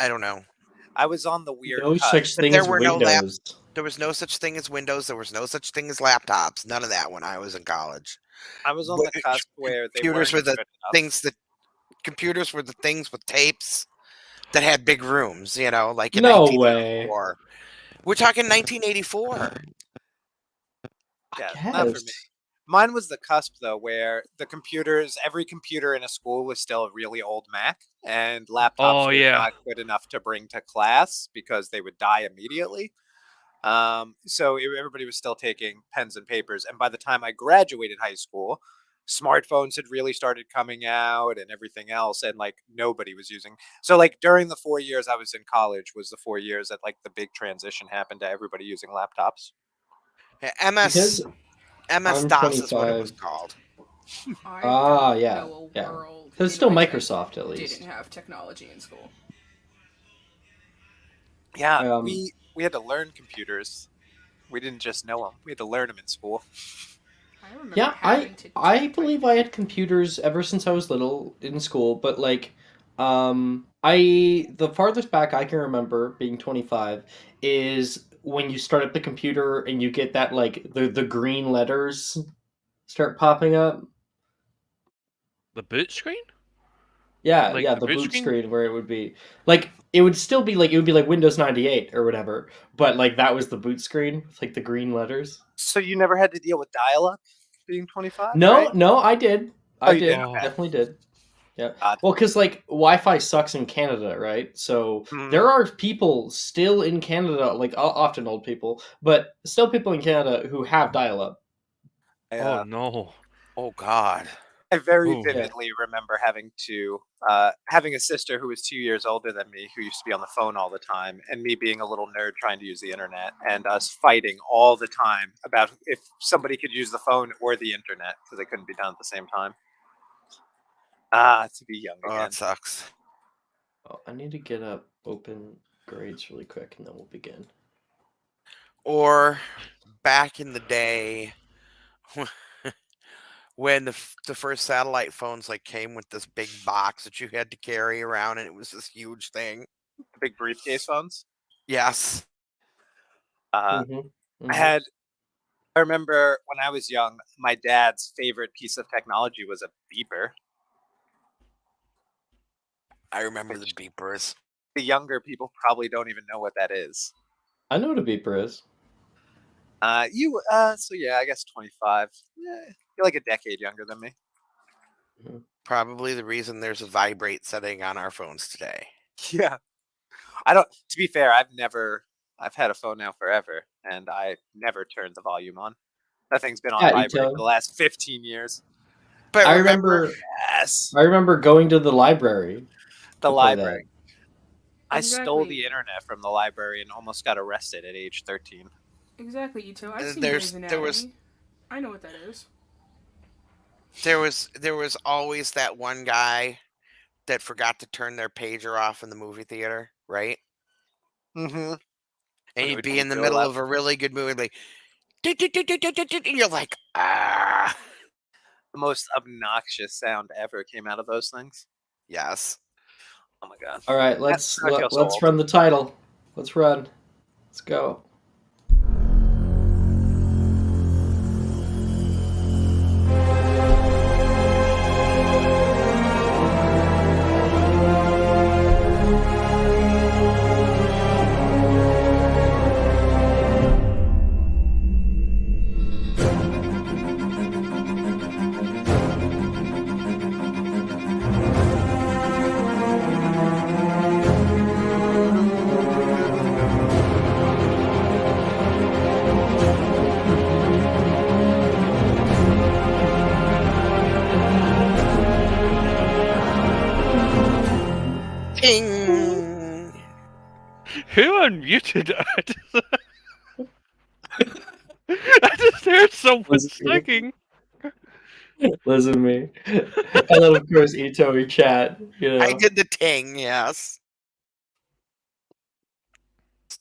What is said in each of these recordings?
I don't know. I was on the weird No cusp. such But thing there as were no Windows. there was no such thing as Windows. There was no such thing as laptops. None of that when I was in college. I was on the cusp where they Computers weren't were the good enough. things that computers were the things with tapes that had big rooms, like in No way. 1984. We're talking 1984. Yeah, I not for me. guess. Mine was the cusp though, where every computer in a school was still a really old Mac, and laptops Oh were yeah. not good enough to bring to class because they would die immediately. So everybody was still taking pens and papers, and by the time I graduated high school, smartphones had really started coming out and everything else, and like nobody was using. So like during the 4 years I was in college was the 4 years that like the big transition happened to everybody using laptops. Yeah, MS Because MS I'm DOS is what it was 25. called. I don't Yeah, know a yeah. world It's in still which I Microsoft at didn't least. have technology in school. Yeah, Um, we had to learn computers. We didn't just know them. We had to learn them in school. I remember yeah, having to I type my believe I had computers ever since I was little in school, but like, I the farthest back I can remember being 25 is when you start up the computer and you get that like the green letters start popping up. The boot screen? Yeah, Like yeah, the the boot boot screen? screen where it would be like it would still be like it would be like Windows 98 or whatever, but like that was the boot screen with like the green letters. So you never had to deal with dial-up being 25, No, right? no, I did. Oh, I you did. did. Oh. Okay. Definitely did. Yeah. God. Well, because like Wi-Fi sucks in Canada, right? So Mhm. there are people still in Canada, like often old people, but still people in Canada who have dial-up. I, Oh uh, no. Oh God. I very Ooh. Yeah. vividly remember having a sister who was 2 years older than me, who used to be on the phone all the time, and me being a little nerd trying to use the internet, and us fighting all the time about if somebody could use the phone or the internet because they couldn't be done at the same time. To be young Oh, again. that sucks. Oh, I need to get up open grades really quick, and then we'll begin. Or back in the day, when the first satellite phones like came with this big box that you had to carry around, and it was this huge thing. The big briefcase phones. Yes. Uh, Mm-hmm. I Mm-hmm. had. I remember when I was young, my dad's favorite piece of technology was a beeper. I remember the Which beepers. the younger people probably don't even know what that is. I know what a beeper is. So yeah, I guess 25. Yeah, you're like a decade younger than me. Probably the reason there's a vibrate setting on our phones today. Yeah. I don't, to be fair, I've had a phone now forever, and I never turned the volume on. That thing's been on Yeah, vibrate for Ito. the last 15 years. But I remember, remember. Yes. I remember going to the library The to play that. library. I stole the Exactly. internet from the library and almost got arrested at age 13. Exactly, Ito. I've seen there's Grey's there was Anatomy. I know what that is. there was always that one guy that forgot to turn their pager off in the movie theater, right? Mm-hmm. And And it he'd would be beep in the really middle loud. of a really good movie, like, "Dit, dit, dit, dit, dit, dit, dit," and you're like, ah, The most obnoxious sound ever came out of those things. yes. Oh my god. All right, I feel so let's old. run the title. Let's run. Let's go. Ting. Who unmuted? I just heard someone Listen to me. singing. Listen to me. And then of course Ito in chat. I did the ting, yes.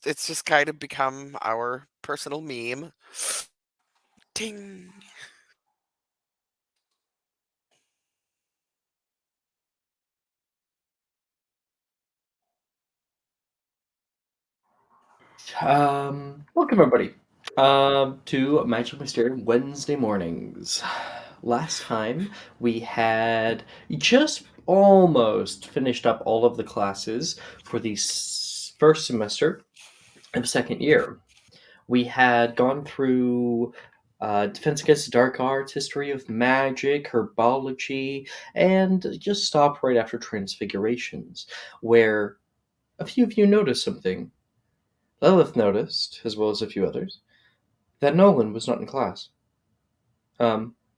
It's just kind of become our personal meme. Ting. Welcome everybody to Magic Mysterium Wednesday mornings. Last time we had just almost finished up all of the classes for the first semester of second year. We had gone through Defense Against the Dark Arts, History of Magic, Herbology, and just stopped right after Transfigurations, where a few of you noticed something. Lilith noticed, as well as a few others, that Nolan was not in class.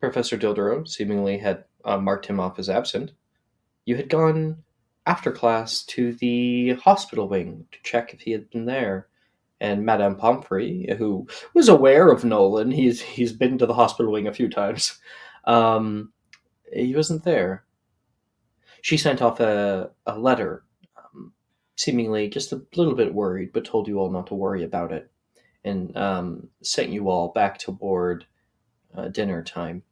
Professor Dildero seemingly had marked him off as absent. You had gone after class to the hospital wing to check if he had been there, and Madame Pomfrey, who was aware of Nolan, he's been to the hospital wing a few times, he wasn't there. She sent off a letter, seemingly just a little bit worried, but told you all not to worry about it, and sent you all back toward dinner time.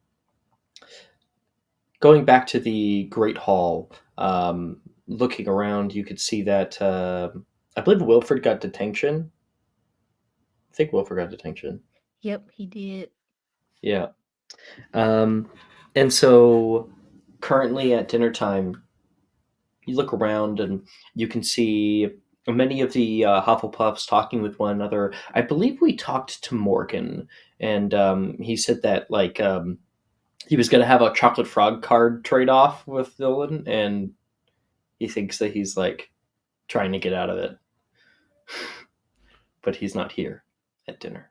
Going back to the Great Hall, looking around, you could see that I believe Wilfred got detention. I think Wilfred got detention. Yep, he did. Yeah. And so currently at dinner time, you look around and you can see many of the Hufflepuffs talking with one another. I believe we talked to Morgan, and he said that he was going to have a chocolate frog card trade off with Dylan, and he thinks that he's trying to get out of it, but he's not here at dinner.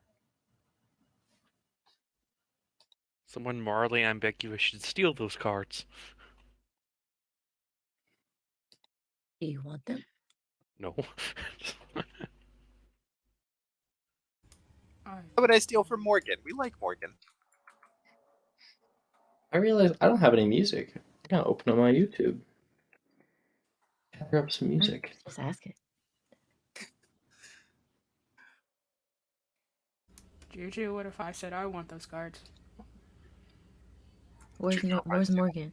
Someone morally ambiguous should steal those cards. Do you want them? No. Why would I steal from Morgan? We like Morgan. I realize I don't have any music. I gotta open up my YouTube. Gather up some music. Just ask it. Juju, what if I said I want those cards? Where's Morgan?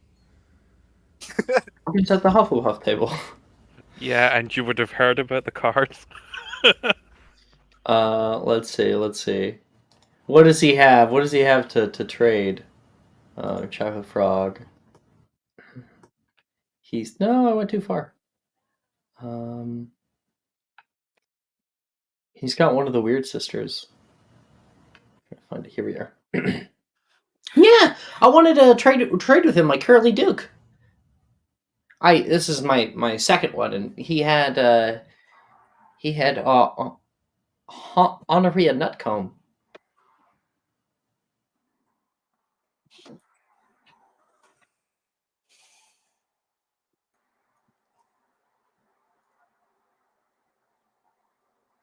Morgan's at the Hufflepuff table. Yeah, and you would have heard about the cards. Let's see. What does he have? What does he have to trade? Chocolate Frog. No, I went too far. He's got one of the Weird Sisters. Find it. Here we are. Yeah, I wanted to trade with him like Curly Duke. This is my second one, and he had Honoria Nutcomb.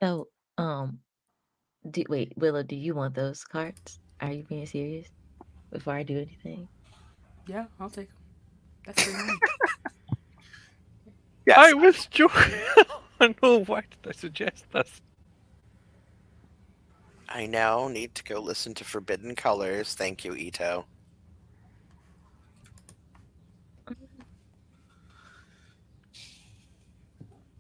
So, wait, Willow, do you want those cards? Are you being serious? Before I do anything? Yeah, I'll take them. That's free money. Yes. I was joking. I know, why did I suggest this? I now need to go listen to Forbidden Colors. Thank you, Ito.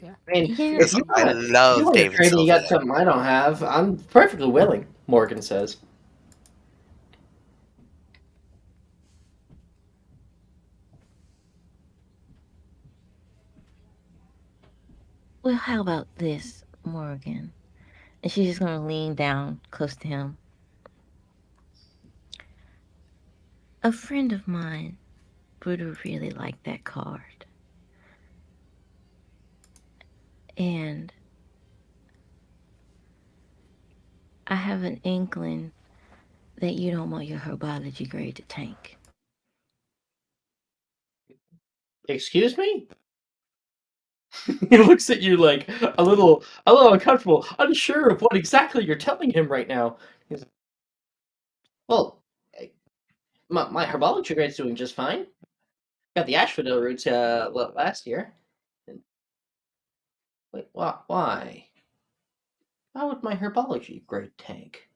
Yeah. I mean, Yeah. if you I love David trade and you got Sylvia. something I don't have, I'm perfectly willing, Morgan says. Well, how about this, Morgan? And she's just gonna lean down close to him. A friend of mine would really like that card. And I have an inkling that you don't want your herbology grade to tank. Excuse me? He looks at you like a little uncomfortable, unsure of what exactly you're telling him right now. He's like, well, my herbology grade's doing just fine. Got the asphodel roots last year. Wait, why? Why would my herbology grade tank?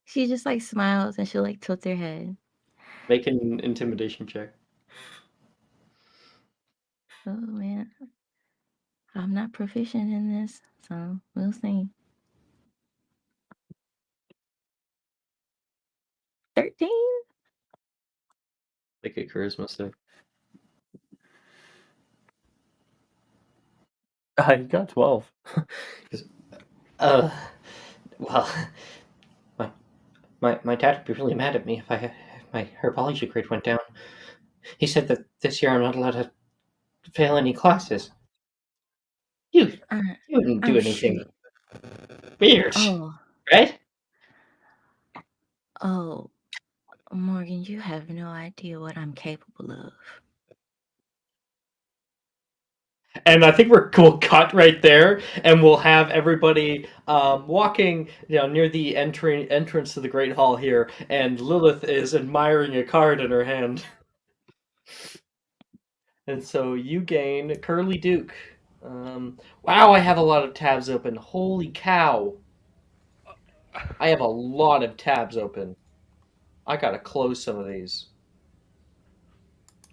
She just smiles and she'll tilt her head. Make an intimidation check. Oh man, I'm not proficient in this, So we'll see. 13? Like a charisma save. I got 12. uh, well, my dad would be really mad at me if my herbology grade went down. He said that this year I'm not allowed to fail any classes. You Uh, you wouldn't do I'm sure. anything weird, Oh, right? oh, Morgan, you have no idea what I'm capable of. And I think we'll cut right there, and we'll have everybody walking, near the entrance to the Great Hall here, and Lilith is admiring a card in her hand. And so you gain Curly Duke. Wow, I have a lot of tabs open. Holy cow! I have a lot of tabs open. I gotta close some of these.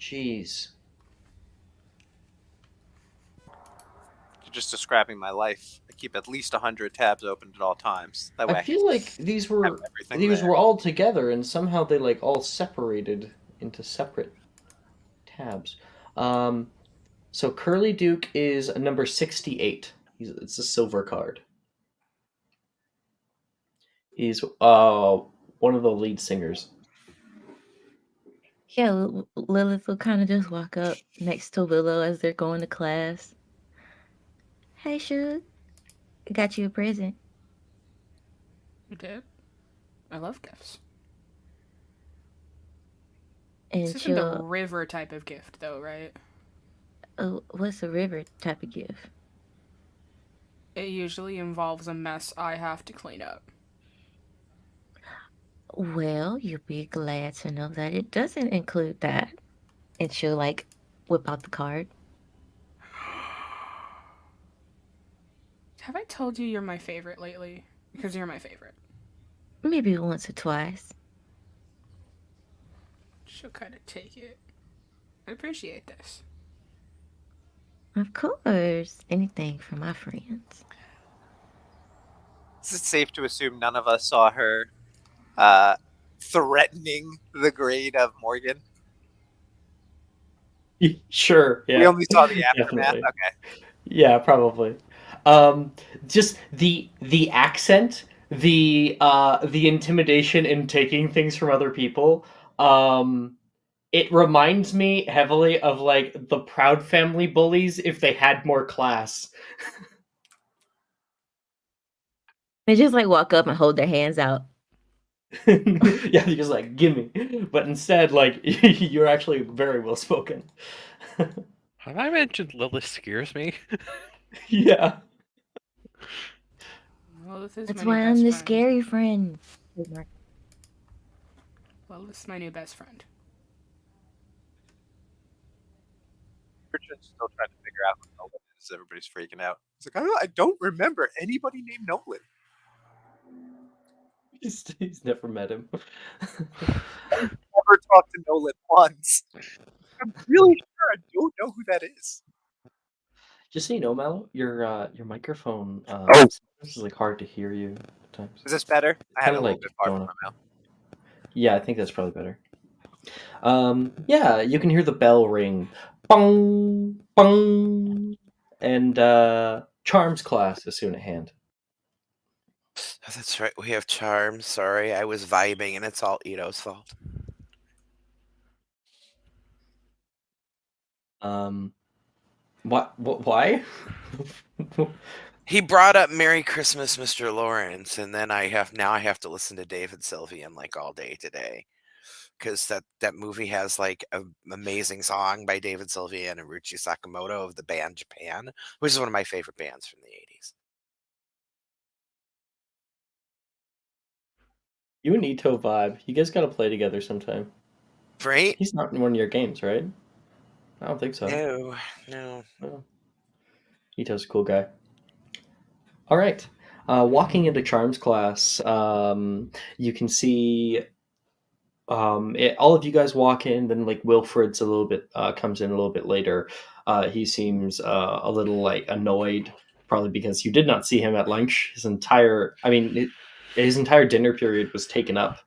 Jeez. You're just describing my life. I keep at least 100 tabs open at all times. That I way I can feel like these have were everything there. all together, and somehow they like all separated into separate tabs. So Curly Duke is number 68. It's a silver card. He's one of the lead singers. Yeah, Lilith will kind of just walk up next to Willow as they're going to class. Hey, Shug, I got you a present. You did? I love gifts. This And isn't the she'll, river type of gift, though, right? oh, what's a river type of gift? It usually involves a mess I have to clean up. Well, you'll be glad to know that it doesn't include that. And she'll like whip out the card. Have I told you you're my favorite lately? Because you're my favorite. Maybe once or twice. She'll kind of take it. I appreciate this. Of course, anything for my friends. Is it safe to assume none of us saw her threatening the grade of Morgan? Sure, yeah. We only saw the aftermath. Definitely. Okay. Yeah, probably. Just the accent, the intimidation in taking things from other people. It reminds me heavily of like the Proud Family bullies if they had more class. They just like walk up and hold their hands out. Yeah, you're just like, gimme. But instead, like, you're actually very well spoken. Have I mentioned Lilith scares me? Yeah. Well, this is That's my new why best I'm the friend. scary friend. Well, this is my new best friend. Richard's still trying to figure out who Nolan is. Everybody's freaking out. He's like, I don't remember anybody named Nolan. He's never met him. Never talked to Nolan once. I'm really sure I don't know who that is. Just so you know, Mel, your microphone is like hard to hear you at times. Is this better? I had it Kinda a little like bit far going from my up. mouth. Yeah, I think that's probably better. Yeah, you can hear the bell ring. Bong, bong. And Charms class is soon at hand. Oh, that's right. We have charms. Sorry, I was vibing, and it's all Ito's fault. What? Why? He brought up "Merry Christmas, Mr. Lawrence," and then I have to listen to David Sylvian like all day today, because that movie has like an amazing song by David Sylvian and Ruchi Sakamoto of the band Japan, which is one of my favorite bands from the 80s. You and Ito vibe. You guys gotta play together sometime. Right? He's not in one of your games, right? I don't think so. No. No. Ito's a cool guy. All right. Walking into Charms class, you can see all of you guys walk in. Then like Wilfred's a little bit comes in a little bit later. He seems a little like annoyed probably because you did not see him at lunch. His entire dinner period was taken up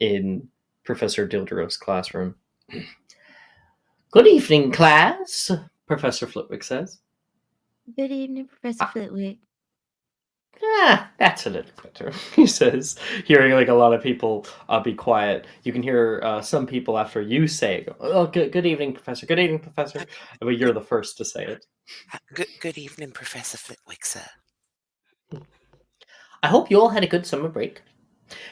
in Professor Dildero's classroom. Good evening, class, Professor Flitwick says. Good evening, Professor Flitwick. That's a little better, he says, hearing like a lot of people be quiet. You can hear some people after you say it go, oh, good evening, Professor. Good evening, Professor. But you're the first to say it. Good evening, Professor Flitwick, sir. I hope you all had a good summer break.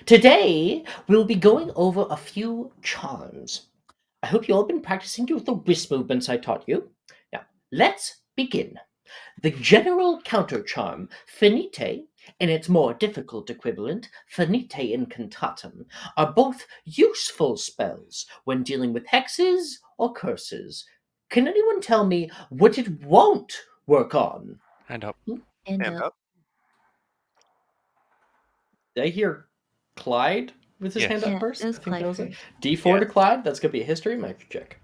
Today, we'll be going over a few charms. I hope you all been practicing with the wrist movements I taught you. Now, let's begin. The general counter charm, Finite, and its more difficult equivalent, Finite Incantatem, are both useful spells when dealing with hexes or curses. Can anyone tell me what it won't work on? Hand up. And Hand up. Did I hear Clyde with his Yes. hand up Yeah, first? it was I think that Clyde was it. first. D4 to Yes. Clyde. That's going to be a history magic check.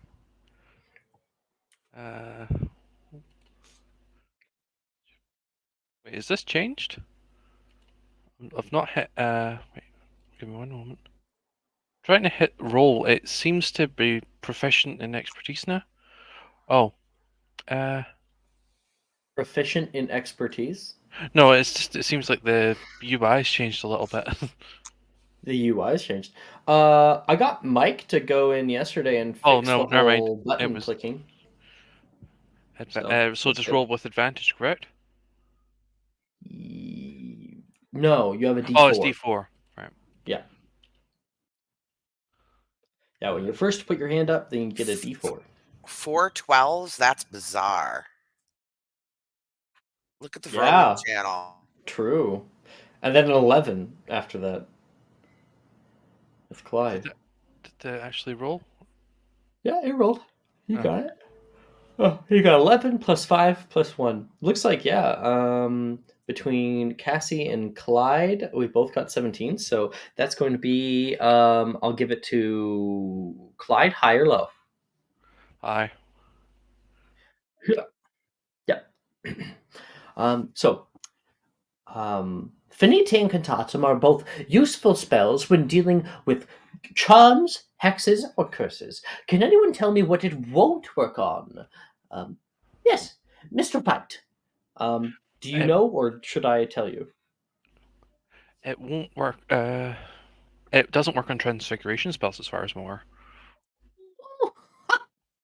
Wait, is this changed? I've not hit. Wait, give me one moment. Trying to hit roll. It seems to be proficient in expertise now. Oh, Proficient in expertise. no, it's just it seems like the UI's changed a little bit. The UI has changed. I got Mike to go in yesterday and fix Oh, no, the never mind. whole button It was- clicking. So that's just good. roll with advantage, correct? No, you have a D4. Oh, it's D4. Right. Yeah. Yeah, when you first put your hand up, then you get a D4. 4 12s? That's bizarre. Look at the Yeah. Roman channel. True. And then an 11 after that. With Clyde. Did it actually roll? Yeah, it rolled. You Oh. got it. Oh, you got 11 plus 5 plus 1. Looks like, yeah, between Cassie and Clyde, we both got 17. So that's going to be, I'll give it to Clyde, high or low? Aye. Yeah. Finite and Cantatum are both useful spells when dealing with charms, hexes, or curses. Can anyone tell me what it won't work on? Yes, Mr. Pite. Do you It, know, or should I tell you? it won't work. It doesn't work on transfiguration spells, as far as I'm aware. Oh,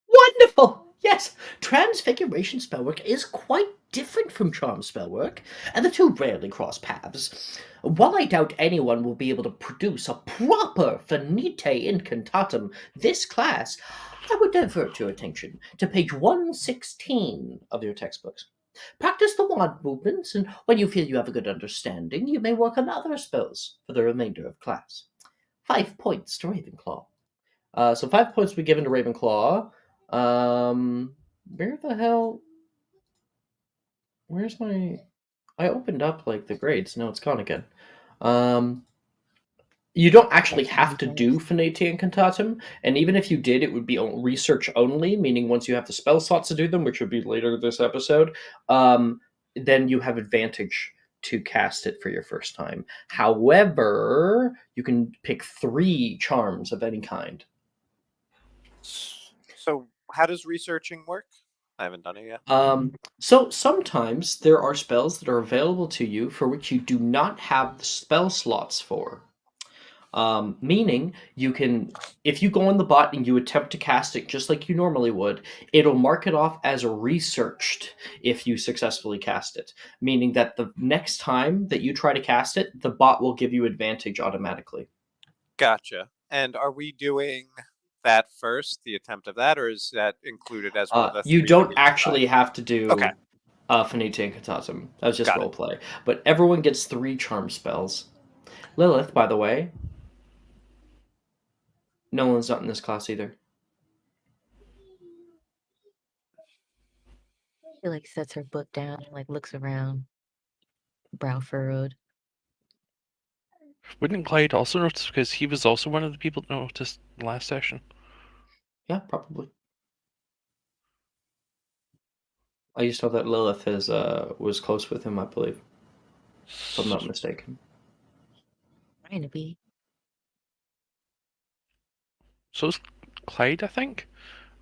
wonderful! Yes, Transfiguration spellwork is quite different from Charm spellwork, and the two rarely cross paths. While I doubt anyone will be able to produce a proper Finite Incantatum this class, I would divert your attention to page 116 of your textbooks. Practice the wand movements, and when you feel you have a good understanding, you may work on other spells for the remainder of class. 5 points to Ravenclaw. So 5 points will be given to Ravenclaw. Where the hell? Where's my? I opened up like the grades. No, it's gone again. You don't actually have to do Finite Incantatum, and even if you did, it would be research only, meaning once you have the spell slots to do them, which would be later this episode, then you have advantage to cast it for your first time. However, you can pick 3 charms of any kind. So, how does researching work? I haven't done it yet. So sometimes there are spells that are available to you for which you do not have the spell slots for. Meaning you can, if you go on the bot and you attempt to cast it just like you normally would, it'll mark it off as researched if you successfully cast it. Meaning that the next time that you try to cast it, the bot will give you advantage automatically. Gotcha. And are we doing that first, the attempt of that, or is that included as one of the You 3 don't that we actually decide? have to do Okay. Finite Incantatum. That was just Got it. roleplay. But everyone gets 3 charm spells. Lilith, by the way, Nolan's not in this class either. She like sets her book down and like looks around, brow furrowed. Wouldn't Clyde also notice, because he was also one of the people that noticed last session? Yeah, probably. I used to know that Lilith was close with him, I believe, if I'm not mistaken. Trying to be. So it's Clyde, I think,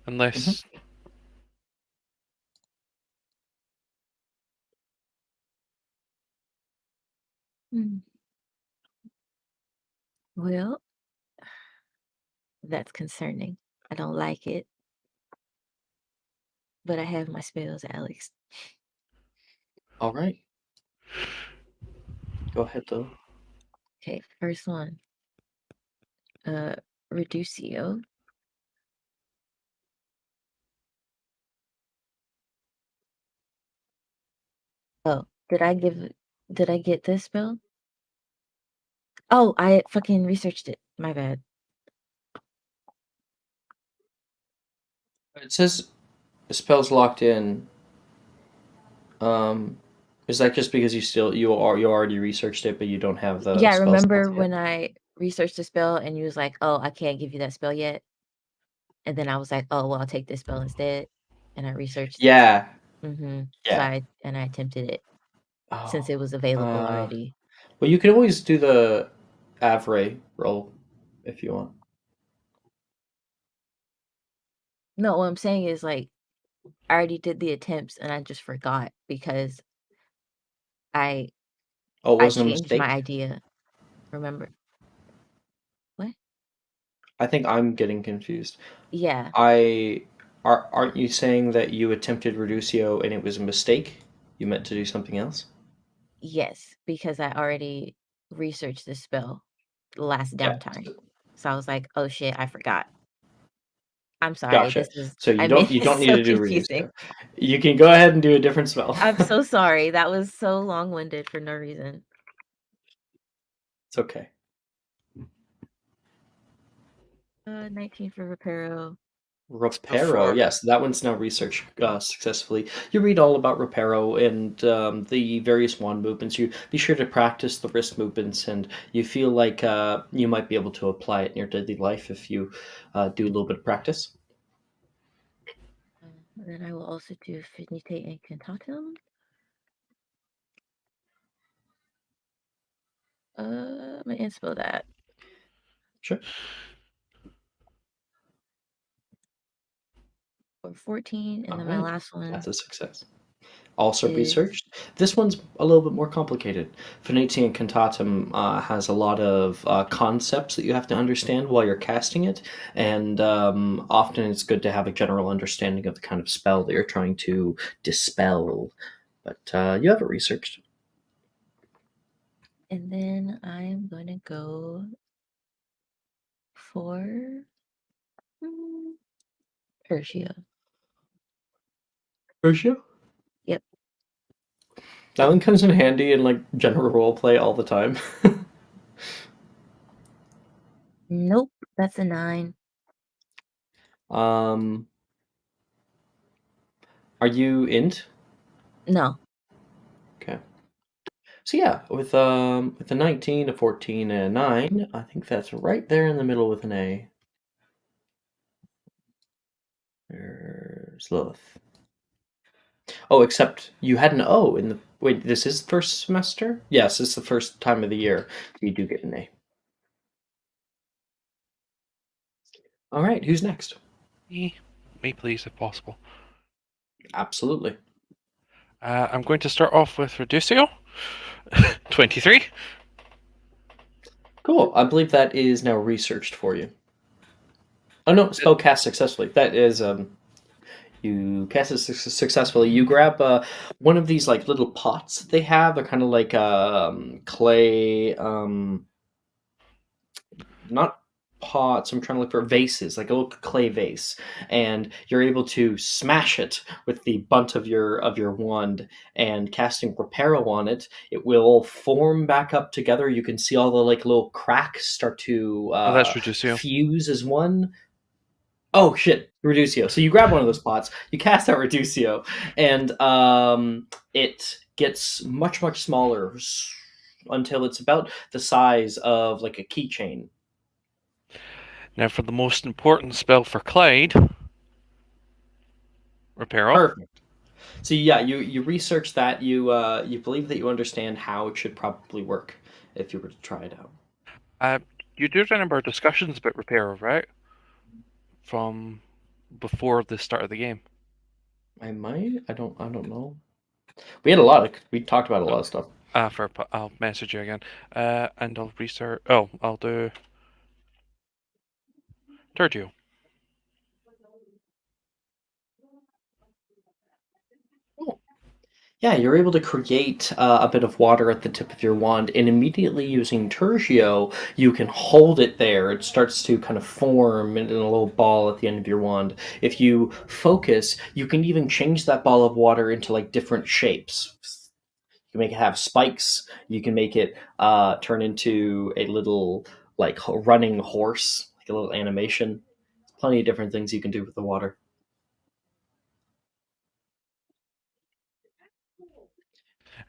unless. Hmm. Well, that's concerning. I don't like it. But I have my spells, Alex. All right. Go ahead, though. Okay, first one. Reducio. Oh, did I get this spell? Oh, I fucking researched it. My bad. It says the spell's locked in. Is that just because you already researched it, but you don't have the Yeah, I spell slots remember yet? when I researched the spell and you was like, "Oh, I can't give you that spell yet." And then I was like, "Oh, well, I'll take this spell instead." And I researched. Yeah. So Yeah. I attempted it since Oh. it was available already. Well, you can always do the Avray roll if you want. No, what I'm saying is like I already did the attempts and I just forgot because I Oh, it wasn't a changed my mistake? idea. Remember? What? I think I'm getting confused. Yeah. Aren't you saying that you attempted Reducio and it was a mistake? You meant to do something else? Yes, because I already researched this spell last Yeah. downtime. So I was like, "Oh shit, I forgot." I'm sorry. Gotcha. This is So I you made don't this need so to do confusing. Reducio. You can go ahead and do a different spell. I'm so sorry. That was so long-winded for no reason. It's okay. 19 for Reparo. Reparo, before. yes, that one's now researched successfully. You read all about Reparo and the various wand movements. You be sure to practice the wrist movements, and you feel like you might be able to apply it in your daily life if you do a little bit of practice. And then I will also do Finite Incantatum. I'm gonna inspel that. Sure. For 14, and All then my right, last one that's a success. Also is researched. This one's a little bit more complicated. Venetian Cantatum has a lot of concepts that you have to understand while you're casting it, and often it's good to have a general understanding of the kind of spell that you're trying to dispel. But you have it researched. and then I'm gonna go for Persia. Persia? Yep. That one comes in handy in like general roleplay all the time. Nope, that's a 9. um, are you int? No. Okay. So yeah, with a 19, a 14, and a 9, I think that's right there in the middle with an A. There's Lilith. Oh, except you had an O in the wait. This is first semester. Yes, it's the first time of the year. You do get an A. All right, who's next? Me, please, if possible. Absolutely. I'm going to start off with Reducio. 23. Cool. I believe that is now researched for you. Oh no, spell cast successfully. That is you cast it successfully. You grab one of these like little pots that they have. They're kind of like clay, not pots. I'm trying to look for vases, like a little clay vase, and you're able to smash it with the butt of your wand. And casting Reparo on it, it will form back up together. You can see all the like little cracks start to Oh, that's Reducio. fuse as one. Oh shit, Reducio. So you grab one of those pots, you cast out Reducio, and it gets much smaller until it's about the size of like a keychain. Now for the most important spell for Clyde, Reparo. Perfect. So yeah, you research that. You believe that you understand how it should probably work if you were to try it out. You do remember discussions about repair, right? From before the start of the game. I might. I don't know. We had a lot of. We talked about a lot of stuff. I'll message you again. And I'll restart. Oh, I'll do Turgio. Cool. Yeah, you're able to create a bit of water at the tip of your wand, and immediately using Tertio, you can hold it there. It starts to kind of form in a little ball at the end of your wand. If you focus, you can even change that ball of water into like different shapes. You can make it have spikes. You can make it turn into a little like running horse, like a little animation. Plenty of different things you can do with the water.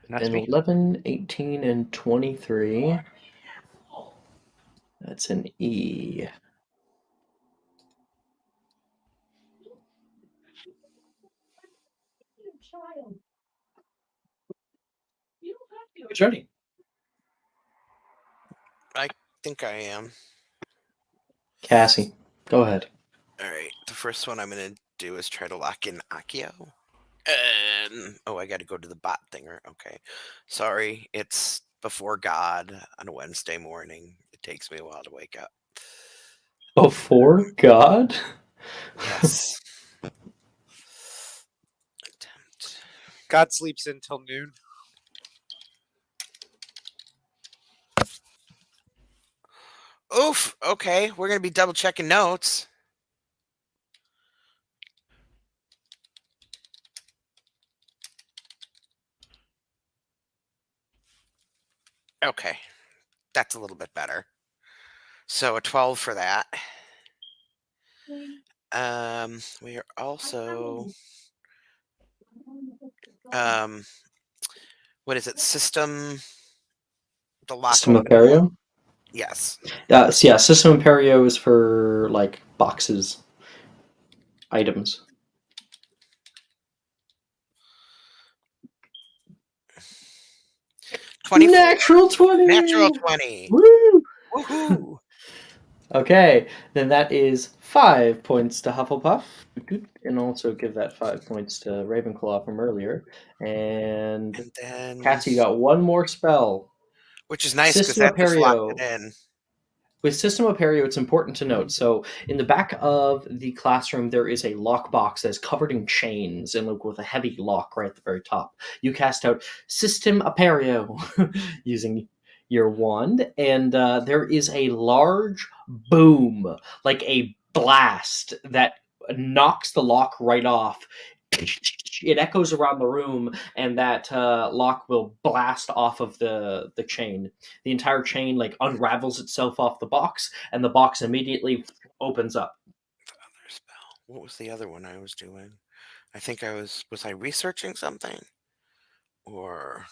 And that's And me. 11, 18, and 23. That's an E. Who's ready? I think I am. Cassie, go ahead. All right. The first one I'm going to do is try to lock in Akio. And I got to go to the bot thinger. Okay. Sorry. It's before God on a Wednesday morning. It takes me a while to wake up. Before God? Yes. Attempt. God sleeps until noon. Oof. Okay. We're going to be double checking notes. Okay. That's a little bit better. So a 12 for that. We are also what is it? System the lock System open one. Imperio? Yes. So yeah, System Imperio is for like boxes, items. 24. Natural 20! Natural 20. Woo! Woohoo! Okay, then that is 5 points to Hufflepuff, and also give that 5 points to Ravenclaw from earlier. And And then Cassie, you got one more spell. which is nice because System that just locked Imperio. it in. With System Imperio, it's important to note. So, in the back of the classroom, there is a lockbox that's covered in chains and with a heavy lock right at the very top. You cast out System Imperio using your wand, and there is a large boom, like a blast, that knocks the lock right off. It echoes around the room, and that lock will blast off of the chain. The entire chain like unravels itself off the box, and the box immediately opens up. Other spell. What was the other one I was doing? I think was I researching something? Or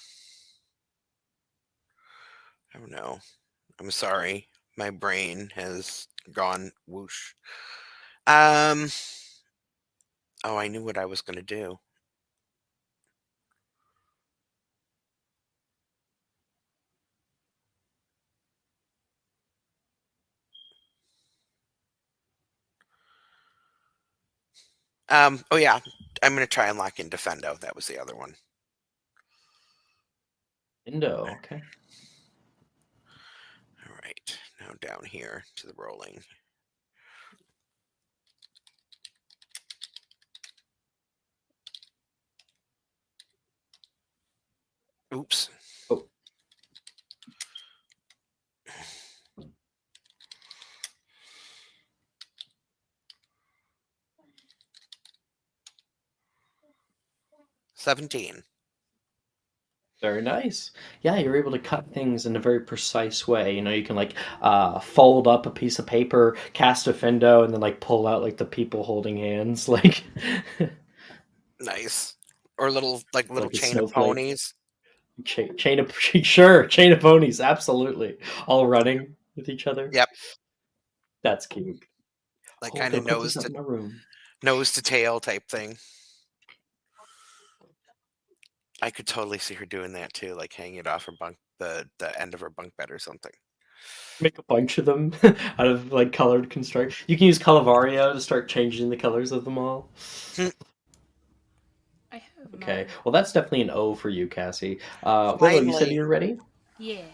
I don't know. I'm sorry. My brain has gone whoosh. I knew what I was gonna do. Oh yeah. I'm gonna try and lock in Defendo. That was the other one. Indo, okay. All right. Now down here to the rolling. Oops. Oh. $17. Very nice. Yeah, you're able to cut things in a very precise way. You know, you can like fold up a piece of paper, cast a fendo, and then like pull out like the people holding hands, like Nice. Or little like a chain of snowflake. ponies. Chain of sure, chain of ponies, absolutely, all running with each other. Yep. That's cute. Like Oh, kind they of put this up in my room. nose to tail type thing. I could totally see her doing that too, like hanging it off her bunk, the end of her bunk bed or something. Make a bunch of them out of like colored construct. You can use Colovario to start changing the colors of them all. I have Okay, my well that's definitely an O for you, Cassie. Willow, you said Finally. you're ready. yeah.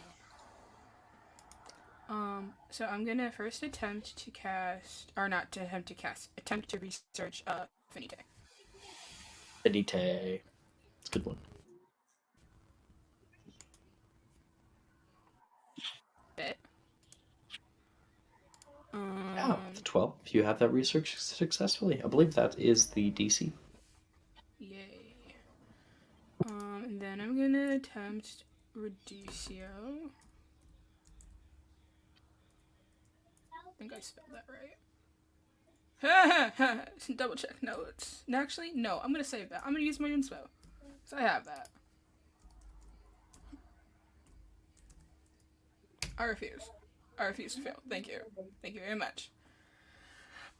So I'm gonna first attempt to cast, or not to attempt to cast, attempt to research Finite. Finite. It's a good one. Bit. Yeah, the 12. If you have that research successfully, I believe that is the DC. Yay. And then I'm gonna attempt Reducio. I think I spelled that right. Double check. No, it's actually no. I'm gonna save that. I'm gonna use my inspo, so I have that. I refuse. I refuse to fail. Thank you. Thank you very much.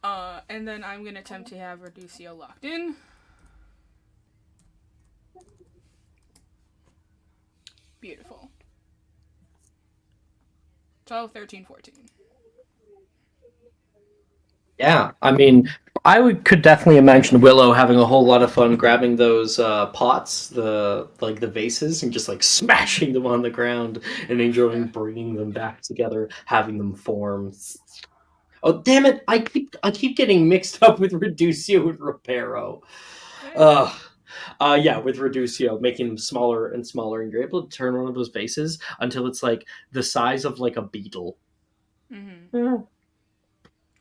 And then I'm gonna attempt to have Reducio locked in. Beautiful. 12, 13, 14. Yeah, I mean, could definitely imagine Willow having a whole lot of fun grabbing those pots, the vases, and just like smashing them on the ground and enjoying bringing them back together, having them form. Oh damn it! I keep getting mixed up with Reducio and Reparo. Yeah, with Reducio, making them smaller and smaller, and you're able to turn one of those vases until it's like the size of like a beetle. Mm-hmm. Yeah.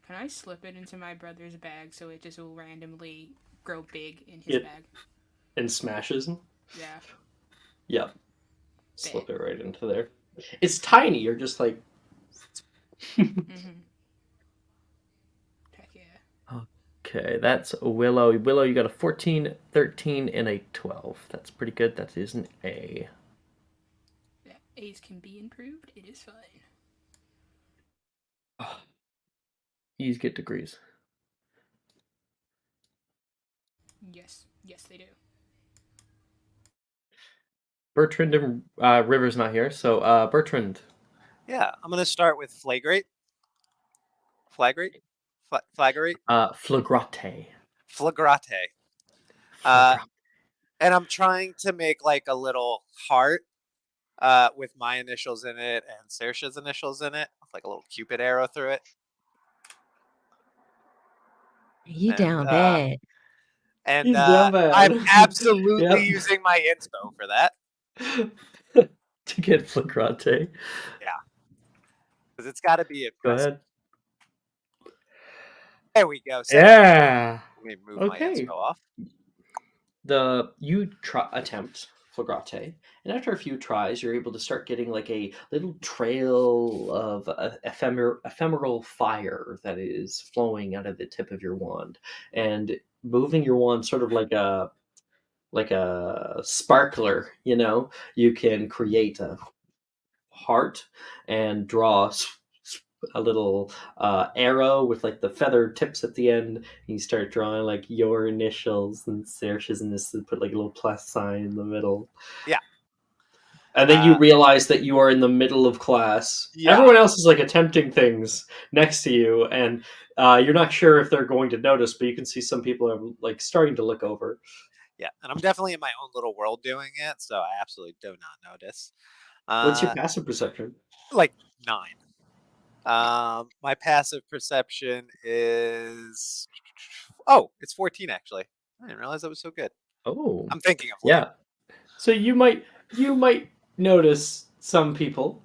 Can I slip it into my brother's bag so it just will randomly grow big in his bag? And smashes. Yeah. Yep. Slip it right into there. It's tiny. You're just like. Mm-hmm. Heck yeah. Okay, that's Willow. Willow, you got a 14, 13, and a 12. That's pretty good. That is an A. Yeah, A's can be improved. It is fine. E's get degrees. Yes. Yes, they do. Bertrand and River's not here, so Bertrand. Yeah, I'm gonna start with flagrate. Flagrate? Flagrate? Flagrate. Flagrate. And I'm trying to make like a little heart with my initials in it and Saoirse's initials in it, with like a little Cupid arrow through it. You down bad. And He's down bad. I'm absolutely using my inspo for that. To get Flagrate. Yeah. Because it's got to be impressive. Go ahead. There we go. Yeah. Let me move my inspo off. You attempt Flagrate, and after a few tries, you're able to start getting like a little trail of ephemeral fire that is flowing out of the tip of your wand, and moving your wand sort of like a sparkler. You know, you can create a heart and draw a little arrow with like the feather tips at the end. And you start drawing like your initials and Saoirse's, and this put like a little plus sign in the middle. Yeah. And then you realize that you are in the middle of class. Yeah. Everyone else is like attempting things next to you, and you're not sure if they're going to notice, but you can see some people are like starting to look over. Yeah, and I'm definitely in my own little world doing it, so I absolutely do not notice. What's your passive perception? Like 9. My passive perception is it's 14 actually. I didn't realize that was so good. Oh, I'm thinking of yeah. So you might notice some people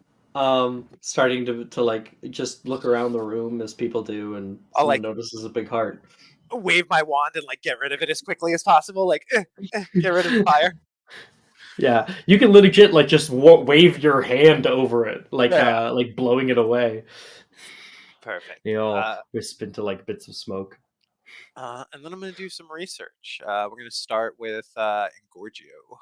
starting to like just look around the room as people do, and someone notices a big heart. Wave my wand and like get rid of it as quickly as possible. Like get rid of the fire. Yeah, you can legit like just wave your hand over it, like blowing it away. Perfect. You know, wisp into like bits of smoke. And then I'm going to do some research. We're going to start with Engorgio.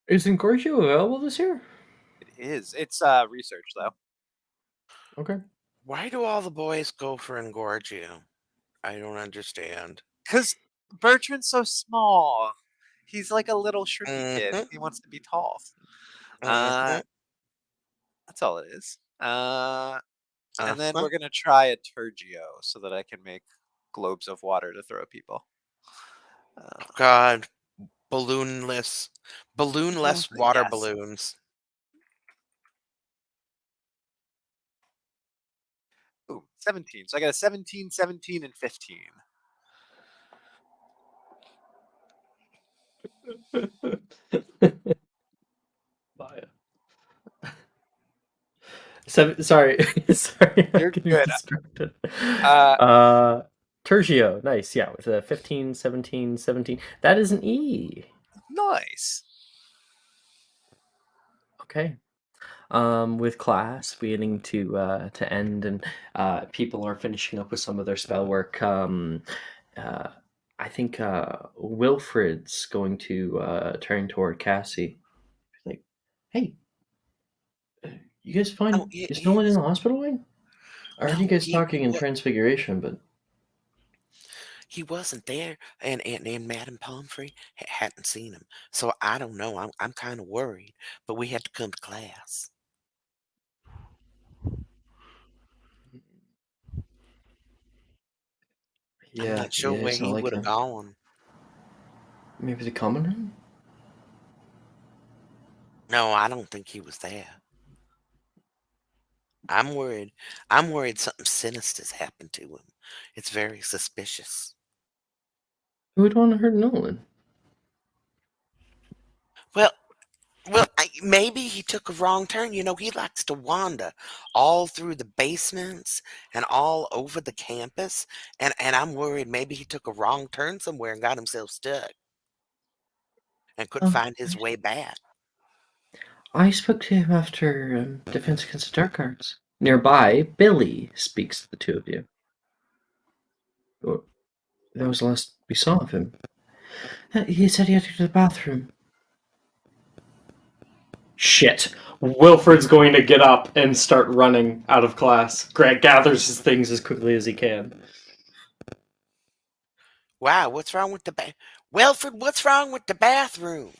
Is Engorgio available this year? It is. It's research though. Okay. Why do all the boys go for Engorgio? I don't understand. Because Bertrand's so small. He's like a little shrinky kid. Mm-hmm. He wants to be tall. Mm-hmm. That's all it is. And then Uh-huh. we're gonna try a Turgio so that I can make globes of water to throw at people. God, balloonless water Yes. balloons. Ooh, 17. So I got a 17, 17, and 15. Maya. Sorry, sorry, I'm You're getting good. distracted. Uh, Tertio, nice, yeah, with a 15, 17, 17. That is an E. Nice. Okay. With class beginning to end and people are finishing up with some of their spell work. I think Wilfred's going to turn toward Cassie. Like, hey, you guys No, find is no one in the hospital wing? I heard you no, guys talking in Transfiguration, but he wasn't there, and Madame Pomfrey hadn't seen him. So I don't know. I'm kind of worried, but we had to come to class. I'm yeah, not sure yeah, where it's not he like would have him. gone. Maybe the common room? No, I don't think he was there. I'm worried. I'm worried something sinister's happened to him. It's very suspicious. Who would want to hurt Nolan? Well, maybe he took a wrong turn. You know, he likes to wander all through the basements and all over the campus. And I'm worried maybe he took a wrong turn somewhere and got himself stuck and couldn't Oh, find his way back. I spoke to him after Defense Against the Dark Arts. Nearby, Billy speaks to the two of you. Or, that was the last we saw of him. He said he had to go to the bathroom. Shit. Wilfred's going to get up and start running out of class. Grant gathers his things as quickly as he can. Wow, what's wrong with Wilfred, what's wrong with the bathroom?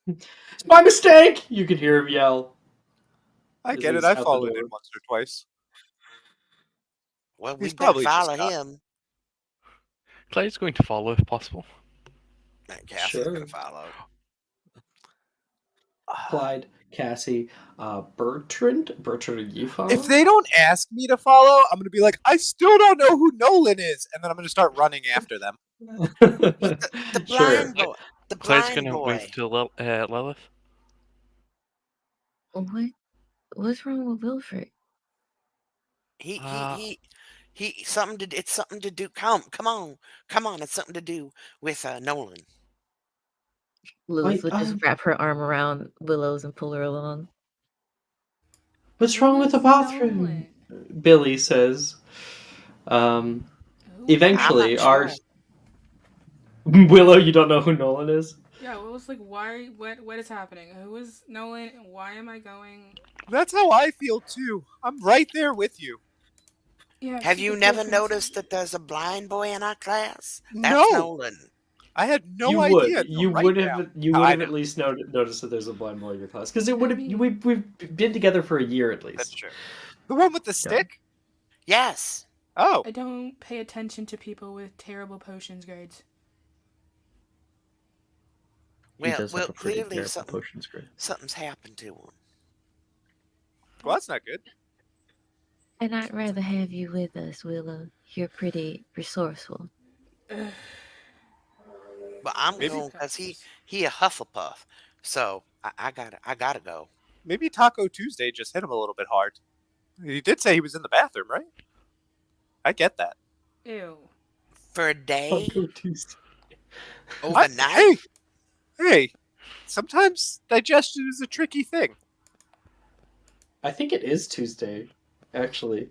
It's my mistake! You could hear him yell. I As get it. he's I've out the fallen in door. once or twice. Well, He's we better probably just follow got. him. Clyde's going to follow if possible. Cassie's Sure. gonna follow. Clyde, Cassie, Bertrand. Bertrand, are you If following? they don't ask me to follow, I'm gonna be like, I still don't know who Nolan is, and then I'm gonna start running after them. The Sure. blind boy. The Clyde's going blind to move boy. to Lilith. What's wrong with Wilfred? He he Uh, he something to it's something to do. Come on, it's something to do with Nolan. Lilith Wait, would just wrap her arm around Willow's and pull her along. what's Who wrong with the is bathroom? Nolan? Billy says. Um, Who I'm not eventually, our sure. Willow, you don't know who Nolan is? Yeah, it was like, why? What is happening? Who is Nolan? And why am I going? That's how I feel too. I'm right there with you. Yeah, Have see you the never difference. noticed that there's a blind boy in our class? That's No, Nolan. I had no You idea would, until you right would now. have, you How would I have know. at least noticed that there's a blind boy in your class because it would I have. mean- We've been together for a year at That's least. true. The one with the stick? Yes. Oh, I don't pay attention to people with terrible potions grades. He does have a pretty Clearly terrible potions grade. something's happened to him. well, that's not good. And I'd rather have you with us, Willow. You're pretty resourceful. Ugh. But I'm Maybe, going because he a Hufflepuff. So I gotta go. maybe Taco Tuesday just hit him a little bit hard. He did say he was in the bathroom, right? I get that. Ew. For a day, Taco Tuesday. overnight. Hey, sometimes digestion is a tricky thing. I think it is Tuesday, actually.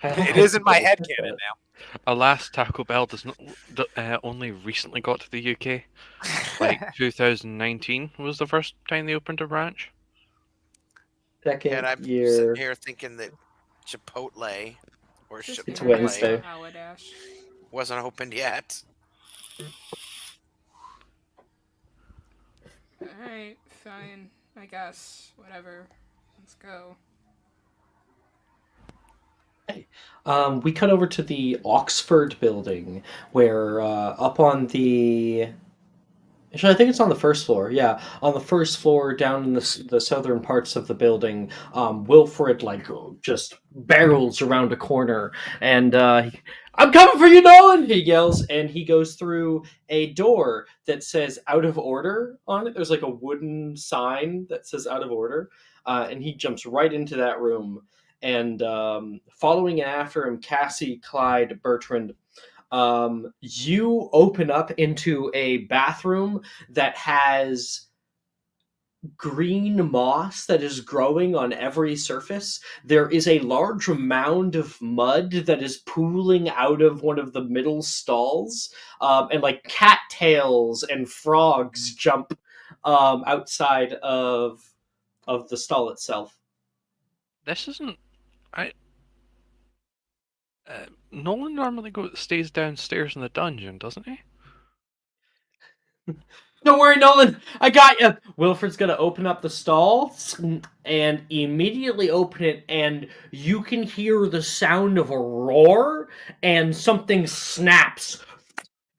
It is in my head canon now. Alas, Taco Bell does not only recently got to the UK. Like 2019 was the first time they opened a branch. Second And I'm year. sitting here thinking that Chipotle or Just It's Chipotle Wednesday. Howadash. Wasn't opened yet. Alright, fine. I guess. Whatever. Let's go. We cut over to the Oxford building, where up on the. Actually, I think it's on the first floor. Yeah, on the first floor, down in the southern parts of the building, Wilfred just barrels around a corner, and "I'm coming for you, Nolan!" he yells, and he goes through a door that says "out of order" on it. There's like a wooden sign that says "out of order," and he jumps right into that room. And following after him, Cassie, Clyde, Bertrand, you open up into a bathroom that has green moss that is growing on every surface. There is a large mound of mud that is pooling out of one of the middle stalls, and like cattails and frogs jump outside of the stall itself. This isn't. I. Nolan normally stays downstairs in the dungeon, doesn't he? Don't worry, Nolan. I got you. Wilfred's gonna open up the stall and immediately open it, and you can hear the sound of a roar, and something snaps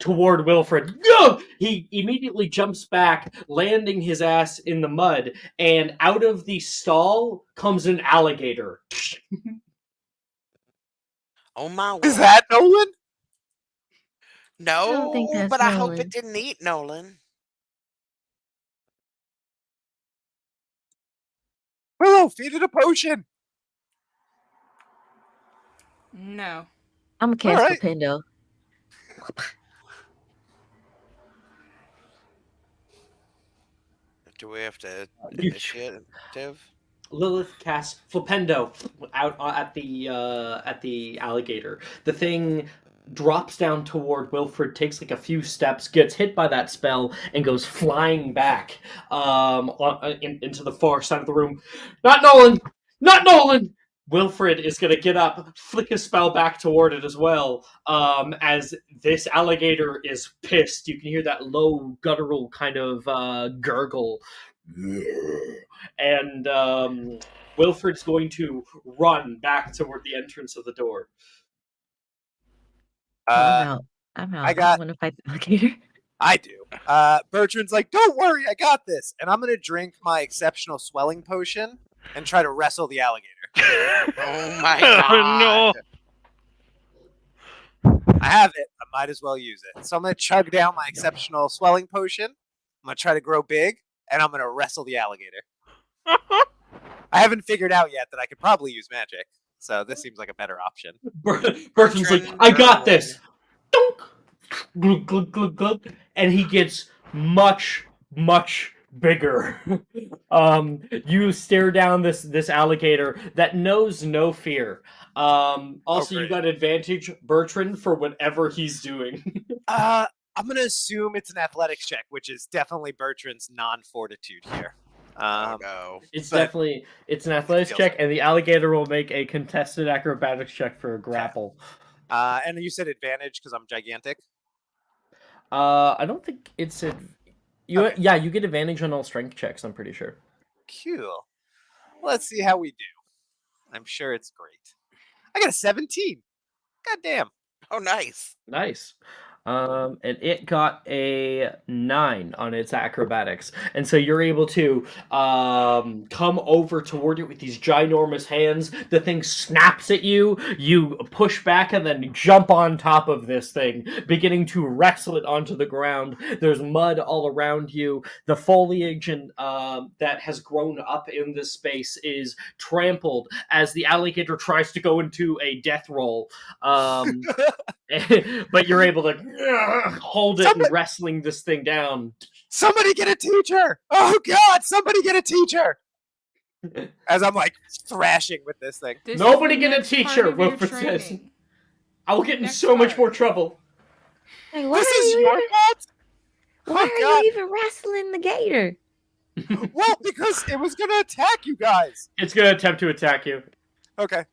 toward Wilfred. No! He immediately jumps back, landing his ass in the mud, and out of the stall comes an alligator. Oh my word. Is that Nolan? No, don't think that's but I hope Nolan. it didn't eat Nolan. Willow, feed it a potion. No. I'm a cast Alright. Flipendo. Do we have to You- initiative? Lilith casts Flipendo out at the alligator. The thing drops down toward Wilfred, takes like a few steps, gets hit by that spell, and goes flying back into the far side of the room. Not Nolan! Not Nolan! Wilfred is going to get up, flick his spell back toward it as well, as this alligator is pissed. You can hear that low, guttural kind of gurgle. And Wilfred's going to run back toward the entrance of the door. Oh, I'm out. I'm out. I got- don't want to fight the alligator. I do. Bertrand's like, don't worry, I got this. And I'm going to drink my exceptional swelling potion and try to wrestle the alligator. Oh my god. No. I have it. I might as well use it. So I'm going to chug down my exceptional swelling potion. I'm going to try to grow big, and I'm going to wrestle the alligator. I haven't figured out yet that I could probably use magic. So this seems like a better option. Bertrand's like, I got this! Dunk! Glug, glug, glug, glug. And he gets much, much bigger. You stare down this alligator that knows no fear. Also, you great. got advantage, Bertrand, for whatever he's doing. I'm going to assume it's an athletics check, which is definitely Bertrand's non-fortitude here. Oh no. It's But- definitely an athletics feels check, like- and the alligator will make a contested acrobatics check for a grapple. And you said advantage because I'm gigantic. I don't think it's a. Okay. Yeah, you get advantage on all strength checks. I'm pretty sure. Cool. Let's see how we do. I'm sure it's great. I got a 17. God damn. Oh nice. Nice. And it got a 9 on its acrobatics, and so you're able to come over toward it with these ginormous hands. The thing snaps at you. You push back and then jump on top of this thing, beginning to wrestle it onto the ground. There's mud all around you. The foliage and that has grown up in this space is trampled as the alligator tries to go into a death roll. But you're able to hold it and wrestling this thing down. Somebody get a teacher! Oh God! Somebody get a teacher! As I'm like thrashing with this thing. This Nobody is the get a next part teacher, of your Wilfred says. training. I will get in Next so much part. more trouble. Like, why This are is you your even, fault? why Oh are God! you even wrestling the gator? Well, because it was gonna attack you guys. It's going to attempt to attack you. Okay.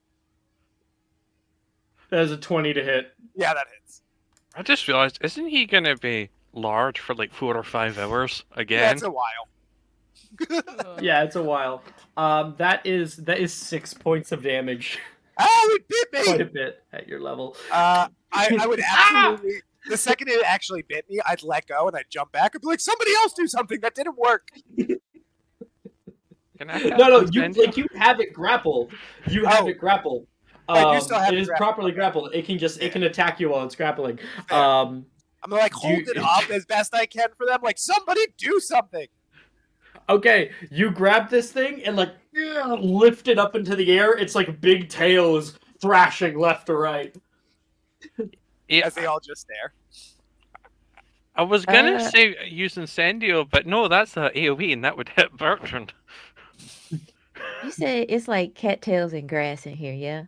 That is a 20 to hit. Yeah, that hits. I just realized, isn't he gonna be large for like 4 or 5 hours again? Yeah, it's a while. Yeah, it's a while. That is 6 points of damage. Oh, it bit me! Quite a bit at your level. I would absolutely. The second it actually bit me, I'd let go and I'd jump back and be like, somebody else do something that didn't work. Can I cast No, Incendio? you have it grappled. You have it grappled. I do still have it it is grappled, properly okay. grappled. It can attack you while it's grappling. Fair. I'm like hold it up as best I can for them. Like somebody do something. Okay, you grab this thing and like lift it up into the air. It's like big tails thrashing left to right. Yeah, As they all just stare. I was gonna say use Incendio, but no, that's a AoE and that would hit Bertrand. You said it's like cattails and grass in here, yeah?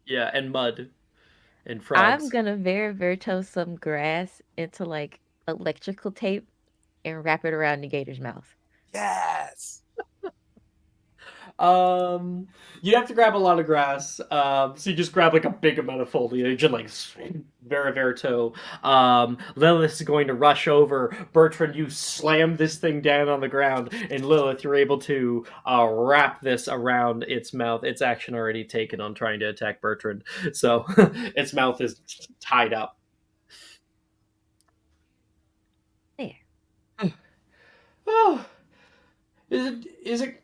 Yeah, and mud. And frogs. I'm gonna very toast some grass into like electrical tape and wrap it around the gator's mouth. Yes. You'd have to grab a lot of grass. So you just grab like a big amount of foliage and like very toe. Lilith is going to rush over. Bertrand, you slam this thing down on the ground, and Lilith, you're able to wrap this around its mouth. Its action already taken on trying to attack Bertrand, so its mouth is tied up. There. Oh, is it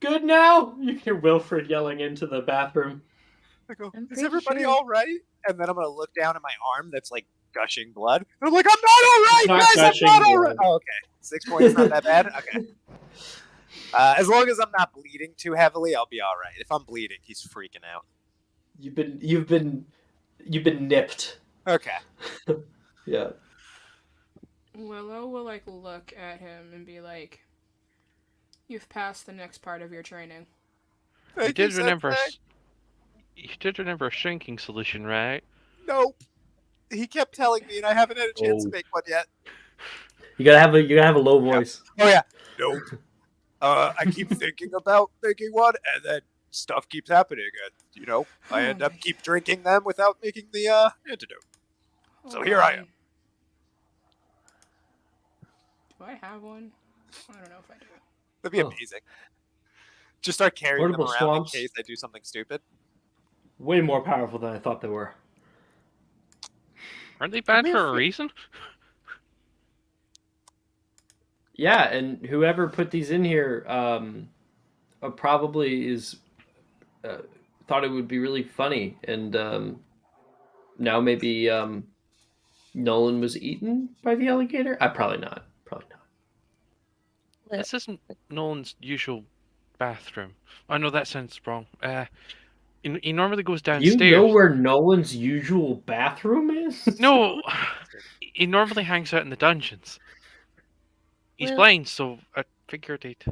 good now? You hear Wilfred yelling into the bathroom. I go, I'm is pretty everybody sure. all right? And then I'm gonna look down at my arm that's like gushing blood. And I'm like, I'm not all right, Not guys. I'm gushing not all right. blood. Oh, okay. 6 points, not that bad. Okay. As long as I'm not bleeding too heavily, I'll be all right. If I'm bleeding, he's freaking out. You've been nipped. Okay. Yeah. Willow will like look at him and be like, "You've passed the next part of your training." Thank you, Sensei. You did remember a shrinking solution, right? Nope. He kept telling me, and I haven't had a chance to make one yet. You gotta have a low voice. Oh yeah. Nope. I keep thinking about making one, and then stuff keeps happening, and I end up keep drinking them without making the antidote. So here I am. Do I have one? I don't know if I do. That'd be amazing. Just start carrying Portable them around swamps. in case I do something stupid. Way more powerful than I thought they were. Aren't they bad for a reason? Yeah, and whoever put these in here probably is thought it would be really funny, and now maybe Nolan was eaten by the alligator. Probably not. This isn't Nolan's usual bathroom. Oh no, that sounds wrong. He normally goes downstairs. You know where Nolan's usual bathroom is? No, he normally hangs out in the dungeons. He's blind, so I figured he'd...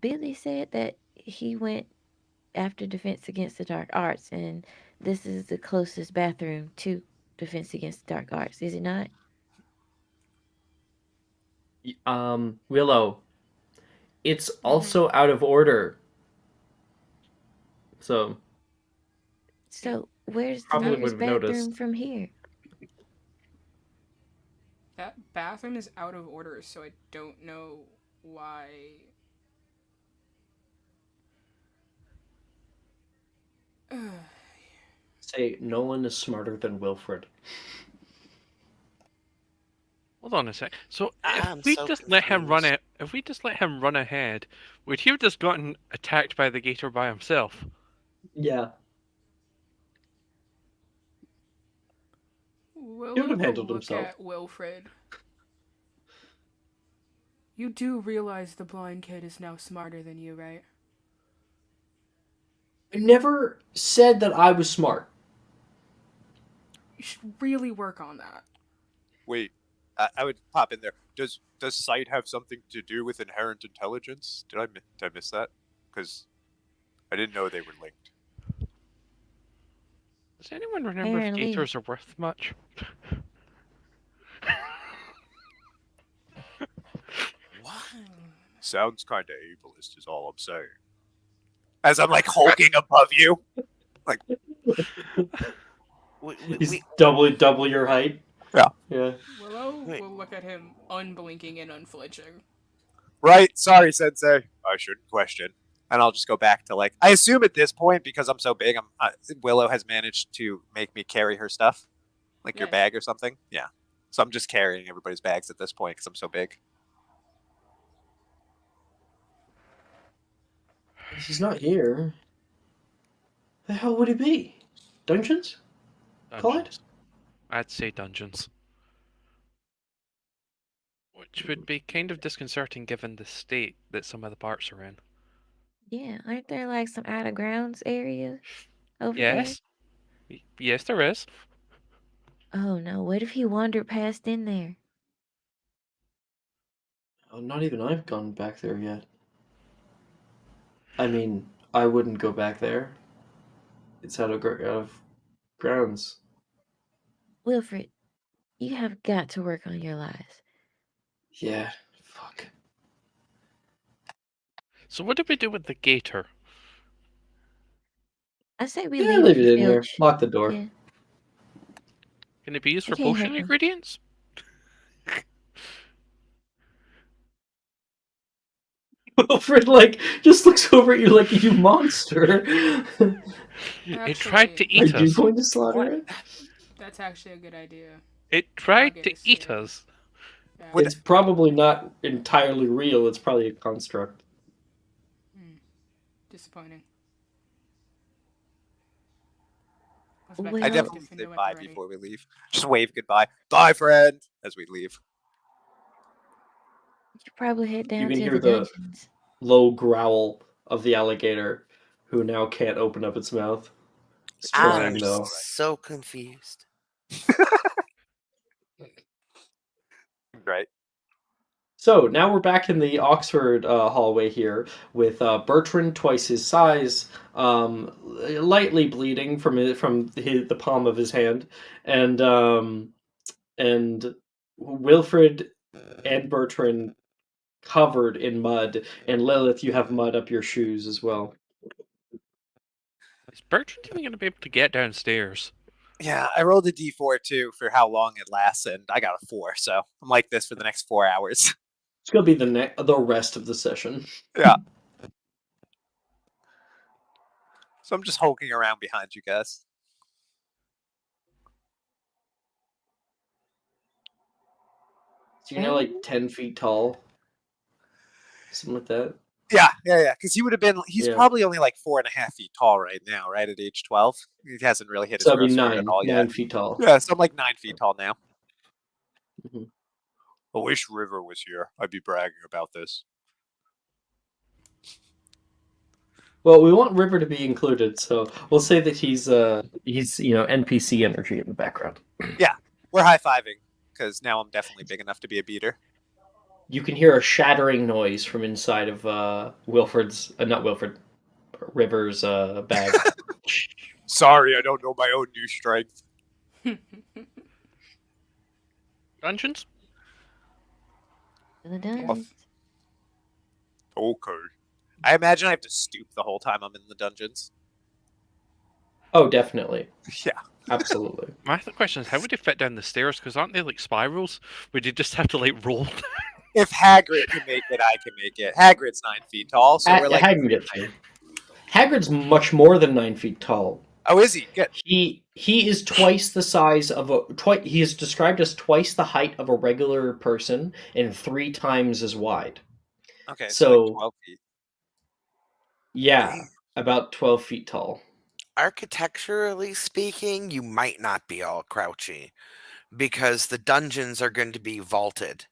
Billy said that he went after Defense Against the Dark Arts, and this is the closest bathroom to Defense Against the Dark Arts, is it not? Willow. It's also out of order. So where's the nearest bathroom from here? That bathroom is out of order, so I don't know why. Say Nolan is smarter than Wilfred. Hold on a sec. So if we just let him run ahead, would he have just gotten attacked by the gator by himself? Yeah. He would have handled himself. At Wilfred. You do realize the blind kid is now smarter than you, right? I never said that I was smart. You should really work on that. Wait, I would pop in there. Does sight have something to do with inherent intelligence? Did I miss that? Because I didn't know they were linked. Does anyone remember if gators are worth much? What? Sounds kind of ableist, is all I'm saying. As I'm like hulking above you, like. He's double your height. Yeah. Yeah. Willow Wait. will look at him unblinking and unflinching. Right. Sorry, Sensei. I shouldn't question. And I'll just go back to like I assume at this point because I'm so big, Willow has managed to make me carry her stuff, like your Yes. bag or something. Yeah. So I'm just carrying everybody's bags at this point because I'm so big. He's not here. The hell would he be? Dungeons? Dungeons. I'd say dungeons. Which would be kind of disconcerting given the state that some of the parts are in. Yeah, aren't there like some out of grounds area over there? Yes. Yes, there is. Oh no, what if he wandered past in there? Oh, not even I've gone back there yet. I mean, I wouldn't go back there. It's out of grounds. Wilfred, you have got to work on your lies. Yeah, fuck. So what do we do with the gator? I say we Yeah, leave leave it it for in there. Filch. Lock the door. Yeah, Can it be used I for can't potion hurt him. ingredients? Wilfred, like, just looks over at you like you monster. It tried to Actually, eat Are you us. going to slaughter it? that's actually a good idea. It tried Target to is eat scared. us. Yeah. Would- It's probably not entirely real. It's probably a construct. Disappointing. Well, I Well- definitely say bye before we leave. Just wave goodbye. Bye, friend, as we leave. You should probably head You down can to hear the the dungeons. low growl of the alligator, who now can't open up its mouth. It's I'm trying, though. so confused. Right. So now we're back in the Oxford hallway here with Bertrand, twice his size, lightly bleeding from the palm of his hand, and Wilfred and Bertrand covered in mud, and Lilith, you have mud up your shoes as well. Is Bertrand even going to be able to get downstairs? Yeah, I rolled a d4 too for how long it lasts, and I got a 4, so I'm like this for the next 4 hours. It's gonna be the rest of the session. Yeah. So I'm just hulking around behind you guys. So you're now like 10 feet tall, something like that. Yeah. Because he would have been. He's Yeah. probably only like 4.5 feet tall right now, right at age 12. He hasn't really hit his So that'd be growth spurt at all 9 yet. feet tall. Yeah, so I'm like 9 feet tall now. Mhm. I wish River was here. I'd be bragging about this. Well, we want River to be included, so we'll say that he's NPC energy in the background. We're high fiving because now I'm definitely big enough to be a beater. You can hear a shattering noise from inside of River's bag. Sorry, I don't know my own new strength. Dungeons? To the dungeons. Okay. I imagine I have to stoop the whole time I'm in the dungeons. Oh, definitely. Yeah. Absolutely. My other question is, how would you fit down the stairs? Because aren't they like spirals? Would you just have to like roll? If Hagrid can make it, I can make it. Hagrid's 9 feet tall, so we're like. Hagrid's much more than 9 feet tall. Oh, is he? Good. He is twice the size of he is described as twice the height of a regular person and 3 times as wide. Okay, So like 12 feet. Yeah, Damn. about 12 feet tall. Architecturally speaking, you might not be all crouchy because the dungeons are going to be vaulted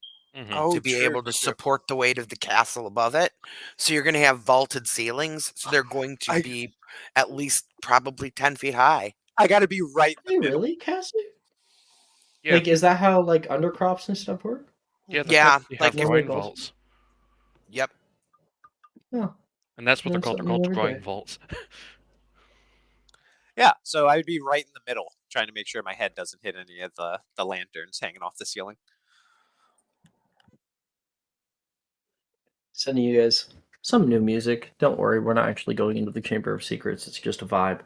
Oh, to be true, able to true. support the weight of the castle above it. So you're going to have vaulted ceilings. So they're going to be at least probably 10 feet high. I gotta be right in Hey, the middle. really, Cassie? Yeah. Like, is that how like undercrops and stuff work? Yeah, Yeah, they like have if- groin vaults. Yep. Oh, And that's what they're learn called. They're something called every groin day. vaults. Yeah, so I would be right in the middle, trying to make sure my head doesn't hit any of the lanterns hanging off the ceiling. Sending you guys some new music. Don't worry, we're not actually going into the Chamber of Secrets. It's just a vibe.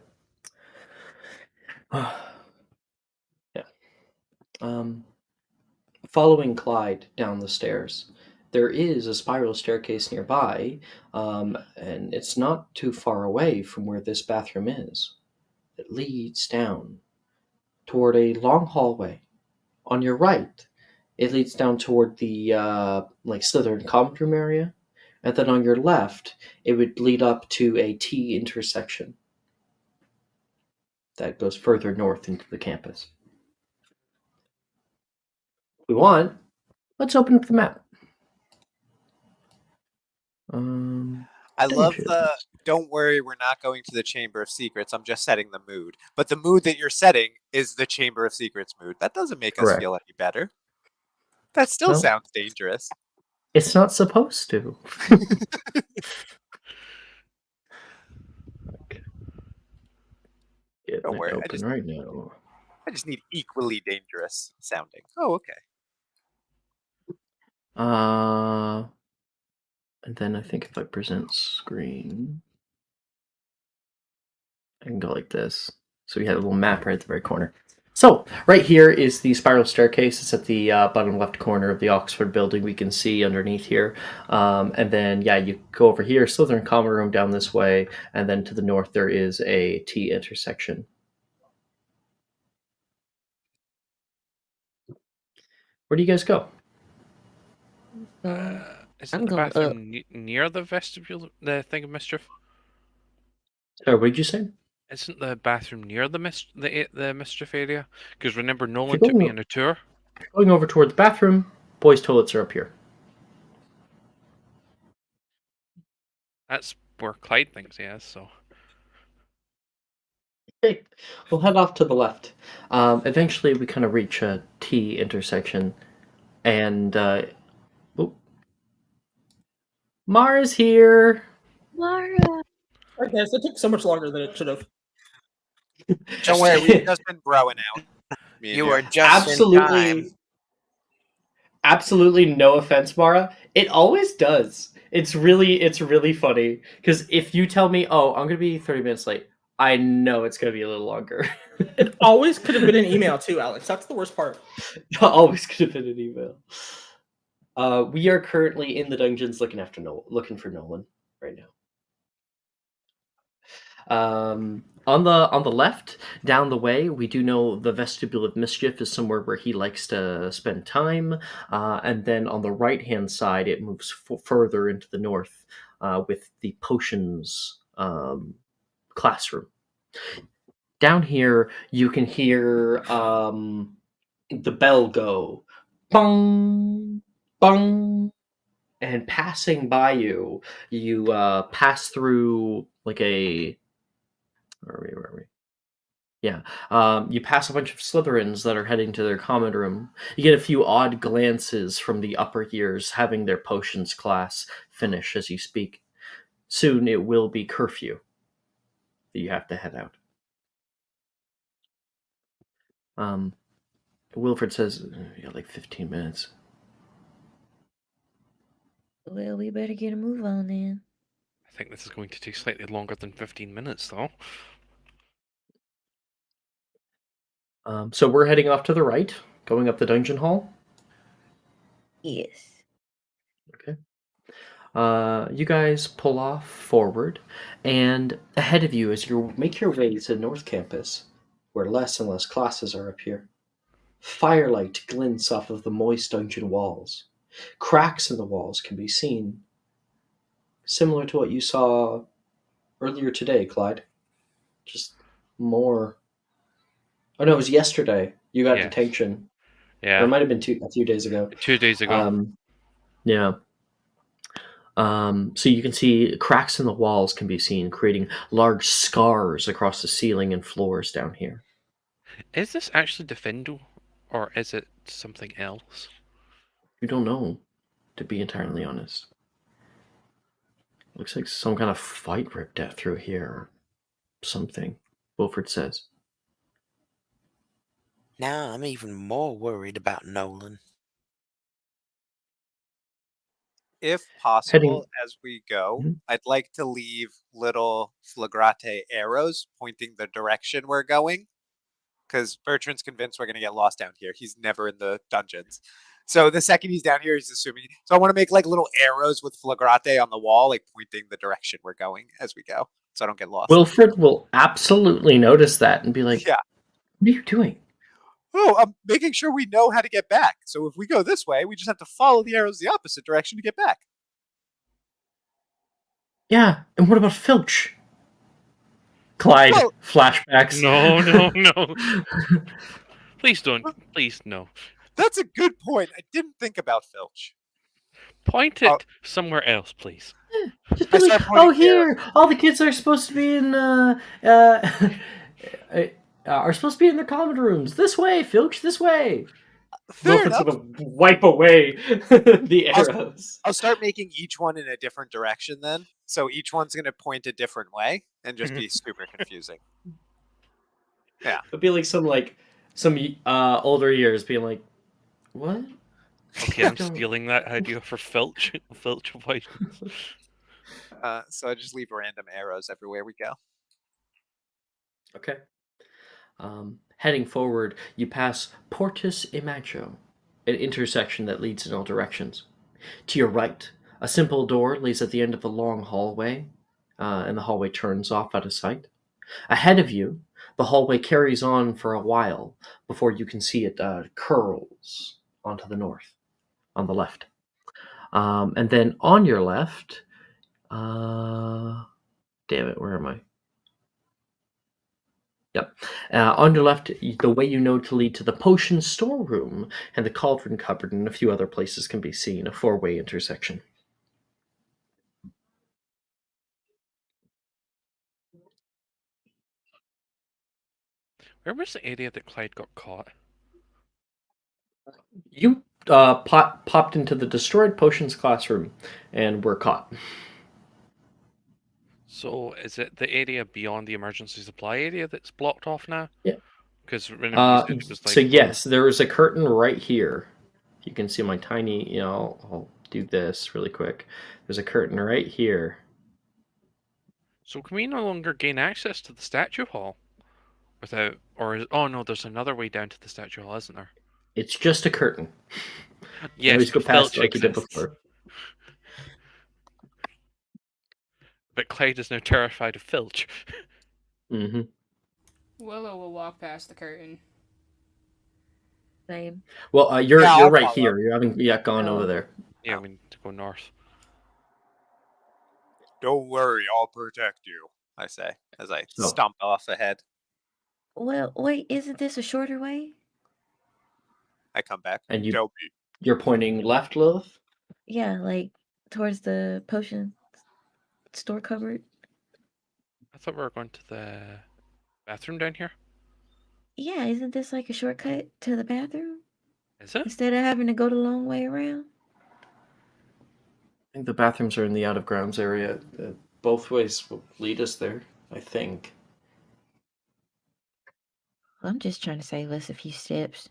Following Clyde down the stairs, there is a spiral staircase nearby, and it's not too far away from where this bathroom is. It leads down toward a long hallway. On your right, it leads down toward the like Slytherin common room area, and then on your left, it would lead up to a T intersection that goes further north into the campus. If we want, let's open up the map. I love Dungeons. the don't worry, we're not going to the Chamber of Secrets. I'm just setting the mood. But the mood that you're setting is the Chamber of Secrets mood. That doesn't make us Correct. feel any better. That still Well, sounds dangerous. it's not supposed to. Okay. Getting Don't it worry, open right now. I just need equally dangerous sounding. Oh, okay. And then I think if I present screen, I can go like this. So we have a little map right at the very corner. So right here is the spiral staircase. It's at the bottom left corner of the Oxford building. We can see underneath here. And then, yeah, you go over here, Slytherin common room down this way. And then to the north, there is a T intersection. Where do you guys go? Is I'm it the going bathroom near the vestibule, the thing of mischief? Sorry, what did you say? Isn't the bathroom near the mischief area? Because remember, Nolan you're took me going- on a tour. Going over toward the bathroom, boys' toilets are up here. That's where Clyde thinks he is. So Okay, we'll head off to the left. Eventually, we kind of reach a T intersection, and Mara's here. Mara. I guess it took so much longer than it should have. Don't worry, we've just been broing out. Me and You you. are just in time. Absolutely no offense, Mara. It always does. It's really funny because if you tell me, "Oh, I'm gonna be 30 minutes late," I know it's gonna be a little longer. It always could have been an email too, Alex. That's the worst part. Always could have been an email. We are currently in the dungeons looking for Nolan right now. On the left, down the way, we do know the vestibule of mischief is somewhere where he likes to spend time, and then on the right hand side, it moves further into the north with the potions classroom. Down here, you can hear the bell go, bong, bong, and passing by you, you pass through like a. Where are we? Yeah. You pass a bunch of Slytherins that are heading to their common room. You get a few odd glances from the upper years having their potions class finish as you speak. Soon it will be curfew that you have to head out. Wilfred says, you got like 15 minutes. Well, we better get a move on then. I think this is going to take slightly longer than 15 minutes, though. So we're heading off to the right, going up the dungeon hall. Yes. Okay. You guys pull off forward, and ahead of you, as you make your way to North Campus, where less and less classes are up here, firelight glints off of the moist dungeon walls. Cracks in the walls can be seen, similar to what you saw earlier today, Clyde. Just more. Oh no, it was yesterday. You got Yes. detention. Yeah. Or it might have been a few days ago. 2 days ago. Yeah. So you can see cracks in the walls can be seen, creating large scars across the ceiling and floors down here. Is this actually Defendo, or is it something else? You don't know, to be entirely honest. Looks like some kind of fight ripped out through here, or something. Wilfred says. Now I'm even more worried about Nolan. If possible, as we go, I'd like to leave little flagrate arrows pointing the direction we're going. because Bertrand's convinced we're going to get lost down here. He's never in the dungeons. So the second he's down here, he's assuming. So I want to make like little arrows with flagrate on the wall, like pointing the direction we're going as we go, so I don't get lost. Wilfred will absolutely notice that and be like, Yeah. What are you doing? Oh, I'm making sure we know how to get back. So if we go this way, we just have to follow the arrows the opposite direction to get back. Yeah, and what about Filch? Clyde, Well- flashbacks. No. Please don't. Please, no. That's a good point. I didn't think about Filch. Oh. Point it somewhere else, please. Just be like, oh, here, all the kids are supposed to be in, are supposed to be in their common rooms. This way, Filch, this way. Fair enough. Sort of wipe away the arrows. I'll start making each one in a different direction then. So each one's going to point a different way and just be super confusing. Yeah. It'd be like some older years being like, what? Okay, I'm stealing that idea for Filch. Filch avoidance. So I just leave random arrows everywhere we go. Okay. Heading forward, you pass Portus Imago, an intersection that leads in all directions. To your right, a simple door leads at the end of a long hallway, and the hallway turns off out of sight. Ahead of you, the hallway carries on for a while before you can see it curls onto the north, on the left. And then on your left, damn it, where am I? Yep. On your left, the way you know to lead to the potion storeroom and the cauldron cupboard and a few other places can be seen, a four-way intersection. Where was the area that Clyde got caught? You popped into the destroyed potions classroom and were caught. So is it the area beyond the emergency supply area that's blocked off now? Yeah. Because it was like... So yes, there is a curtain right here. You can see my tiny, I'll do this really quick. There's a curtain right here. So can we no longer gain access to the statue hall? Without, oh no, there's another way down to the statue hall, isn't there? It's just a curtain. Yes, always go past Filch like you did exists. before. But Clyde is now terrified of Filch. Mm-hmm. Willow will walk past the curtain. Same. Well, you're I'll right follow. here. You haven't yet gone over there. Yeah, we need to go north. Don't worry, I'll protect you, I say, as I stomp off ahead. Well, wait, isn't this a shorter way? I come back. And Don't you're pointing left, Lilith? Yeah, like towards the potion store cupboard. I thought we were going to the bathroom down here. Yeah, isn't this like a shortcut to the bathroom? Is it? Instead of having to go the long way around? I think the bathrooms are in the out of grounds area. Both ways will lead us there, I think. I'm just trying to save us a few steps.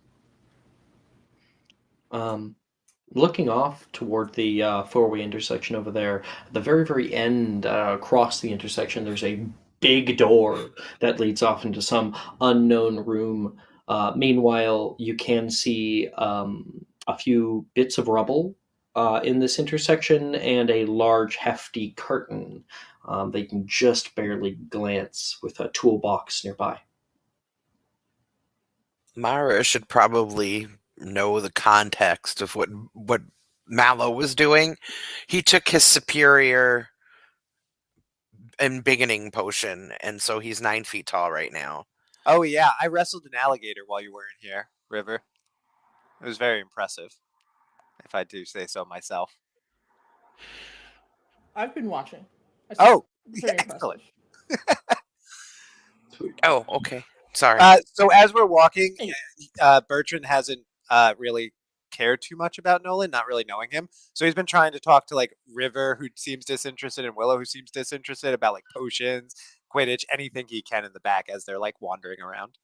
Looking off toward the four-way intersection over there, at the very, very end, across the intersection, there's a big door that leads off into some unknown room. Meanwhile, you can see a few bits of rubble in this intersection and a large, hefty curtain that you can just barely glance with a toolbox nearby. Mara should probably know the context of what Mallow was doing. He took his superior and beginning potion, and so he's 9 feet tall right now. Oh yeah, I wrestled an alligator while you weren't here, River. It was very impressive, if I do say so myself. I've been watching. Oh, Very excellent. Oh, okay. Sorry. So as we're walking, Bertrand hasn't really cared too much about Nolan, not really knowing him. So he's been trying to talk to like River, who seems disinterested, and Willow, who seems disinterested, about like potions, Quidditch, anything he can in the back as they're like wandering around.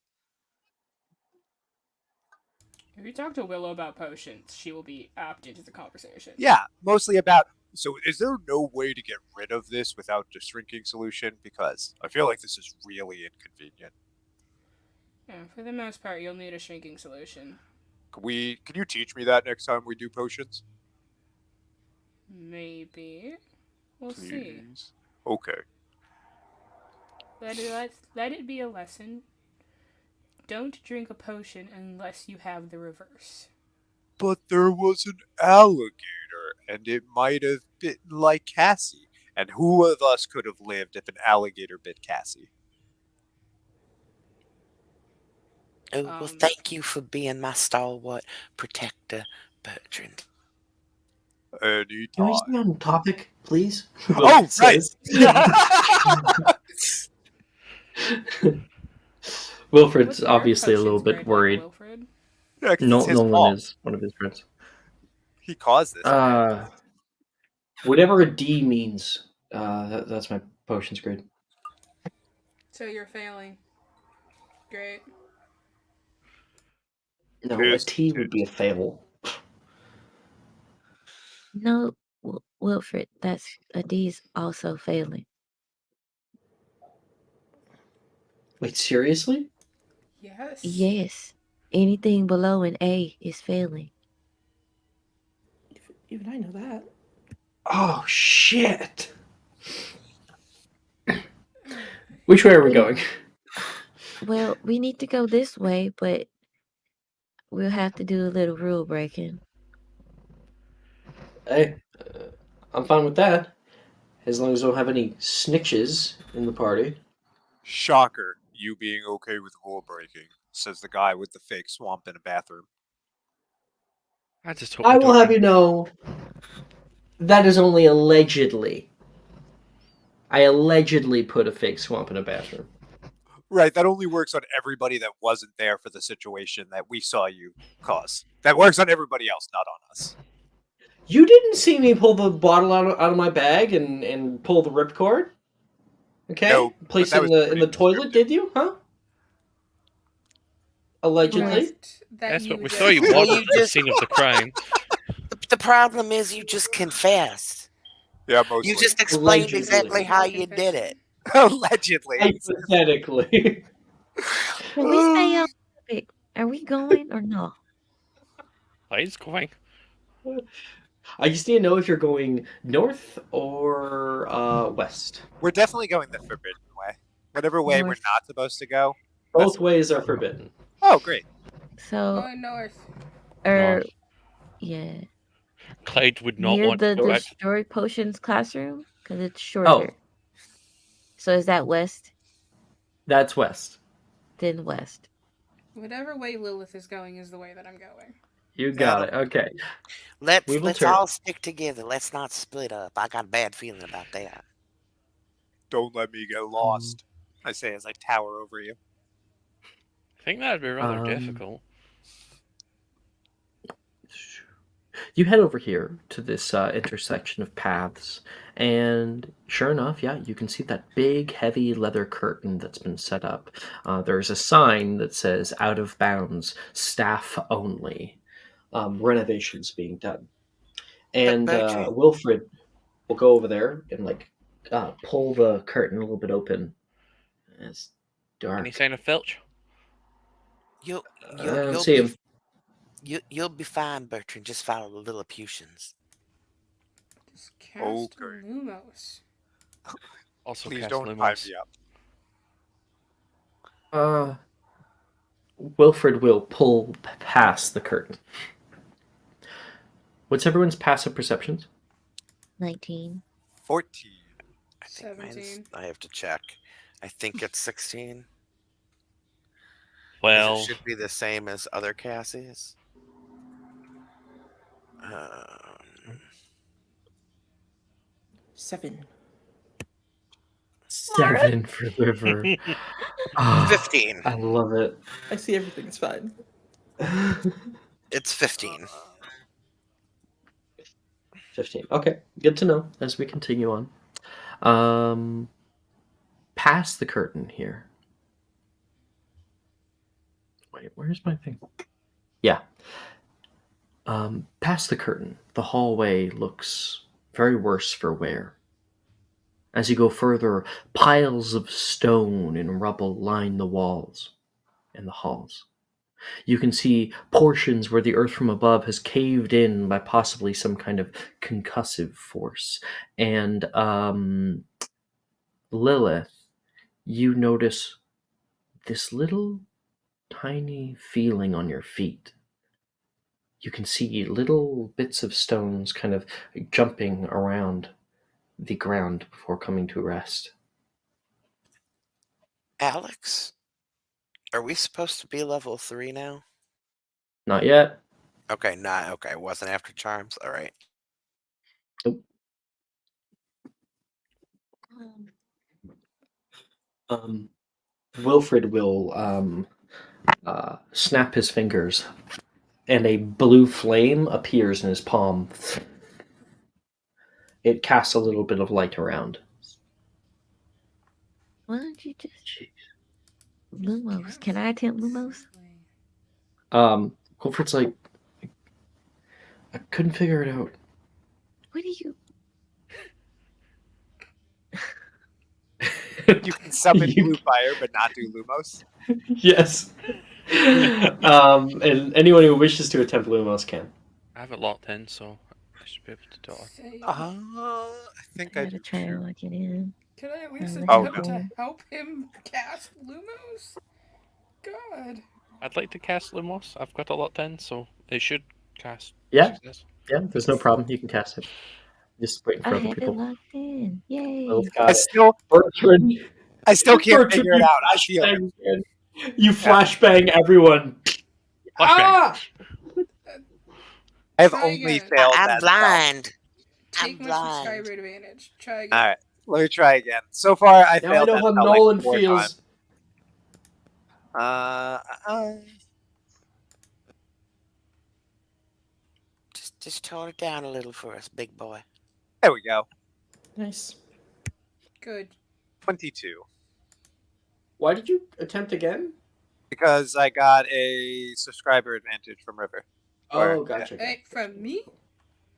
If you talk to Willow about potions, she will be apt into the conversation. Yeah, mostly about, so is there no way to get rid of this without the shrinking solution? Because I feel like this is really inconvenient. Yeah, for the most part, you'll need a shrinking solution. Can you teach me that next time we do potions? Maybe. We'll see. Please. Okay. Let it be a lesson. Don't drink a potion unless you have the reverse. But there was an alligator, and it might have bitten like Cassie. And who of us could have lived if an alligator bit Cassie? Oh, well, thank you for being my stalwart protector, Bertrand. Can we Anytime. stay on topic, please? Oh, right. Wilfred's obviously a little bit worried. Wilfred? Yeah, Nolan is one of his friends. He caused this. Whatever a D means, that's my potions grade. So you're failing. Great. No, a T would be a fail. No, Wilfred, that's a D's also failing. Wait, seriously? Yes. Yes. Anything below an A is failing. Even I know that. Oh, shit. Which way are we going? Well, we need to go this way, but we'll have to do a little rule breaking. Hey, I'm fine with that. As long as I don't have any snitches in the party. Shocker, you being okay with rule breaking, says the guy with the fake swamp in a bathroom. I will have you know, that is only allegedly. I allegedly put a fake swamp in a bathroom. Right, that only works on everybody that wasn't there for the situation that we saw you cause. That works on everybody else, not on us. You didn't see me pull the bottle out of my bag and pull the ripcord? Okay? No, place it in the toilet, did you? Huh? Allegedly. That's what we saw you walk to the scene of the crime. The problem is you just confessed. Yeah, mostly. You just explained exactly how you did it. Allegedly. Hypothetically. Can we stay on topic? Are we going or no? He's going. I just need to know if you're going north or west. We're definitely going the forbidden way. Whatever way we're not supposed to go. Both ways are forbidden. Oh, great. So, Going north. North. Yeah. Clyde would not Near want the to go back. destroyed potions classroom? Because it's shorter. So is that west? That's west. Then west. Whatever way Lilith is going is the way that I'm going. You got it. Okay. Let's all stick together. Let's not split up. I got a bad feeling about that. Don't let me get lost. I say as I tower over you. I think that'd be rather difficult. You head over here to this intersection of paths, and sure enough, yeah, you can see that big, heavy leather curtain that's been set up. There's a sign that says "Out of bounds, staff only." Renovations being done, and Wilfred will go over there and pull the curtain a little bit open. It's dark. Any sign of Filch? You'll see him. You'll be fine, Bertrand. Just follow the Lilliputians. Just cast Lumos. Also, please cast don't Lumos. tie me up. Wilfred will pull past the curtain. What's everyone's passive perceptions? 19. 14. I think 17. I have to check. I think it's 16. Well, it should be the same as other Cassies. 7. 7 for River. 15. I love it. I see everything. It's fine. It's 15. 15. Okay, good to know as we continue on. Past the curtain here. Wait, where's my thing? Yeah. Past the curtain, the hallway looks very worse for wear. As you go further, piles of stone and rubble line the walls. in the halls. You can see portions where the earth from above has caved in by possibly some kind of concussive force. And Lilith, you notice this little tiny feeling on your feet. You can see little bits of stones kind of jumping around the ground before coming to rest. Alex, are we supposed to be level 3 now? Not yet. Okay, not okay. Wasn't after charms. All right. Nope. Wilfred will snap his fingers, and a blue flame appears in his palm. It casts a little bit of light around. Why don't you just Jeez. Lumos? Can I attempt Lumos? Wilfred's like, I couldn't figure it out. What do you? You can summon You- blue fire, but not do Lumos. Yes. And anyone who wishes to attempt Lumos can. I have it locked in, so I should be able to do it. Say, I think I gotta do try and too. lock it in. can I at least Oh, attempt no. to help him cast Lumos? God. I'd like to cast Lumos. I've got it locked in, so it should cast. Yeah. Success. Yeah, there's no problem. You can cast it. Just waiting I for other have it people. locked in. Yay! Lilith I got it. still, Bertrand, I still can't Bertrand, figure it you out. I feel it. flashbang, man. You flashbang everyone. Flashbang. Ah! I have Try only again. failed I'm that blind. Take I'm my blind. subscriber advantage. Try again. spell. All right, let me try again. So far, I Now I failed know that how spell Nolan like 4 feels. times. Just tone it down a little for us, big boy. There we go. Nice. Good. 22. Why did you attempt again? Because I got a subscriber advantage from River. Or- Oh, gotcha. Hey, from me?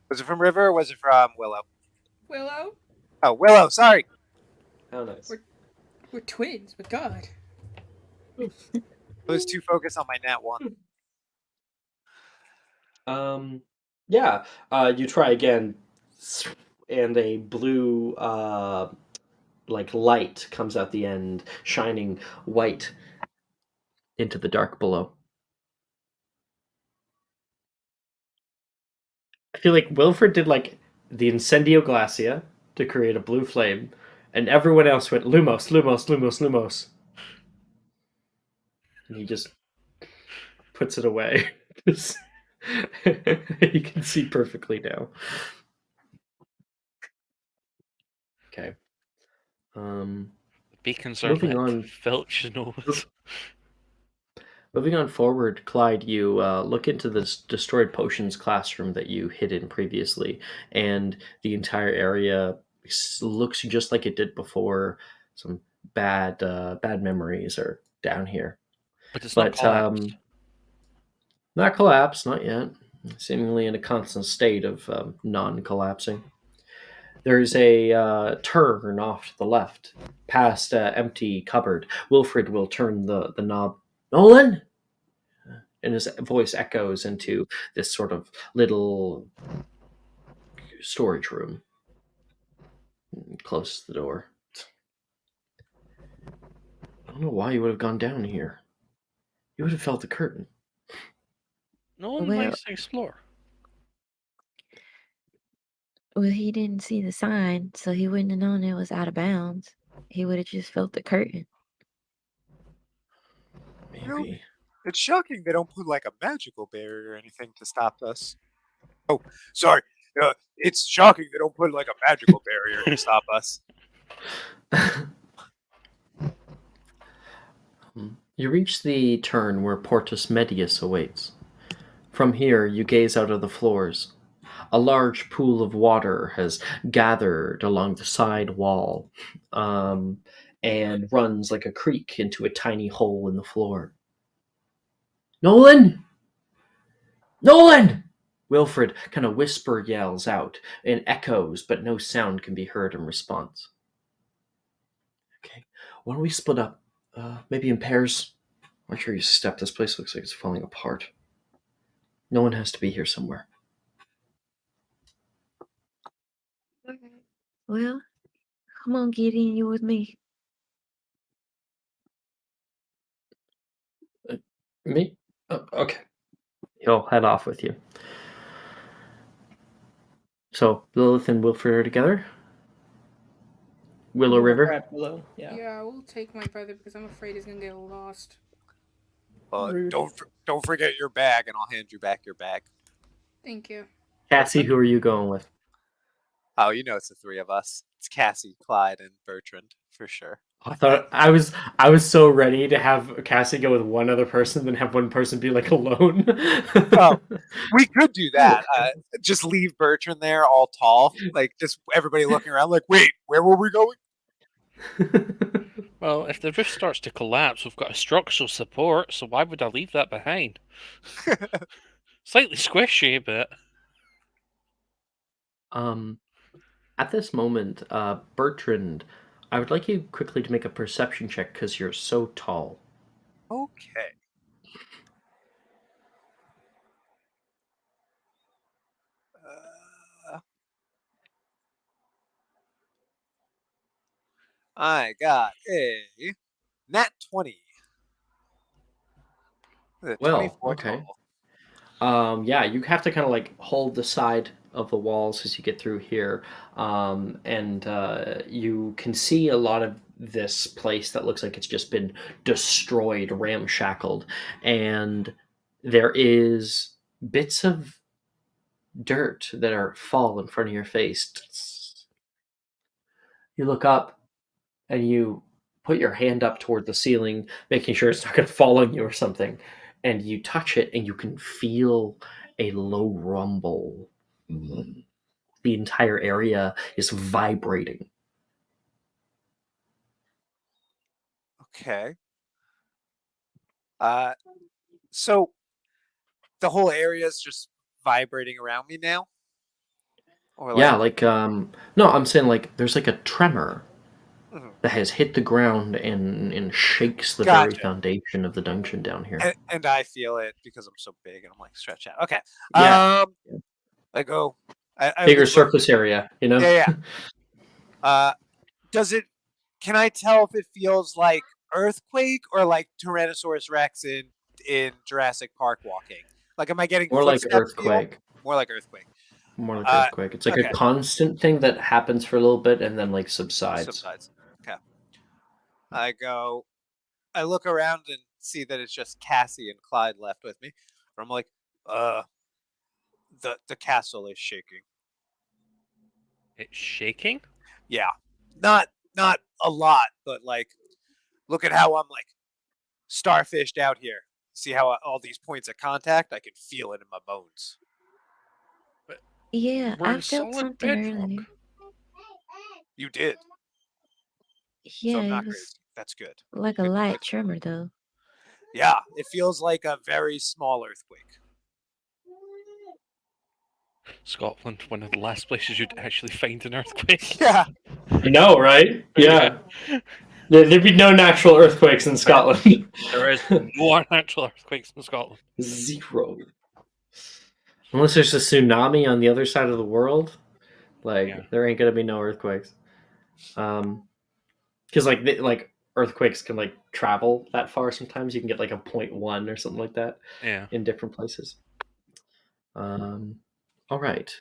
Was it from River or was it from Willow? Willow? Oh, Willow, sorry. How nice. We're twins, but God. I was too focused on my nat 1. Yeah. You try again, and a blue like light comes out the end, shining white into the dark below. I feel like Wilfred did like the Incendio Glacia to create a blue flame, and everyone else went Lumos, Lumos, Lumos, Lumos. And he just puts it away. You can see perfectly now. Okay. Beacons Moving are lit. on. Filch knows. Moving on forward, Clyde, you look into this destroyed potions classroom that you hid in previously, and the entire area looks just like it did before. Some bad memories are down here. But it's not collapsed. Not collapsed, not yet. Seemingly in a constant state of non-collapsing. There's a turn off to the left, past empty cupboard. Wilfred will turn the knob. Nolan! And his voice echoes into this sort of little storage room. Closes the door. I don't know why you would have gone down here. You would have felt the curtain. No one Well- likes to explore. Well, he didn't see the sign, so he wouldn't have known it was out of bounds. He would have just felt the curtain. Maybe. It's shocking they don't put like a magical barrier or anything to stop us. Oh, sorry. It's shocking they don't put like a magical barrier to stop us. You reach the turn where Portus Medius awaits. From here, you gaze out of the floors. A large pool of water has gathered along the side wall and runs like a creek into a tiny hole in the floor. Nolan! Nolan! Wilfred kind of whisper yells out and echoes, but no sound can be heard in response. Okay, why don't we split up? Maybe in pairs? Watch where you step. This place looks like it's falling apart. No one has to be here somewhere. Well, come on, Gideon, you with me. Me? Oh, okay. He'll head off with you. So Lilith and Wilfred are together. Willow We'll River. grab Willow. Yeah. Yeah, I will take my brother because I'm afraid he's gonna get lost. Rude. Don't forget your bag, and I'll hand you back your bag. Thank you. Cassie, who are you going with? Oh, you know it's the three of us. It's Cassie, Clyde, and Bertrand for sure. I thought I was so ready to have Cassie go with one other person, then have one person be like alone. Oh, we could do that. Just leave Bertrand there, all tall, like just everybody looking around, like, wait, where were we going? Well, if the roof starts to collapse, we've got a structural support, so why would I leave that behind? Slightly squishy, but At this moment, Bertrand, I would like you quickly to make a perception check because you're so tall. Okay. I got a nat 20. The Well, 24 okay. total. Yeah, you have to kind of like hold the side of the walls as you get through here, and you can see a lot of this place that looks like it's just been destroyed, ramshackled, and there is bits of dirt that are fall in front of your face. You look up and you put your hand up toward the ceiling, making sure it's not going to fall on you or something. And you touch it, and you can feel a low rumble. The entire area is vibrating. Okay. So the whole area is just vibrating around me now? Or Yeah, like, like no, I'm saying like there's like a tremor mhm. that has hit the ground and shakes the very Gotcha. foundation of the dungeon down here. And I feel it because I'm so big and I'm like stretched out. Okay. Yeah, I go. I bigger look. surface area, you know. Yeah. Does it? Can I tell if it feels like earthquake or like Tyrannosaurus Rex in Jurassic Park walking? Like, am I getting More like footstep feel? earthquake. More like earthquake. More like earthquake. It's like a Okay. constant thing that happens for a little bit and then like subsides. Subsides. Okay. I go. I look around and see that it's just Cassie and Clyde left with me. I'm like, the castle is shaking. it's shaking. Yeah, not a lot, but like, look at how I'm like starfished out here. See how all these points of contact? I can feel it in my bones. Yeah, We're I in felt solid something bedrock. earlier. You did, so Yeah, I'm it not was crazy. That's good. like a light tremor, though. Yeah, it feels like a very small earthquake. Scotland, one of the last places you'd actually find an earthquake. Yeah. I know, right? Yeah. There'd be no natural earthquakes in Scotland. There is no natural earthquakes in Scotland. Zero. Unless there's a tsunami on the other side of the world, like there ain't gonna be no earthquakes. Because like earthquakes can like travel that far. Sometimes you can get like a 0.1 or something like that. Yeah. In different places. All right.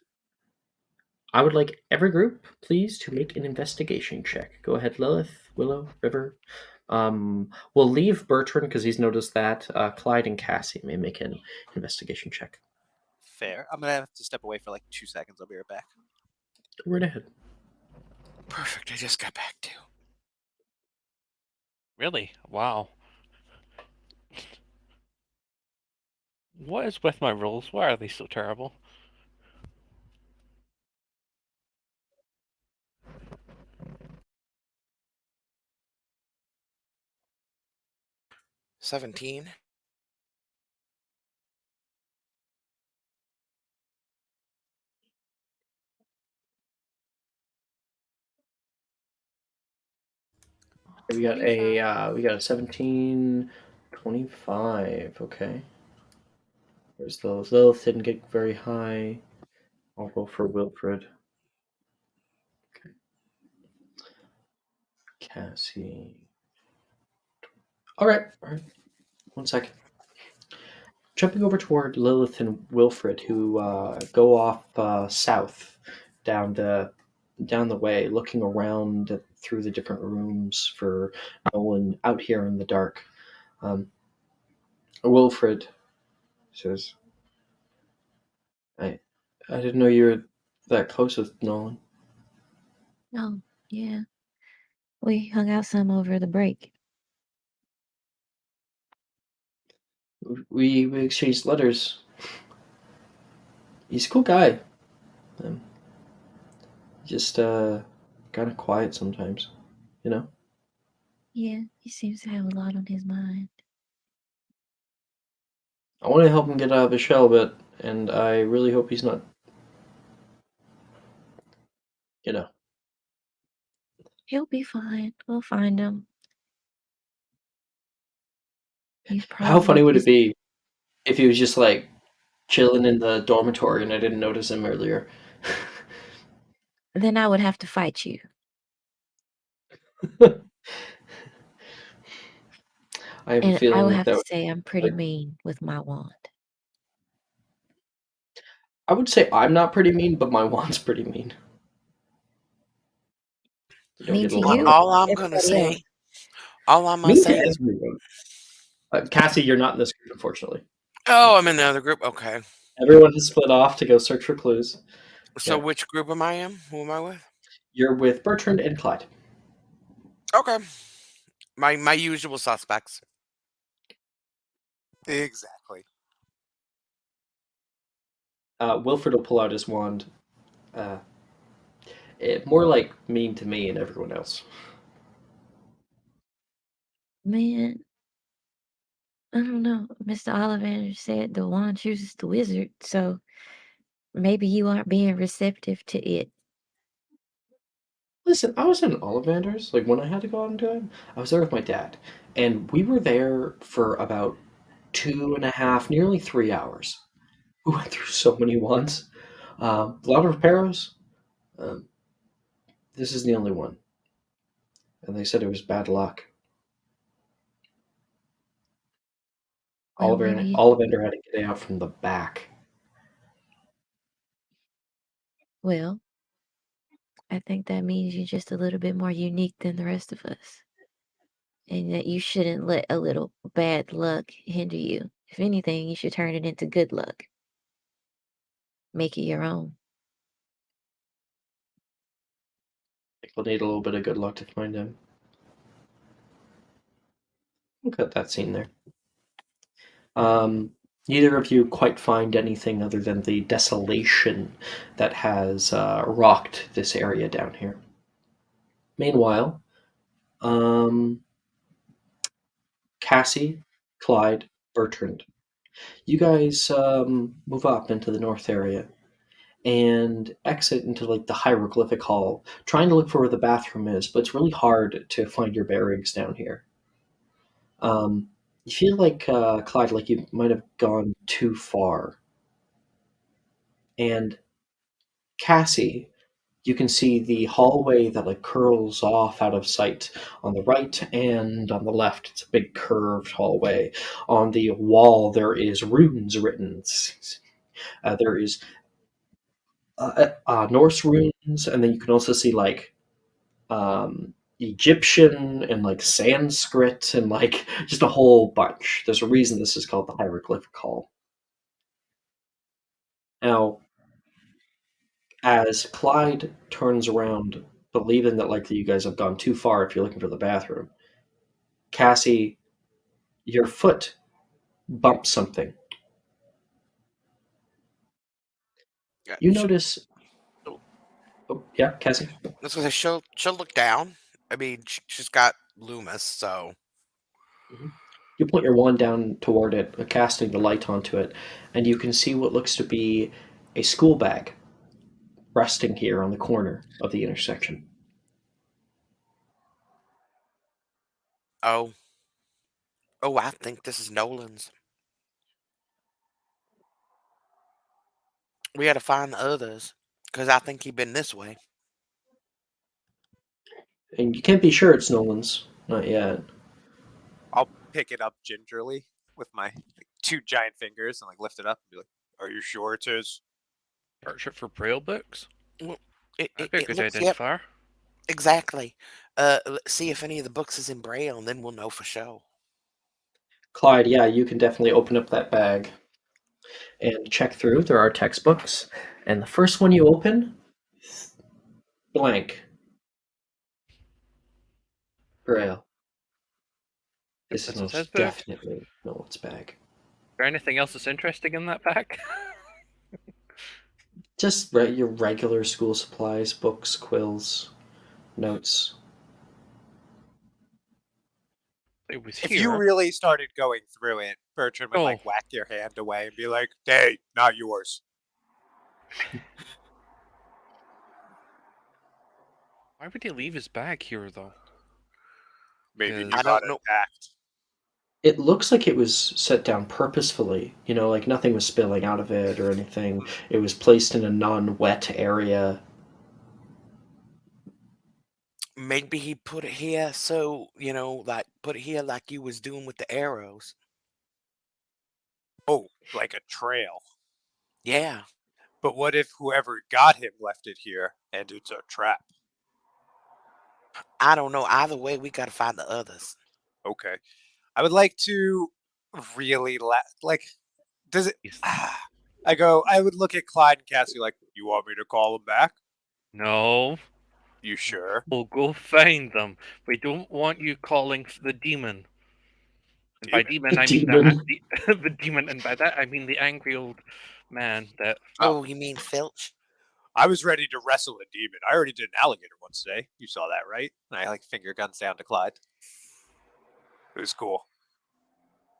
I would like every group, please, to make an investigation check. Go ahead, Lilith, Willow, River. We'll leave Bertrand because he's noticed that. Clyde and Cassie may make an investigation check. Fair. I'm gonna have to step away for like 2 seconds. I'll be right back. Go right ahead. Perfect. I just got back too. Really? Wow. What is with my rolls? Why are they so terrible? $17. We got a 17, 25. Okay. Where's Lilith? Lilith didn't get very high. I'll roll for Wilfred. Okay. Cassie. All right. All right. 1 second. Jumping over toward Lilith and Wilfred, who go off south down the way, looking around through the different rooms for Nolan out here in the dark. Um, Wilfred says, I didn't know you were that close with Nolan. Oh, yeah. We hung out some over the break. We exchanged letters. He's a cool guy. Um, just kind of quiet sometimes, you know? Yeah, he seems to have a lot on his mind. I want to help him get out of his shell a bit, and I really hope he's not, you know. He'll be fine. We'll find him. He's How probably funny would it just. be if he was just like chilling in the dormitory and I didn't notice him earlier? Then I would have to fight you. I have a And I would feeling have that to would, say I'm pretty like, mean with my wand. I would say I'm not pretty mean, but my wand's pretty mean. You don't Mean get to along you? with All I'm gonna Everybody else. say, all I'm gonna mean to say is, everyone. Cassie, you're not in this group, unfortunately. oh, I'm in the other group. Okay. Everyone has split off to go search for clues. So Yeah. which group am I in? Who am I with? You're with Bertrand and Clyde. Okay. My usual suspects. Exactly. Wilfred will pull out his wand. Uh, more like mean to me and everyone else. Man, I don't know. Mr. Ollivander said the wand chooses the wizard, so maybe you aren't being receptive to it. Listen, I was in Ollivanders. Like when I had to go out and do it, I was there with my dad, and we were there for about 2.5, nearly 3 hours. We went through so many ones. A lot of repairs. Um, this is the only one, and they said it was bad luck. Well, maybe you. Ollivander had to get out from the back. Well, I think that means you're just a little bit more unique than the rest of us. And that you shouldn't let a little bad luck hinder you. If anything, you should turn it into good luck. Make it your own. I think we'll need a little bit of good luck to find him. We'll cut that scene there. Neither of you quite find anything other than the desolation that has rocked this area down here. Meanwhile, um, Cassie, Clyde, Bertrand, you guys move up into the north area and exit into like the hieroglyphic hall, trying to look for where the bathroom is, but it's really hard to find your bearings down here. You feel like Clyde, like you might have gone too far, and Cassie, you can see the hallway that like curls off out of sight on the right and on the left. It's a big curved hallway. On the wall, there is runes written. There is Norse runes, and then you can also see like Egyptian and like Sanskrit and like just a whole bunch. There's a reason this is called the hieroglyphic hall. Now, as Clyde turns around, believing that like you guys have gone too far if you're looking for the bathroom, Cassie, your foot bumps something. Yeah, You notice. Oh, yeah, Cassie. That's because she'll look down. I mean, she's got Loomis, so Mhm. You point your wand down toward it, casting the light onto it, and you can see what looks to be a school bag resting here on the corner of the intersection. oh, Oh, I think this is Nolan's. We gotta find the others, because I think he been this way. And you can't be sure it's Nolan's. Not yet. I'll pick it up gingerly with my two giant fingers and lift it up and be like, "Are you sure it's his?" Search it for Braille books. Well, That'd be a it good looks, yep, identifier. exactly. Let's see if any of the books is in Braille, and then we'll know for sure. Clyde, yeah, you can definitely open up that bag and check through. There are textbooks, and the first one you open, blank. Braille. This is This is his most book. definitely Nolan's bag. Is there anything else that's interesting in that bag? Just your regular school supplies, books, quills, notes. It was If you here. really started going through it, Bertrand would Oh. whack your hand away and be like, "Hey, not yours." Why would he leave his bag here, though? Maybe he I got don't know. attacked. It looks like it was set down purposefully. Like nothing was spilling out of it or anything. It was placed in a non-wet area. Maybe he put it here so, put it here like you was doing with the arrows. Oh, like a trail. Yeah. But what if whoever got him left it here and it's a trap? I don't know. Either way, we gotta find the others. Okay. I would like to really does it I would look at Clyde and Cassie like, "You want me to call him back? No. You sure?" We'll go find them. We don't want you calling the demon. And by demon, The I mean demon. the demon, and by that I mean the angry old man that. Oh, you mean Filch? I was ready to wrestle a demon. I already did an alligator once today. You saw that, right? And I finger guns down to Clyde. It was cool.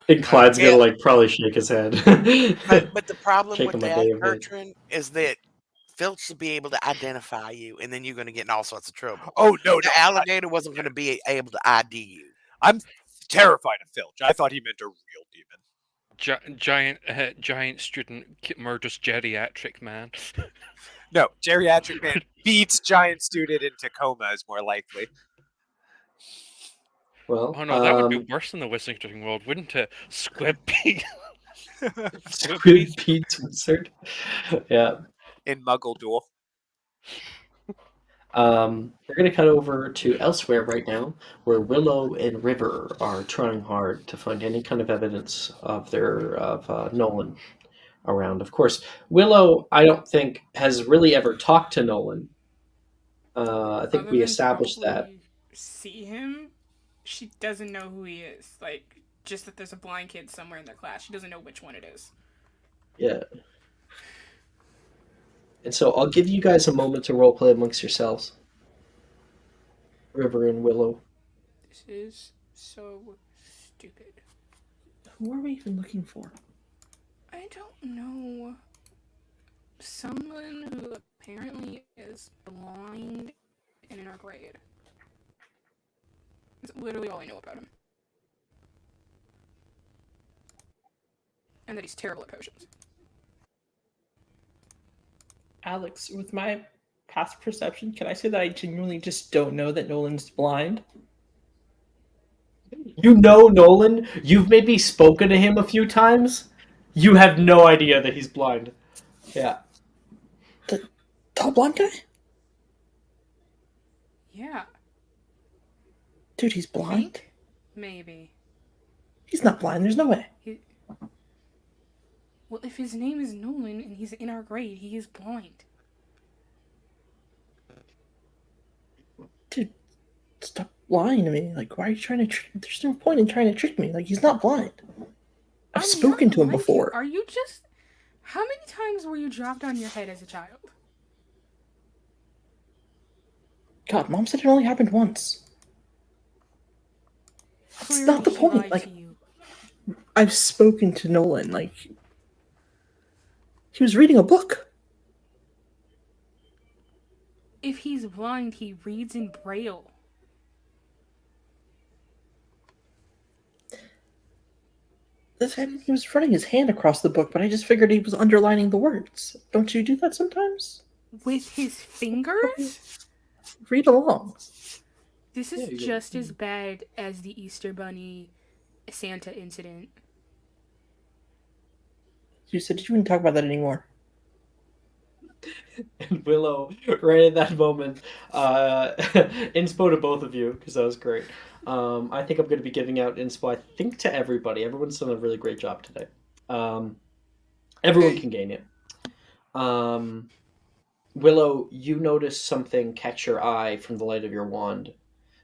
And Clyde's Yeah. gonna probably shake his head. But the problem Shake with him a that, day of head. Bertrand, is that Filch should be able to identify you, and then you're gonna get in all sorts of trouble. Oh no, The alligator wasn't gonna be able to ID you. I'm terrified of Filch. I thought he meant a real demon. Giant student murders geriatric man. No, geriatric man beats giant student into coma is more likely. Well, Oh no, that would be worse in the Wizarding world, wouldn't it? Squib Pete. Squid Pete's wizard. Yeah. In Muggle Duel. We're going to cut over to elsewhere right now, where Willow and River are trying hard to find any kind of evidence of Nolan around. Of course, Willow, I don't think, has really ever talked to Nolan. I think Other we than established that. probably see him, she doesn't know who he is. Just that there's a blind kid somewhere in their class. She doesn't know which one it is. Yeah. And so I'll give you guys a moment to roleplay amongst yourselves. River and Willow. This is so stupid. Who are we even looking for? I don't know. Someone who apparently is blind and in our grade. That's literally all I know about him. And that he's terrible at potions. Alex, with my past perception, can I say that I genuinely just don't know that Nolan's blind? You know Nolan? You've maybe spoken to him a few times? You have no idea that he's blind. Yeah. The tall blonde guy? Yeah. Dude, he's blind? Think? Maybe. He's not blind, there's no way. Well, if his name is Nolan and he's in our grade, he is blind. Dude, stop lying to me. Why are you trying to there's no point in trying to trick me. He's not blind. I've spoken to him before. Are you just... How many times were you dropped on your head as a child? God, Mom said it only happened once. That's not the point. I've spoken to Nolan. He was reading a book. If he's blind, he reads in Braille. He was running his hand across the book, but I just figured he was underlining the words. Don't you do that sometimes? With his fingers? Read along. This is just as bad as the Easter Bunny Santa incident. You said you wouldn't talk about that anymore. And Willow, right at that moment, inspo to both of you, because that was great. I think I'm going to be giving out inspo, I think, to everybody. Everyone's done a really great job today. Everyone can gain it. Willow, you notice something catch your eye from the light of your wand.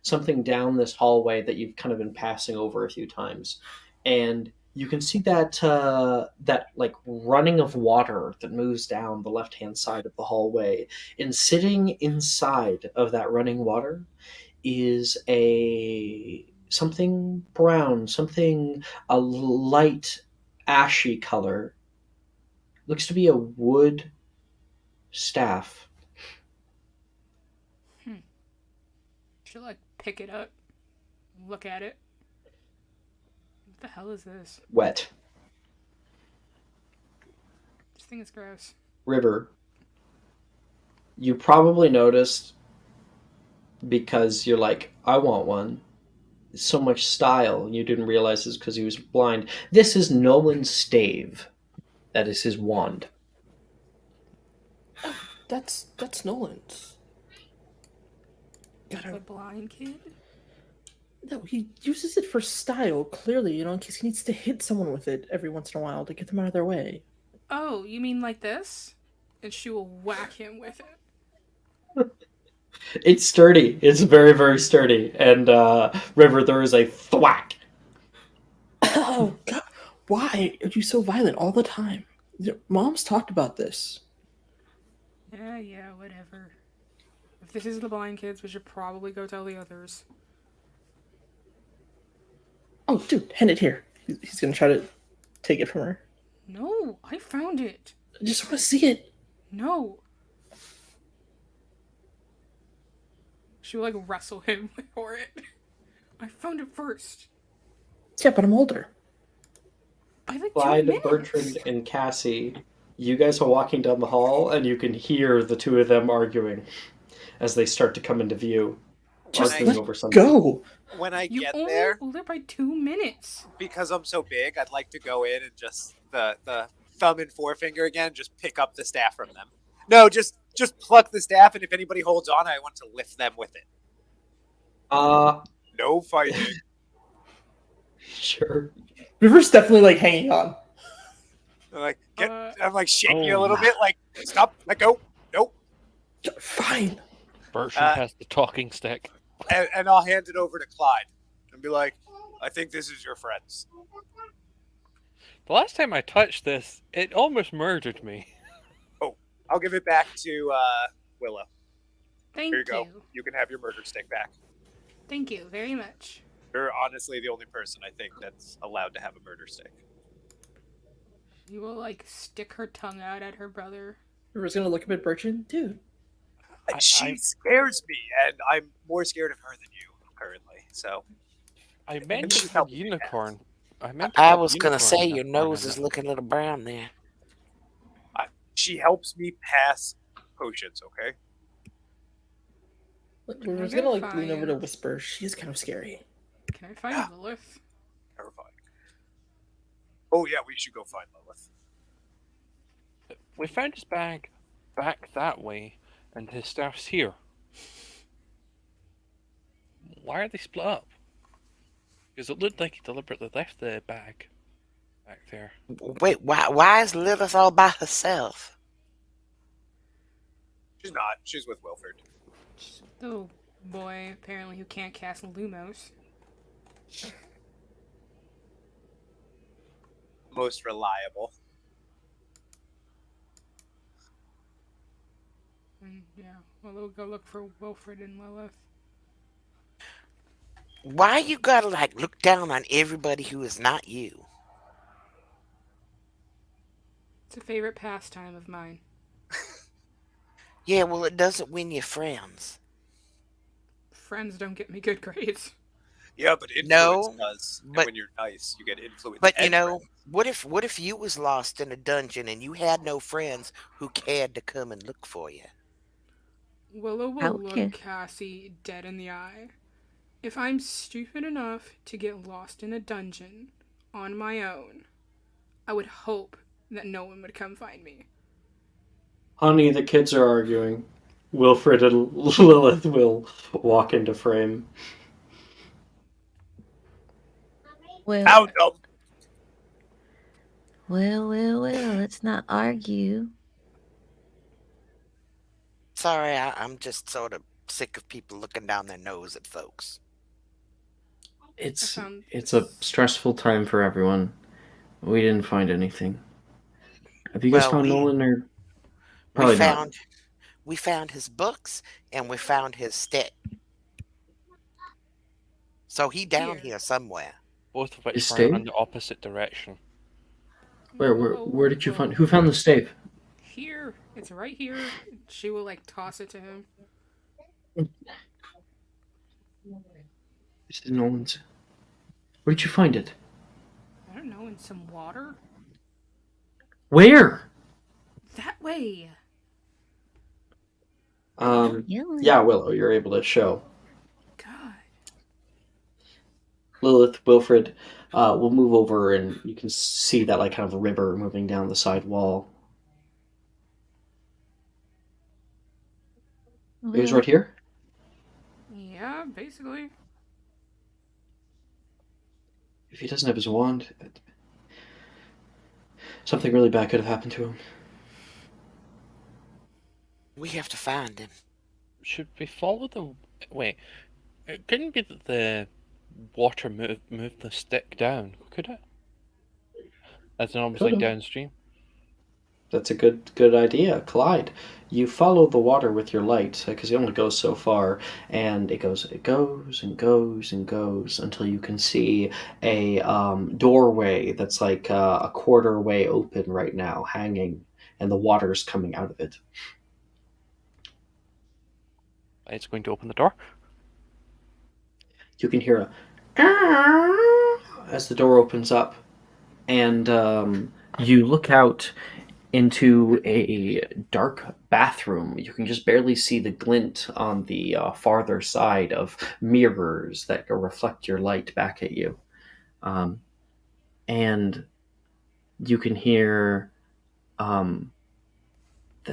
Something down this hallway that you've kind of been passing over a few times. And you can see that like running of water that moves down the left-hand side of the hallway. And sitting inside of that running water is something brown, something a light ashy color. Looks to be a wood staff. Should like pick it up, look at it. What the hell is this? Wet. This thing is gross. River. You probably noticed because you're like, I want one. So much style, and you didn't realize this because he was blind. This is Nolan's stave. That is his wand. That's Nolan's. The blind kid? No, he uses it for style, clearly, in case he needs to hit someone with it every once in a while to get them out of their way. Oh, you mean like this? And she will whack him with it. It's sturdy. It's very, very sturdy. And River, there is a thwack. Oh, God. Why are you so violent all the time? Mom's talked about this. Yeah, whatever. If this is the blind kids, we should probably go tell the others. Oh, dude, hand it here. He's gonna try to take it from her. No, I found it. I just want to see it. No. She will like wrestle him for it. I found it first. Yeah, but I'm older. I like 2 Clyde, minutes. Bertrand, and Cassie, you guys are walking down the hall, and you can hear the two of them arguing as they start to come into view. Just arguing let over something. go. When I You get only there, older by 2 minutes. because I'm so big, I'd like to go in and just the thumb and forefinger again, just pick up the staff from them. No, just pluck the staff, and if anybody holds on, I want to lift them with it. No fighting. Sure. River's definitely like hanging on. I'm like shaking you a little bit, like stop, let go, nope. Fine. Bertrand has the talking stick. And I'll hand it over to Clyde and be like, I think this is your friends. The last time I touched this, it almost murdered me. Oh, I'll give it back to Willow. Thank Here you go. You can have your murder stick back. Thank you very much. You're honestly the only person I think that's allowed to have a murder stick. She will like stick her tongue out at her brother. River's gonna look up at Bertrand. Dude. She scares me, and I'm more scared of her than you currently. So I meant to have unicorn. I was gonna say your nose is looking a little brown there. She helps me pass potions, okay? River's gonna like lean over to whisper. She's kind of scary. Can I find Lilith? Terrifying. Oh yeah, we should go find Lilith. We found his bag back that way, and his staff's here. Why are they split up? Because it looked like he deliberately left the bag back there. Wait, why is Lilith all by herself? She's not. She's with Wilford. The boy, apparently, who can't cast Lumos. Most reliable. And yeah, well, we'll go look for Wilfred and Lilith. Why you gotta like look down on everybody who is not you? It's a favorite pastime of mine. Yeah, well, it doesn't win you friends. Friends don't get me good grades. Yeah, but influence No, does, and but when you're nice, you get influence but and friends. what if you was lost in a dungeon and you had no friends who cared to come and look for you? Willow will look Okay. Cassie dead in the eye. If I'm stupid enough to get lost in a dungeon on my own, I would hope that no one would come find me. Honey, the kids are arguing. Wilfred and Lilith will walk into frame. Well, Found them. well. Let's not argue. Sorry, I'm just sort of sick of people looking down their nose at folks. I It's found it's a this. stressful time for everyone. We didn't find anything. Have you guys Well, found Nolan or we probably not? found we found his books and we found his stick. So he down Here. here somewhere. Both of His which ran stave? in the opposite direction. Where did you find? Willow. Who found the stave? Here. It's right here. She will, like, toss it to him. This is Nolan's. Where did you find it? I don't know, in some water? Where? That way. Yelling. Yeah, Willow, you're able to show. God. Lilith, Wilfred, will move over and you can see that like kind of river moving down the side wall. It was Well, right here? Yeah, basically. If he doesn't have his wand, something really bad could have happened to him. We have to find him. Should we follow the... Wait, it couldn't be that the water moved the stick down, could it? As in almost like Could've. downstream? That's a good idea, Clyde. You follow the water with your light because it only goes so far, and it goes and goes until you can see a doorway that's like a quarter way open right now, hanging, and the water's coming out of it. It's going to open the door. You can hear a as the door opens up, and you look out into a dark bathroom. You can just barely see the glint on the farther side of mirrors that reflect your light back at you. And you can hear the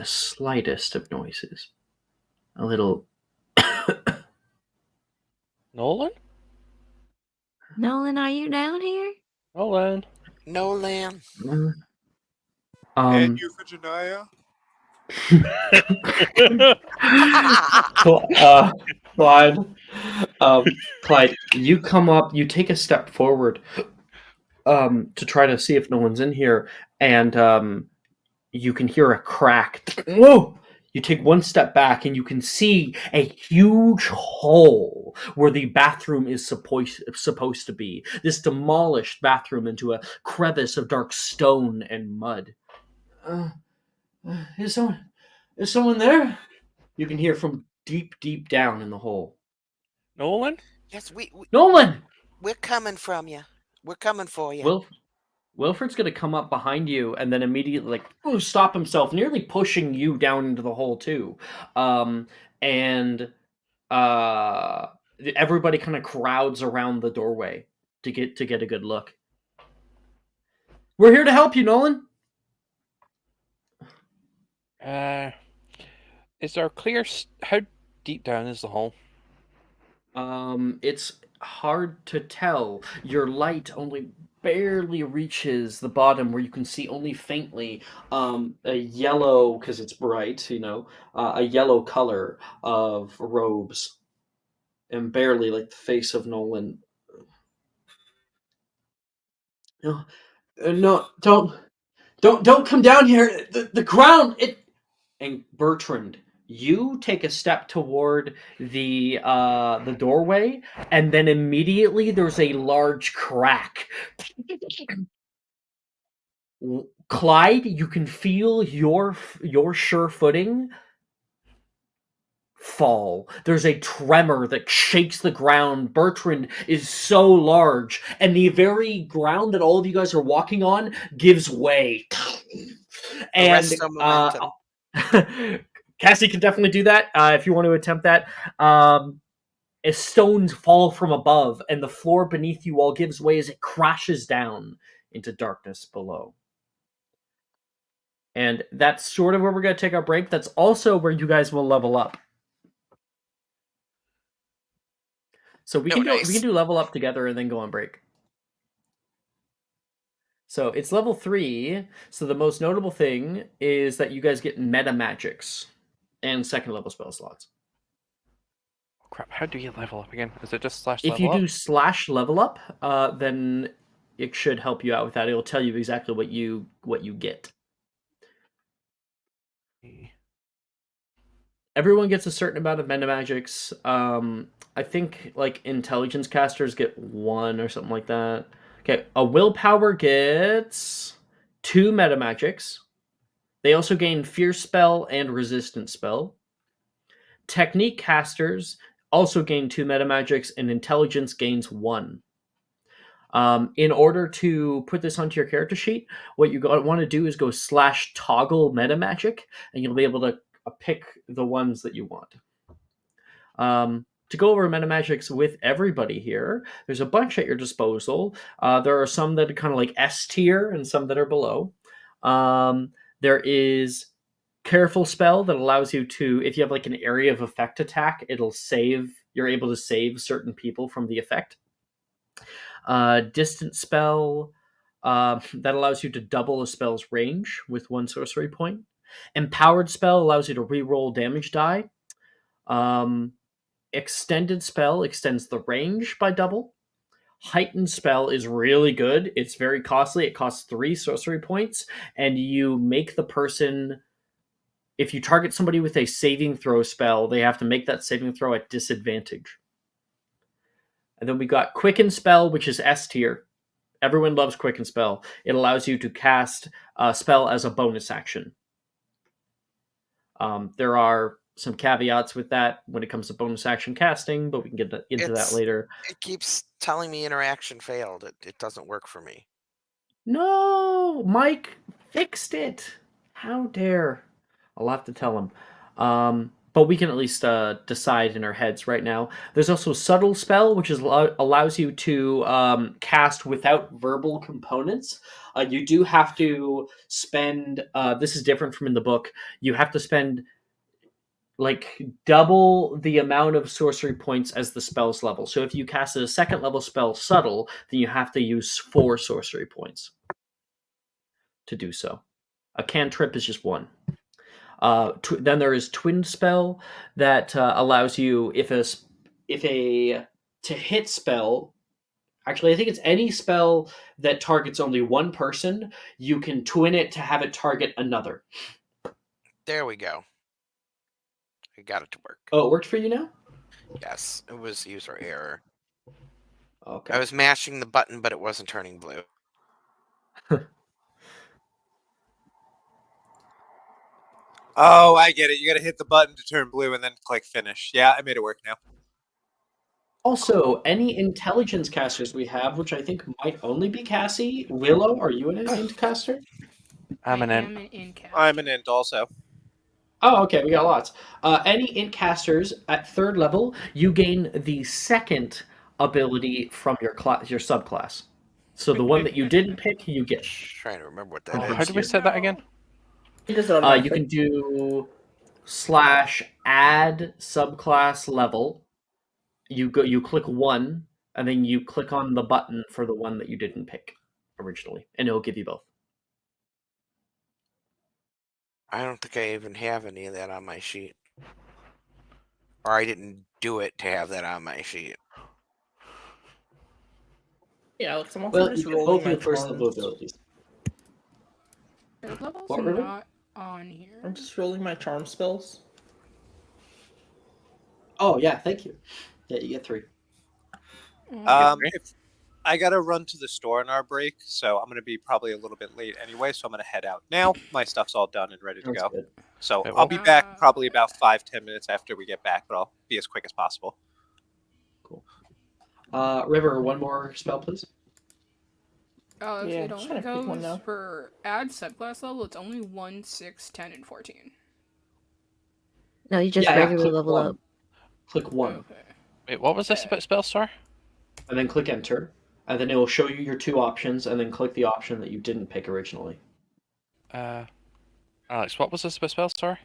slightest of noises. A little. Nolan? Nolan, are you down here? Nolan? Nolan. And Um, Euphigenia? Clyde, Clyde, you come up, you take a step forward to try to see if no one's in here, and you can hear a crack. Whoa! You take one step back, and you can see a huge hole where the bathroom is supposed to be. This demolished bathroom into a crevice of dark stone and mud. Is someone there? You can hear from deep down in the hole. Nolan? Yes, Nolan! we're coming from you. We're coming for you. Wilfred's gonna come up behind you and then immediately stop himself, nearly pushing you down into the hole too. And everybody kind of crowds around the doorway to get a good look. We're here to help you, Nolan. Is there clear... How deep down is the hole? It's hard to tell. Your light only barely reaches the bottom where you can see only faintly a yellow, because it's bright, a yellow color of robes, and barely like the face of Nolan. No, no, don't come down here. The ground, it. And Bertrand, you take a step toward the doorway, and then immediately there's a large crack. Clyde, you can feel your sure footing fall. There's a tremor that shakes the ground. Bertrand is so large, and the very ground that all of you guys are walking on gives way. And Arresto momentum. Cassie can definitely do that if you want to attempt that. As stones fall from above, and the floor beneath you all gives way as it crashes down into darkness below. And that's sort of where we're going to take our break. That's also where you guys will level up. So we can do level up together and then go on break. So it's level 3. So the most notable thing is that you guys get meta magics and second level spell slots. Oh, crap, how do you level up again? Is it just slash If level you up? do slash level up, then it should help you out with that. It'll tell you exactly what you get. Everyone gets a certain amount of meta magics. I think like intelligence casters get 1 or something like that. Okay, a willpower gets 2 meta magics. They also gain fierce spell and resistance spell. Technique casters also gain 2 meta magics, and intelligence gains 1. In order to put this onto your character sheet, what you want to do is go slash toggle meta magic, and you'll be able to pick the ones that you want. To go over meta magics with everybody here, there's a bunch at your disposal. There are some that are kind of like S tier and some that are below. There is Careful Spell that allows you to, if you have like an area of effect attack, you're able to save certain people from the effect. Distant Spell that allows you to double a spell's range with 1 sorcery point. Empowered Spell allows you to reroll damage die. Extended Spell extends the range by double. Heightened Spell is really good. It's very costly. It costs 3 sorcery points, and you make the person, if you target somebody with a saving throw spell, they have to make that saving throw at disadvantage. And then we got Quicken Spell, which is S tier. Everyone loves Quicken Spell. It allows you to cast a spell as a bonus action. There are some caveats with that when it comes to bonus action casting, but we can get into that later. It keeps telling me interaction failed. It doesn't work for me. No, Mike fixed it. How dare. I'll have to tell him. But we can at least decide in our heads right now. There's also Subtle Spell, which allows you to cast without verbal components. You do have to spend, this is different from in the book, you have to spend like double the amount of sorcery points as the spell's level. So if you cast a 2nd level spell Subtle, then you have to use 4 sorcery points to do so. A cantrip is just 1. Then there is Twin Spell that allows you, if a to hit spell. Actually, I think it's any spell that targets only one person. You can twin it to have it target another. There we go. I got it to work. Oh, it worked for you now? Yes, it was user error. Okay. I was mashing the button, but it wasn't turning blue. Oh, I get it. You got to hit the button to turn blue and then click finish. Yeah, I made it work now. Also, any intelligence casters we have, which I think might only be Cassie. Willow, are you an int caster? I'm an int. an int caster. I'm an int also. Oh, okay, we got lots. Any int casters at 3rd level, you gain the 2nd ability from your subclass. So the one that you didn't pick, you get. Trying to remember what that Oh, is. how do we set that again? He does it automatically. You can do /add subclass level. You click 1, and then you click on the button for the one that you didn't pick originally, and it'll give you both. I don't think I even have any of that on my sheet. Or I didn't do it to have that on my sheet. Yeah, Alex, I'm also Well, just you can rolling both my do first level charms. abilities. Third level's What, Ruben? not on here. I'm just rolling my charm spells. Oh yeah, thank you. Yeah, you get 3. If I gotta run to the store in our break, so I'm gonna be probably a little bit late anyway. So I'm gonna head out now. My stuff's all done and ready to Sounds go. good. So Okay, I'll well, be back probably about 5-10 minutes after we get back, but I'll be as quick as possible. Cool. River, one more spell, please. Yeah, It I'm just only trying to pick one goes now. for add subclass level. It's only 1, 6, 10, and 14. No, you just Yeah, regular click level one. up. Click one, Okay. wait, what was this about spell, sorry? and then click enter, and then it will show you your two options, and then click the option that you didn't pick originally. Alex, what was this about spells, sorry?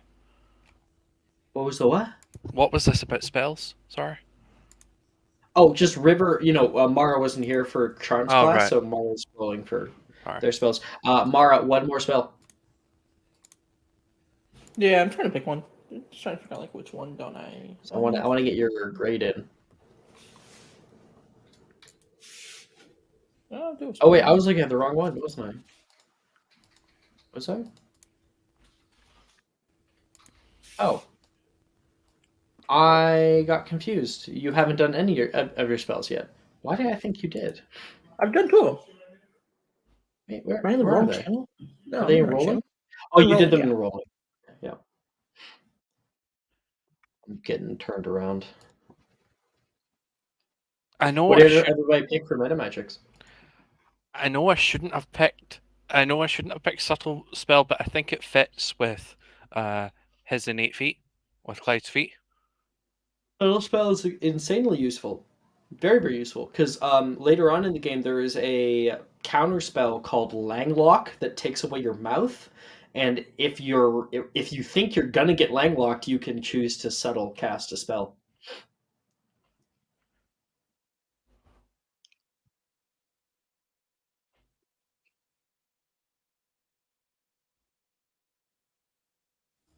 What was the what? What was this about spells, sorry? Oh, just River. Mara wasn't here for Charms Oh, class, right. so Mara's rolling for Alright. their spells. Mara, one more spell. Yeah, I'm trying to pick one. Just trying to figure out like which one don't I. I want to get your grade in. I'll do a Oh wait, spell. I was looking at the wrong one, wasn't I? Was I? Oh, I got confused. You haven't done any of your spells yet. Why did I think you did? I've done two of them. Wait, where, Am I in the where are wrong they? channel? No, Are I'm they in in the right rolling? channel. Oh, In you did rolling, them yeah. in rolling. Yeah. I'm getting turned around. I know What I did should. everybody pick for Metamagics? I know I shouldn't have picked. I know I shouldn't have picked subtle spell, but I think it fits with his innate feat, with Clyde's feat. Little spell is insanely useful. Very, very useful. Because later on in the game, there is a counter spell called Langlock that takes away your mouth. And if you think you're gonna get Langlocked, you can choose to subtle cast a spell.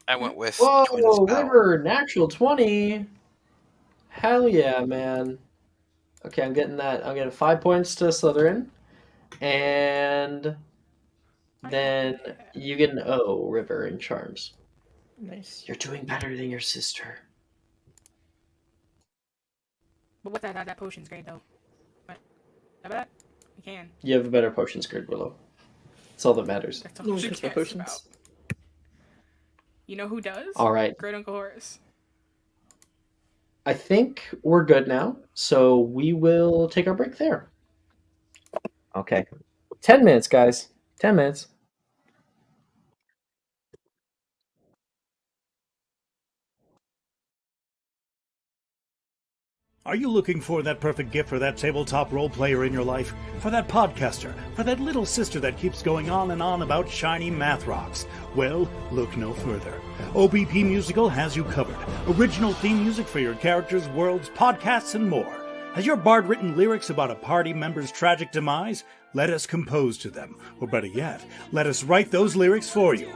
I went with Twin Whoa, Spell. River, natural 20. Hell yeah, man. Okay, I'm getting that. I'm getting 5 points to Slytherin. And then you get an O, River, in Charms. Nice. You're doing better than your sister. But what's that potion's grade though? What? That? You can. You have a better potions grade, Willow. That's all that matters. That's all No one she cares about cares potions. about. You know who does? All right. Great Uncle Horace. I think we're good now, so we will take our break there. Okay. 10 minutes, guys. 10 minutes. Are you looking for that perfect gift for that tabletop role player in your life? For that podcaster? For that little sister that keeps going on and on about shiny math rocks? Well, look no further. OBP Musical has you covered. Original theme music for your characters, worlds, podcasts, and more. Has your bard written lyrics about a party member's tragic demise? Let us compose to them. Or better yet, let us write those lyrics for you.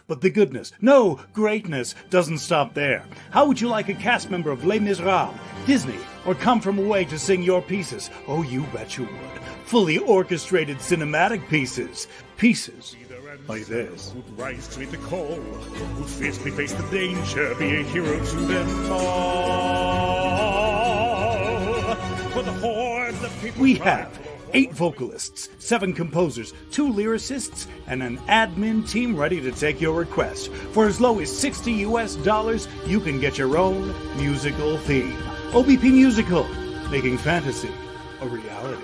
But the goodness, no, greatness, doesn't stop there. How would you like a cast member of Les Miserables, Disney, or Come From Away to sing your pieces? Oh, you bet you would. Fully orchestrated cinematic pieces. Pieces like this. Who'd rise to meet the call, who'd fiercely face the danger, be a hero to them all. For the hordes of people We have 8 vocalists, 7 composers, 2 lyricists, and an admin team ready to take your request. For as low as $60 US, you can get your own musical theme. OBP Musical, making fantasy a reality.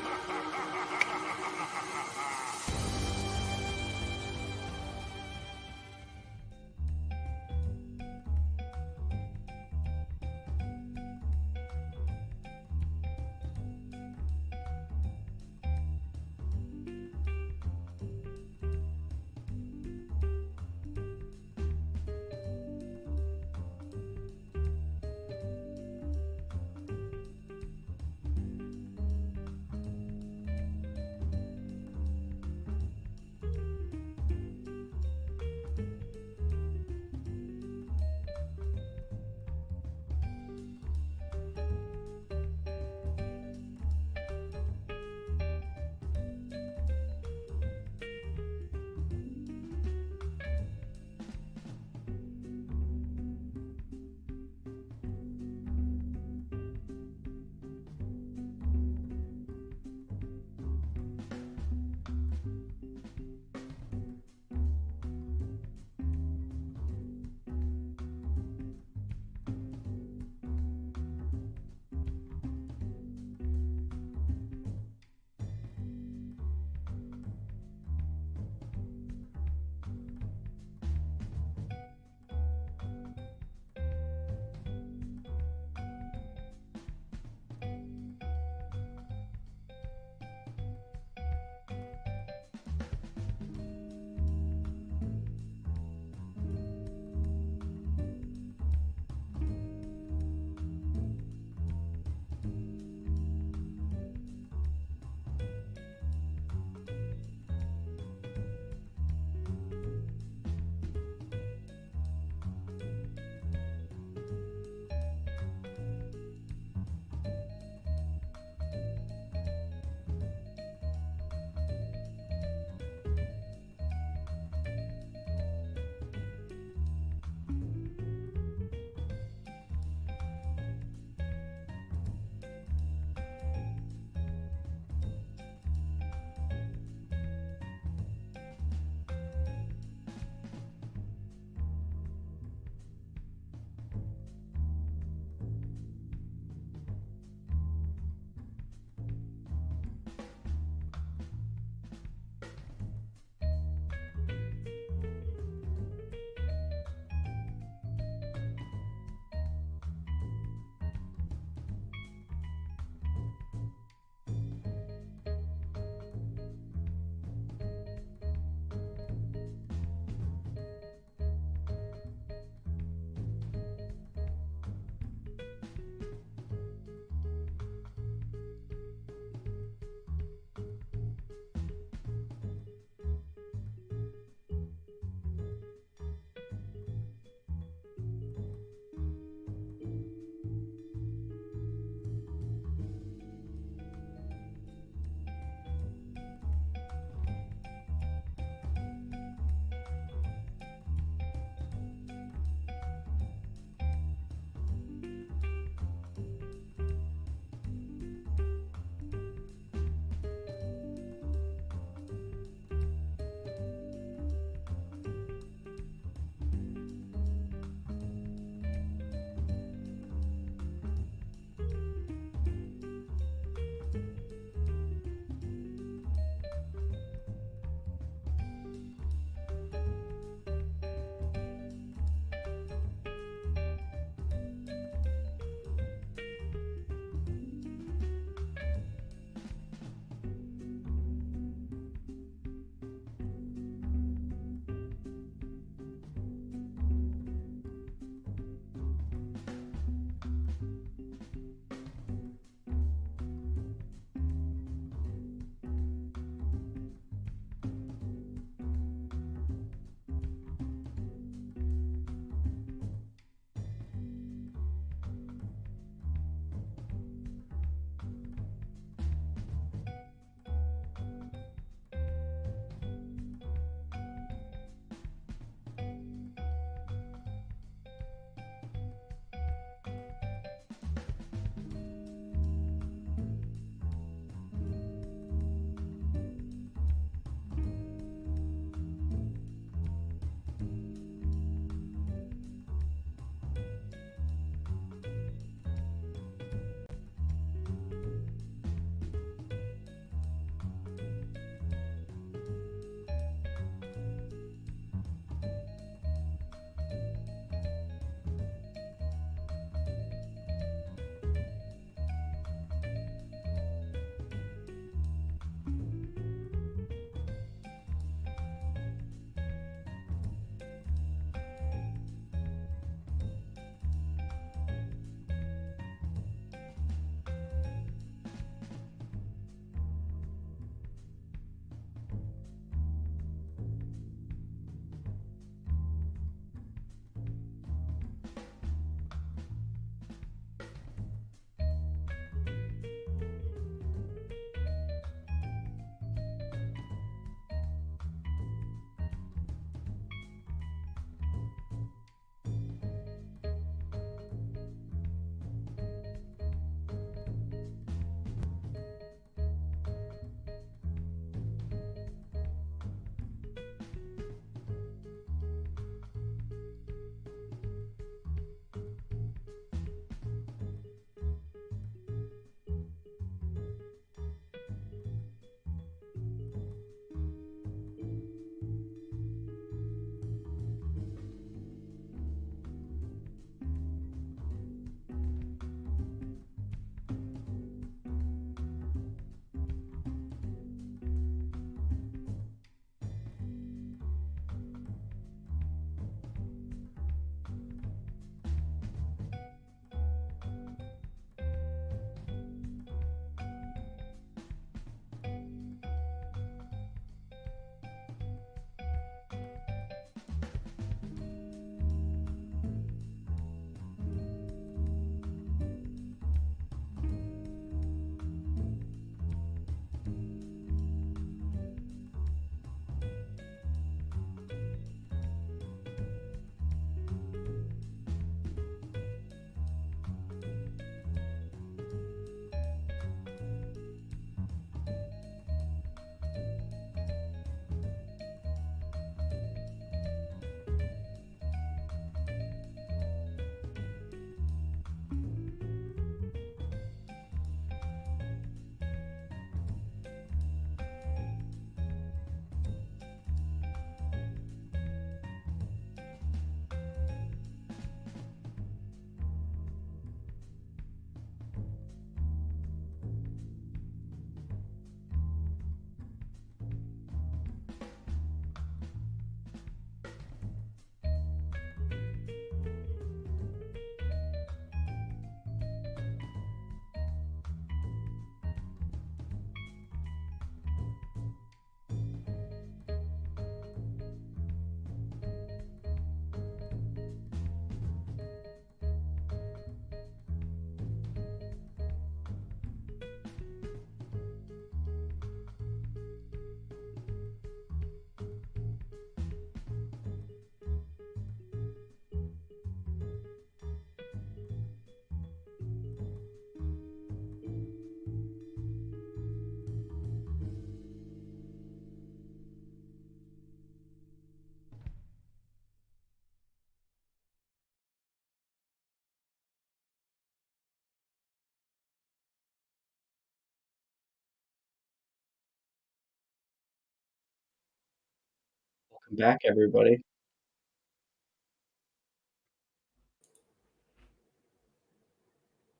Welcome back, everybody.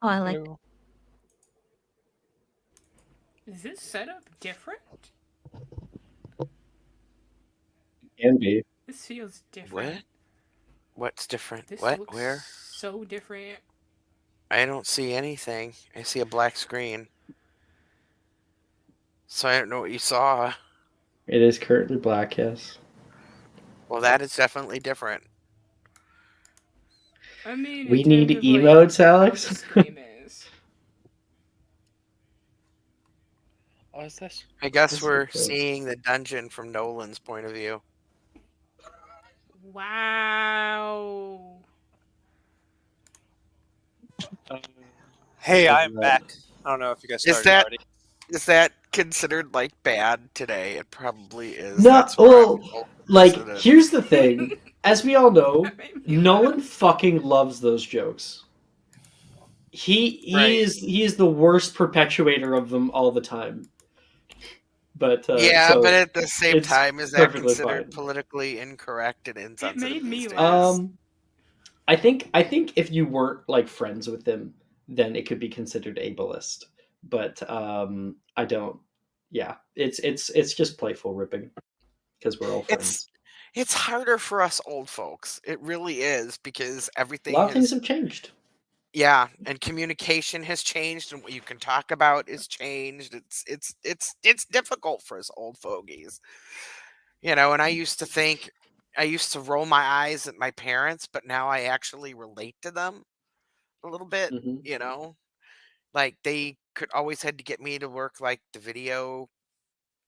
Oh, I like. Hello. Is this setup different? Can be. This feels different. What? What's different? This What? looks Where? so different. I don't see anything. I see a black screen. So I don't know what you saw. It is currently black, yes. Well, that is definitely different. I mean, We in need terms of emotes, like, how Alex? the stream is. Oh, is this? I guess That's we're so cool. seeing the dungeon from Nolan's point of view. Wow. Hey, Love I'm that. back. I don't know if you guys Is started that already. is that considered like bad today? It probably is. No, That's why well, I'm like, sensitive. here's the thing. As we all know, That made me Nolan laugh. fucking loves those jokes. He Right. is the worst perpetuator of them all the time. But Yeah, so but at the same it's time, is that perfectly considered fine. politically incorrect and It insensitive made me these days? laugh. I think if you weren't like friends with him, then it could be considered ableist. But I don't. Yeah, it's just playful ripping because we're all friends. It's harder for us old folks. It really is because A everything lot of things has have changed. yeah, and communication has changed and what you can talk about is changed. It's difficult for us old fogies. You know, and I used to think I used to roll my eyes at my parents, but now I actually relate to them a little bit, Hmm. you know? Like they could always had to get me to work like the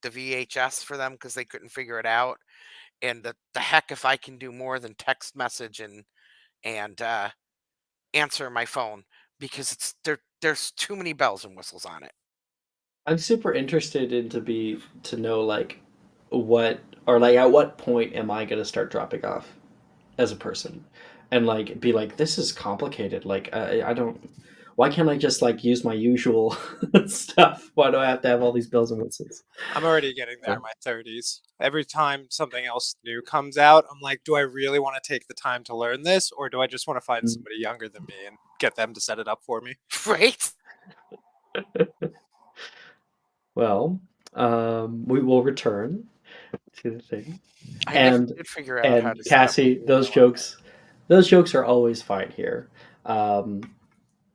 VHS for them because they couldn't figure it out. And the heck if I can do more than text message and answer my phone because there's too many bells and whistles on it. I'm super interested to know like what or like at what point am I gonna start dropping off as a person and like be like this is complicated. Like I don't. Why can't I just like use my usual stuff? Why do I have to have all these bells and whistles? I'm already getting there in my 30s. Every time something else new comes out, I'm like, do I really want to take the time to learn this, or do I just want to find somebody younger than me and get them to set it up for me? Right? Well, we will return to the thing, I never and did figure out how to set up a Cassie, those jokes are always fine here.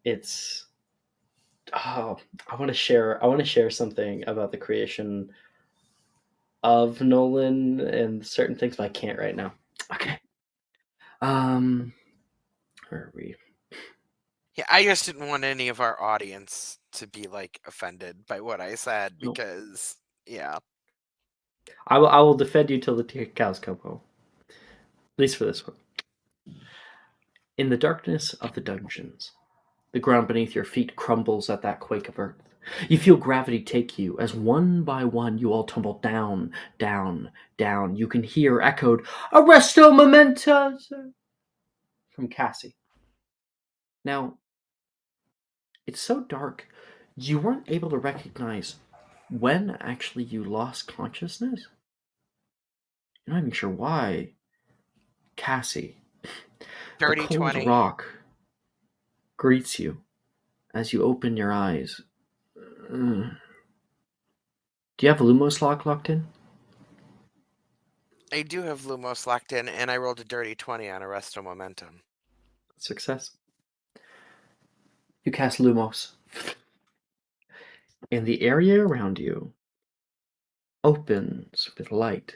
It's oh, I want to share something about the creation of Nolan and certain things, but I can't right now. Okay. Where are we? Yeah, I just didn't want any of our audience to be like offended by what I said No. because yeah. I will defend you till the cows come home. At least for this one. In the darkness of the dungeons, the ground beneath your feet crumbles at that quake of earth. You feel gravity take you as one by one you all tumble down, down, down. You can hear echoed, Arresto Memento! From Cassie. Now, it's so dark, you weren't able to recognize when actually you lost consciousness. You're not even sure why. Cassie, the Dirty cold 20. rock greets you as you open your eyes. Do you have Lumos locked in? I do have Lumos locked in, and I rolled a dirty 20 on Arresto Momentum. Success. You cast Lumos. And the area around you opens with light.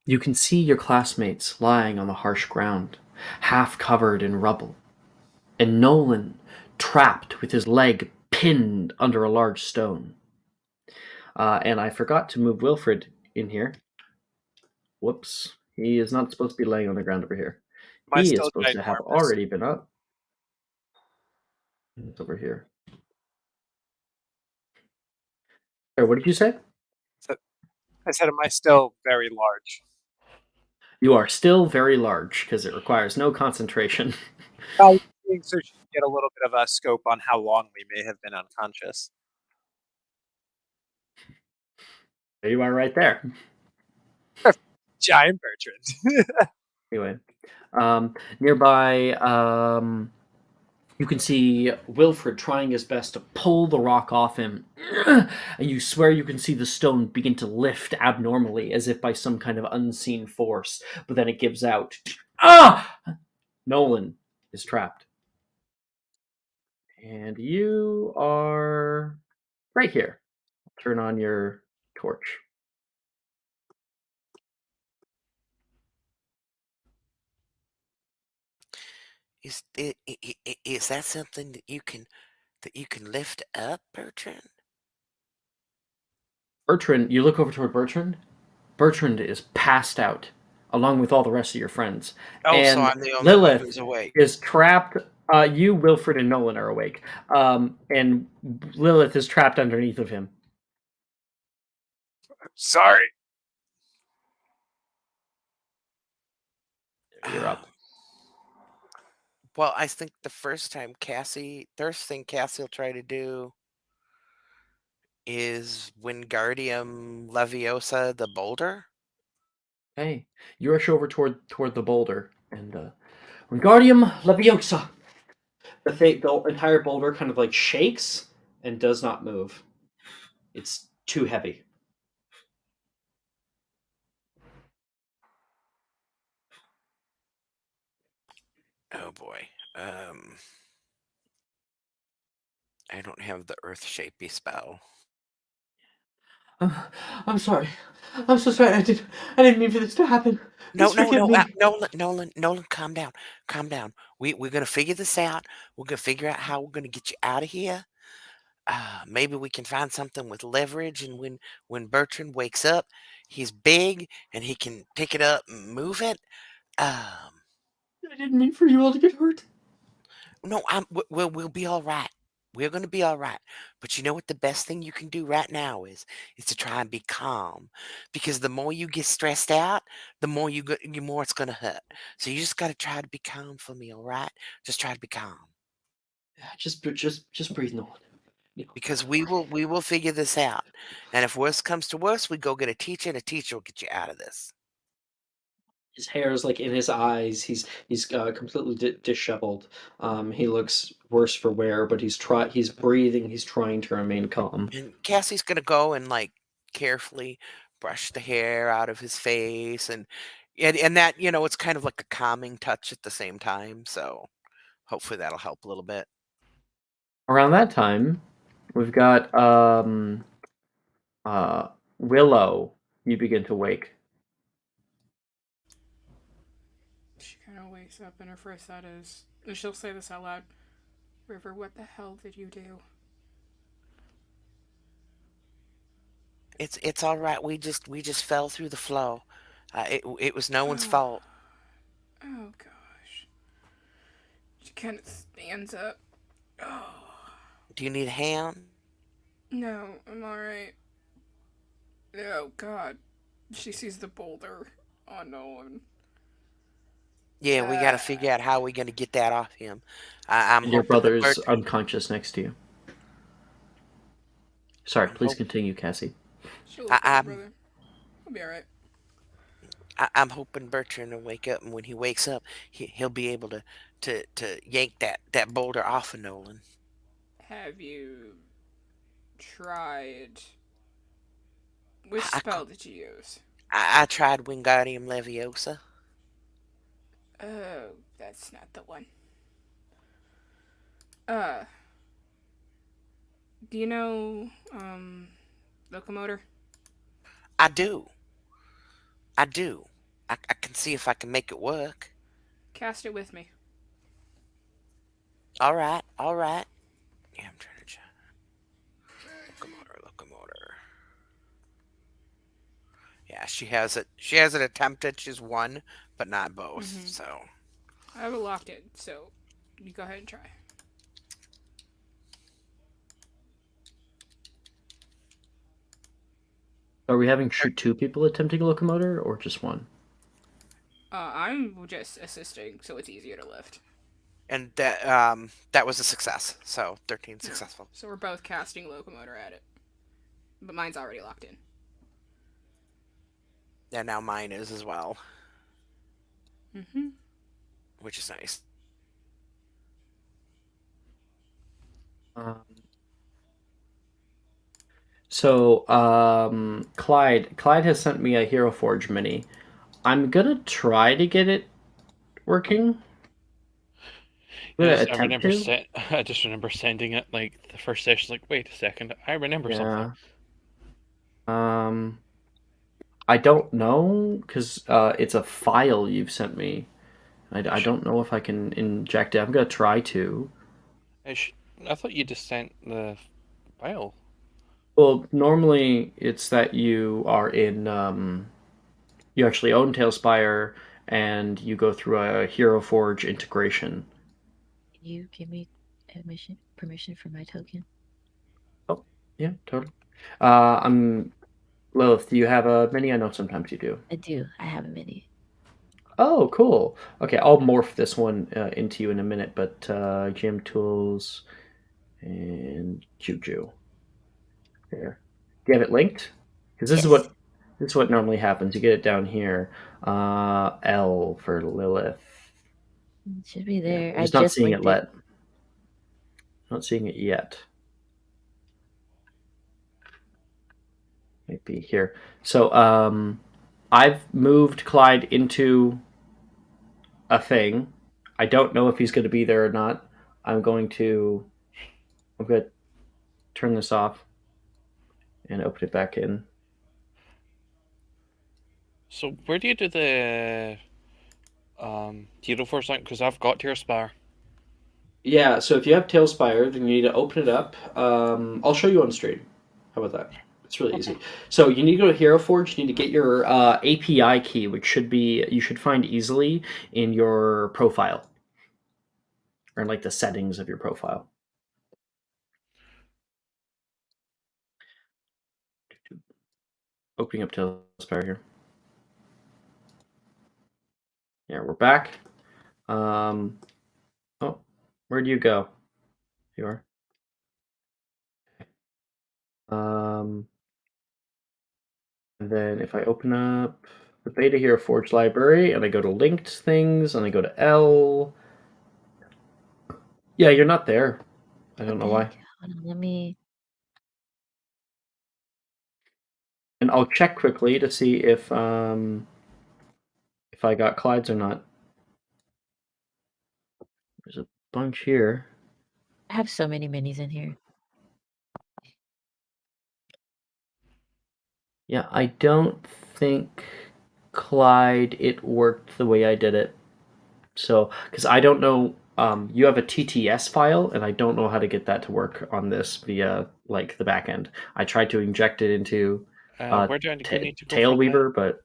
You can see your classmates lying on the harsh ground, half covered in rubble, and Nolan trapped with his leg pinned under a large stone. And I forgot to move Wilfred in here. Whoops. He is not supposed to be laying on the ground over here. Am I He is still supposed to have ginormous? already been up. It's over here. Or what did you say? I said, am I still very large? You are still very large because it requires no concentration. so she can get a little bit of a scope on how long we may have been unconscious. There you are, right there. Giant Bertrand. Anyway, nearby, you can see Wilfred trying his best to pull the rock off him, and you swear you can see the stone begin to lift abnormally, as if by some kind of unseen force, but then it gives out. Ah! Nolan is trapped. And you are right here. Turn on your torch. Is that something that you can lift up, Bertrand? Bertrand, you look over toward Bertrand. Bertrand is passed out, along with all the rest of your friends. Oh, so And I'm the only one Lilith who's awake. is trapped. You, Wilfred, and Nolan are awake. And Lilith is trapped underneath of him. Sorry. You're up. Well, I think the first thing Cassie will try to do is Wingardium Leviosa the boulder. Hey, you rush over toward the boulder, and Wingardium Leviosa. The entire boulder kind of like shakes and does not move. It's too heavy. Oh boy. I don't have the earth shapey spell. I'm sorry. I'm so sorry. I didn't mean for this to happen. No, Please forgive me. Nolan, calm down. Calm down. We're gonna figure this out. We're gonna figure out how we're gonna get you out of here. Maybe we can find something with leverage, and when Bertrand wakes up, he's big and he can pick it up and move it. I didn't mean for you all to get hurt. No, we'll be all right. We're gonna be all right. But you know what the best thing you can do right now is to try and be calm, because the more you get stressed out, the more the more it's gonna hurt. So you just gotta try to be calm for me, all right? Just try to be calm, Just breathe, Nolan. because we will figure this out. And if worst comes to worst, we go get a teacher, and a teacher will get you out of this. His hair is like in his eyes. He's completely disheveled. He looks worse for wear, but he's breathing. He's trying to remain calm. And Cassie's gonna go and like carefully brush the hair out of his face, and that, it's kind of like a calming touch at the same time. So hopefully that'll help a little bit. Around that time, we've got Willow. You begin to wake. She kind of wakes up, and her first thought is, and she'll say this out loud, River, what the hell did you do? It's all right. We just fell through the flow. It was no one's fault. Oh, gosh. She kind of stands up. Oh. Do you need a hand? No, I'm alright. Oh, God. She sees the boulder on Nolan. Yeah, we got to figure out how we're gonna get that off him. I'm And your hoping the brother's bird. unconscious next to you. Sorry, I'm please hope- continue, Cassie. She'll look I, at her I'm brother. I'll be alright. I'm hoping Bertrand will wake up, and when he wakes up, he'll be able to yank that boulder off of Nolan. Have you tried... Which I, spell did you use? I tried Wingardium Leviosa. Oh, that's not the one. Do you know, locomotor? I do. I do. I can see if I can make it work. Cast it with me. All right, all right. Yeah, I'm trying to check. Locomotor. Yeah, she has it. She has it attempted. She's won, but not both. So I have it locked in, so you go ahead and try. Are we having two people attempting a locomotor, or just one? I'm just assisting, so it's easier to lift. and that was a success. So 13 successful. So we're both casting Locomotor at it, but mine's already locked in. Yeah, now mine is as well, Mm-hmm. which is nice. Clyde has sent me a Hero Forge mini. I'm gonna try to get it working. I'm gonna Yes, attempt to. I just remember sending it like the first session. Like, wait a second, I remember something. Um, I don't know because it's a file you've sent me. I don't know if I can inject it. I'm gonna try to. I thought you just sent the file. Well, normally it's that you are in. You actually own Tailspire, and you go through a Hero Forge integration. Can you give me permission for my token? Oh, yeah, totally. I'm Lilith. Do you have a mini? I know sometimes you do. I do. I have a mini. Oh, cool. Okay, I'll morph this one into you in a minute, but Gem Tools and Juju. There. Do you have it linked? Because Yes. this is what normally happens. You get it down here. L for Lilith. It should be Yeah, there. I'm I just not just seeing it linked it. Not seeing it yet. Might be here. So I've moved Clyde into a thing. I don't know if he's going to be there or not. I'm going to turn this off and open it back in. So where do you do the Hero Force link? Because I've got Tailspire. Yeah, so if you have Tailspire, then you need to open it up. I'll show you on stream. How about that? It's really easy. So you need to go to Hero Forge. You need to get your API key, which you should find easily in your profile, or in like the settings of your profile. Opening up Tailspire here. Yeah, we're back. Oh, where do you go? You are. And then if I open up the Beta Hero Forge library and I go to linked things and I go to L, yeah, you're not there. I don't know why. Hold on, let me. And I'll check quickly to see if I got Clyde's or not. There's a bunch here. I have so many minis in here. Yeah, I don't think Clyde it worked the way I did it. So, because I don't know, you have a TTS file, and I don't know how to get that to work on this via like the back end. I tried to inject it into Where do I need to go for that? Tailweaver, but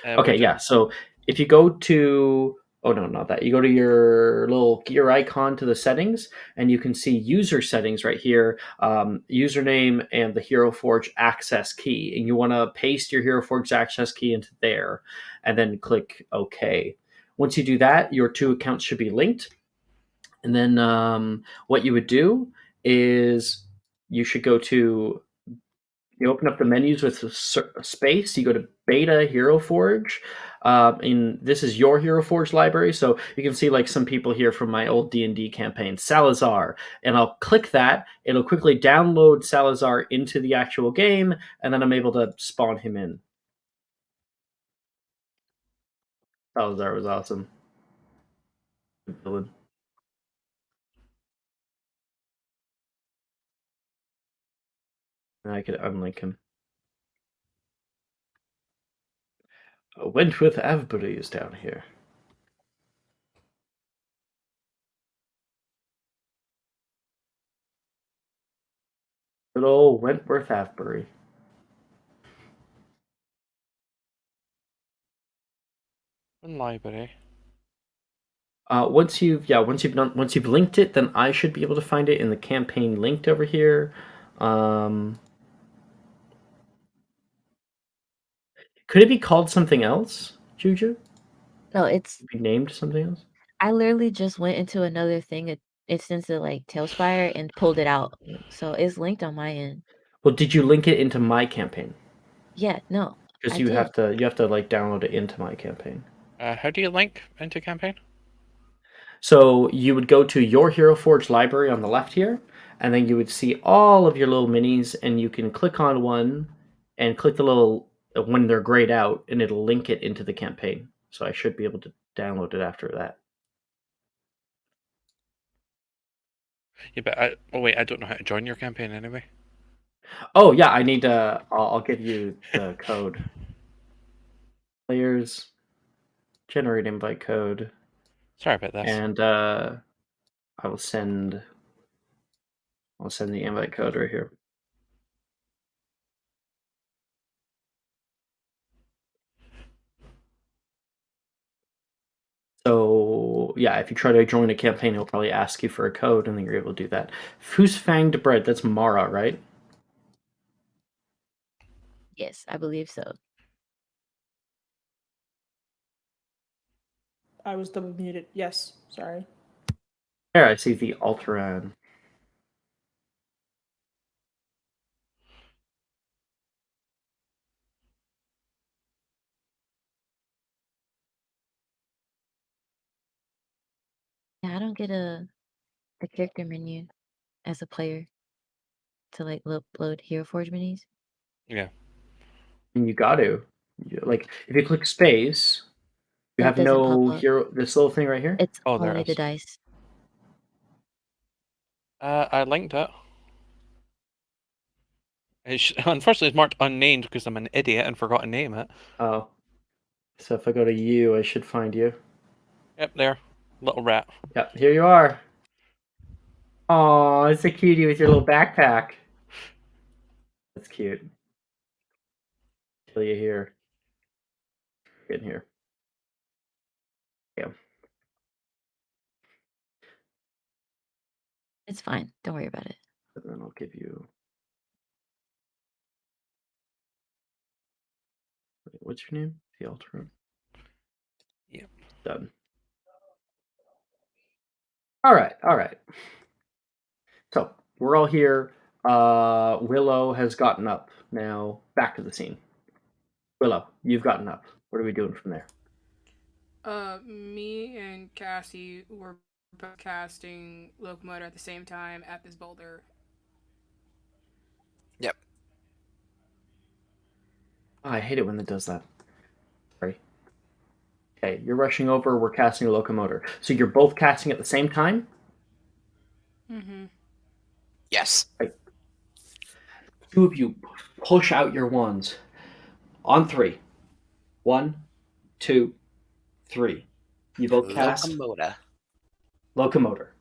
Where okay, do yeah. So if you go to no, not that. You go to your little gear icon to the settings, and you can see user settings right here, username and the Hero Forge access key, and you want to paste your Hero Forge access key into there, and then click OK. Once you do that, your two accounts should be linked, and then what you would do is you should go to you open up the menus with space. You go to Beta Hero Forge. And this is your Hero Forge library, so you can see like some people here from my old D&D campaign, Salazar, and I'll click that. It'll quickly download Salazar into the actual game, and then I'm able to spawn him in. Salazar was awesome. Good villain. And I could unlink him. Wentworth Avebury is down here. Good old Wentworth Avebury. in library? Once you've linked it, then I should be able to find it in the campaign linked over here. Could it be called something else, Juju? No, it's Be named something else? I literally just went into another thing, instance of like Tailspire and pulled it out. So it's linked on my end. Well, did you link it into my campaign? Yeah, no, Because I you did. have to like download it into my campaign. How do you link into campaign? So you would go to your Hero Forge library on the left here, and then you would see all of your little minis, and you can click on one and click the little when they're grayed out, and it'll link it into the campaign. So I should be able to download it after that. Yeah, but I don't know how to join your campaign anyway. Oh yeah, I need to. I'll give you the code. Players generate invite code. Sorry about this. And I'll send the invite code right here. So yeah, if you try to join a campaign, he'll probably ask you for a code, and then you're able to do that. Who's Fanged Bread? That's Mara, right? Yes, I believe so. I was double muted. Yes, sorry. There, I see the Alteran. Yeah, I don't get the character menu as a player to like load Hero Forge minis. Yeah. And you got to. Like, if you click space, you It have doesn't pop no up. hero. This little thing right here. It's Oh, there only it the is. dice. I linked it. Unfortunately, it's marked unnamed because I'm an idiot and forgot to name it. Oh, so if I go to you, I should find you. Yep, there. Little rat. Yep, here you are. Oh, it's a cutie with your little backpack. That's cute. Kill you here. Get in here. Yeah. It's fine. Don't worry about it. And then I'll give you. What's your name? The Alteran. Yep. Done. All right. So we're all here. Willow has gotten up. Now back to the scene. Willow, you've gotten up. What are we doing from there? Me and Cassie were both casting Locomotor at the same time at this boulder. Yep. Oh, I hate it when it does that. Sorry. Okay, you're rushing over. We're casting a locomotor. So you're both casting at the same time? Mm-hmm. Yes. Right. Two of you push out your wands. On three. 1, 2, 3. You both cast locomotor.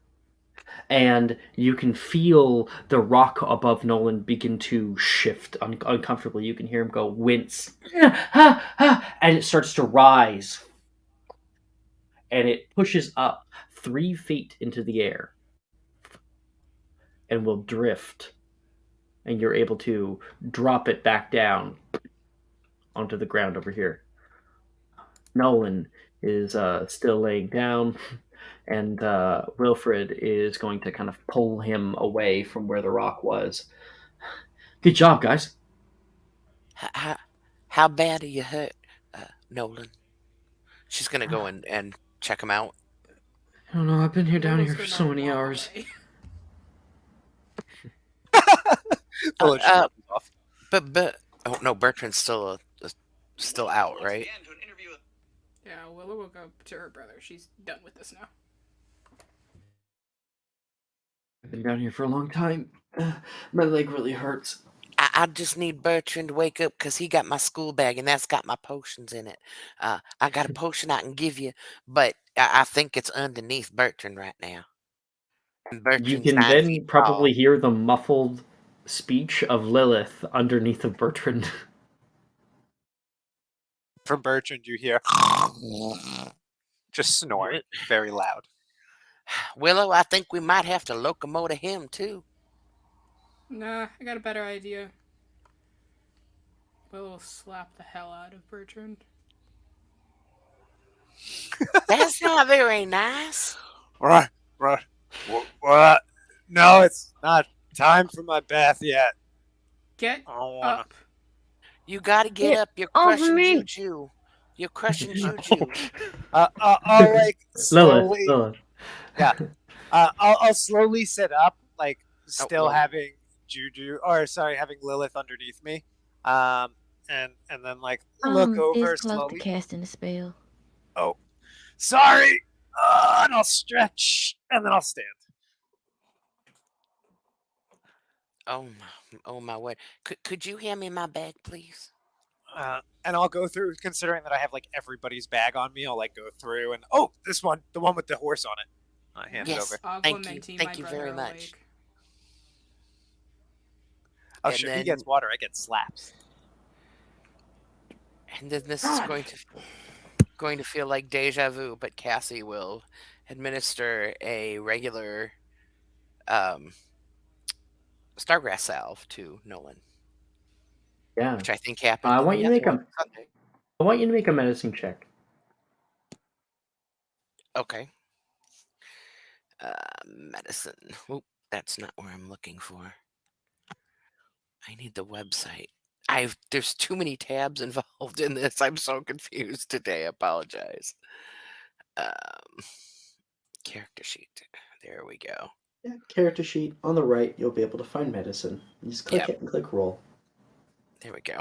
And you can feel the rock above Nolan begin to shift uncomfortably. You can hear him go wince. And it starts to rise. And it pushes up 3 feet into the air. And will drift. And you're able to drop it back down onto the ground over here. Nolan is still laying down, and Wilfred is going to kind of pull him away from where the rock was. Good job, guys. How bad are you hurt, Nolan? She's gonna go and check him out. I don't know. I've been down Willow's here for gonna so many walk hours. away. Well, she walks off. But oh no, Bertrand's still out, right? Yeah, Willow will go to her brother. She's done with this now. I've been down here for a long time. My leg really hurts. I just need Bertrand to wake up because he got my school bag and that's got my potions in it. I got a potion I can give you, but I think it's underneath Bertrand right now. And You Bertrand's can 9 then feet probably tall. hear the muffled speech of Lilith underneath of Bertrand. From Bertrand, you hear just snoring very loud. Willow, I think we might have to locomotive him too. Nah, I got a better idea. Willow will slap the hell out of Bertrand. That's not very nice. Right, right. What? No, it's not time for my bath yet. Get I don't wanna. up. You gotta get Get up. You're off crushing me! juju. You're crushing juju. I'll like Lilith, slowly. Lilith. Yeah. I'll slowly sit up, like Oh, still whoa. having Juju, or sorry, having Lilith underneath me. Um, and then like look This over close to slowly. casting a spell. Oh, sorry. And I'll stretch, and then I'll stand. Oh my word. Could you hand me my bag, please? And I'll go through, considering that I have like everybody's bag on me. I'll like go through and oh, this one, the one with the horse on it. I hand it over. Yes. Thank you. Augmenti, my Thank you brother very much. awake. Oh, And sure. He then, gets water. I get slaps. and then this is going to feel like deja vu, but Cassie will administer a regular um, Stargrass salve to Nolan, Yeah. which I think I happened in want the you to other make one a Sunday. I want you to make a medicine check. Okay. Medicine. Oop, that's not where I'm looking for. I need the website. There's too many tabs involved in this. I'm so confused today. I apologize. Um, character sheet. There we go. Yeah, character sheet on the right, you'll be able to find medicine. You just click Yep. it and click roll. There we go.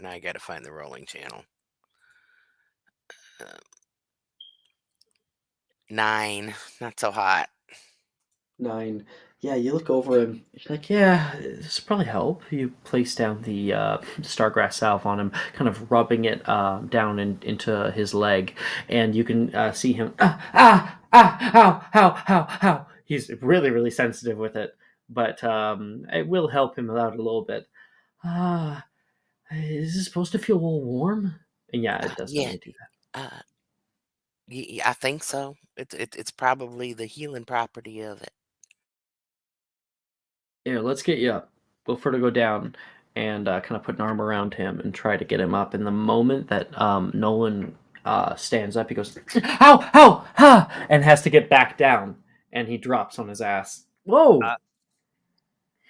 Now I gotta find the rolling channel. 9. Not so hot. 9. Yeah, you look over him. You're like, yeah, this will probably help. You place down the Stargrass salve on him, kind of rubbing it down into his leg, and you can see him. Ow. He's really, really sensitive with it, but it will help him out a little bit. Ah, is it supposed to feel a little warm? And yeah, it does Yeah. definitely do that. Uh, I think so. It's probably the healing property of it. Here, let's get you up. We'll further go down and kind of put an arm around him and try to get him up. And the moment that Nolan stands up, he goes, "Ow, ow, ha!" and has to get back down. And he drops on his ass. Whoa!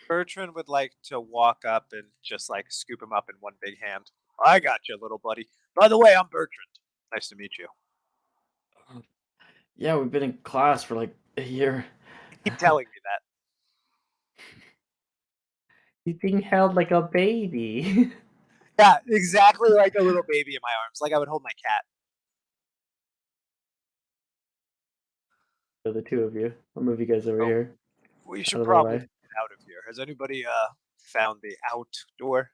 Bertrand would like to walk up and just like scoop him up in one big hand. I got you, little buddy. By the way, I'm Bertrand. Nice to meet you. Yeah, we've been in class for like a year. Keep telling me that. He's being held like a baby. Yeah, exactly like a little baby in my arms, like I would hold my cat. So the two of you. I'll move you guys over Oh, here. we Out should of the probably way. get out of here. Has anybody found the outdoor?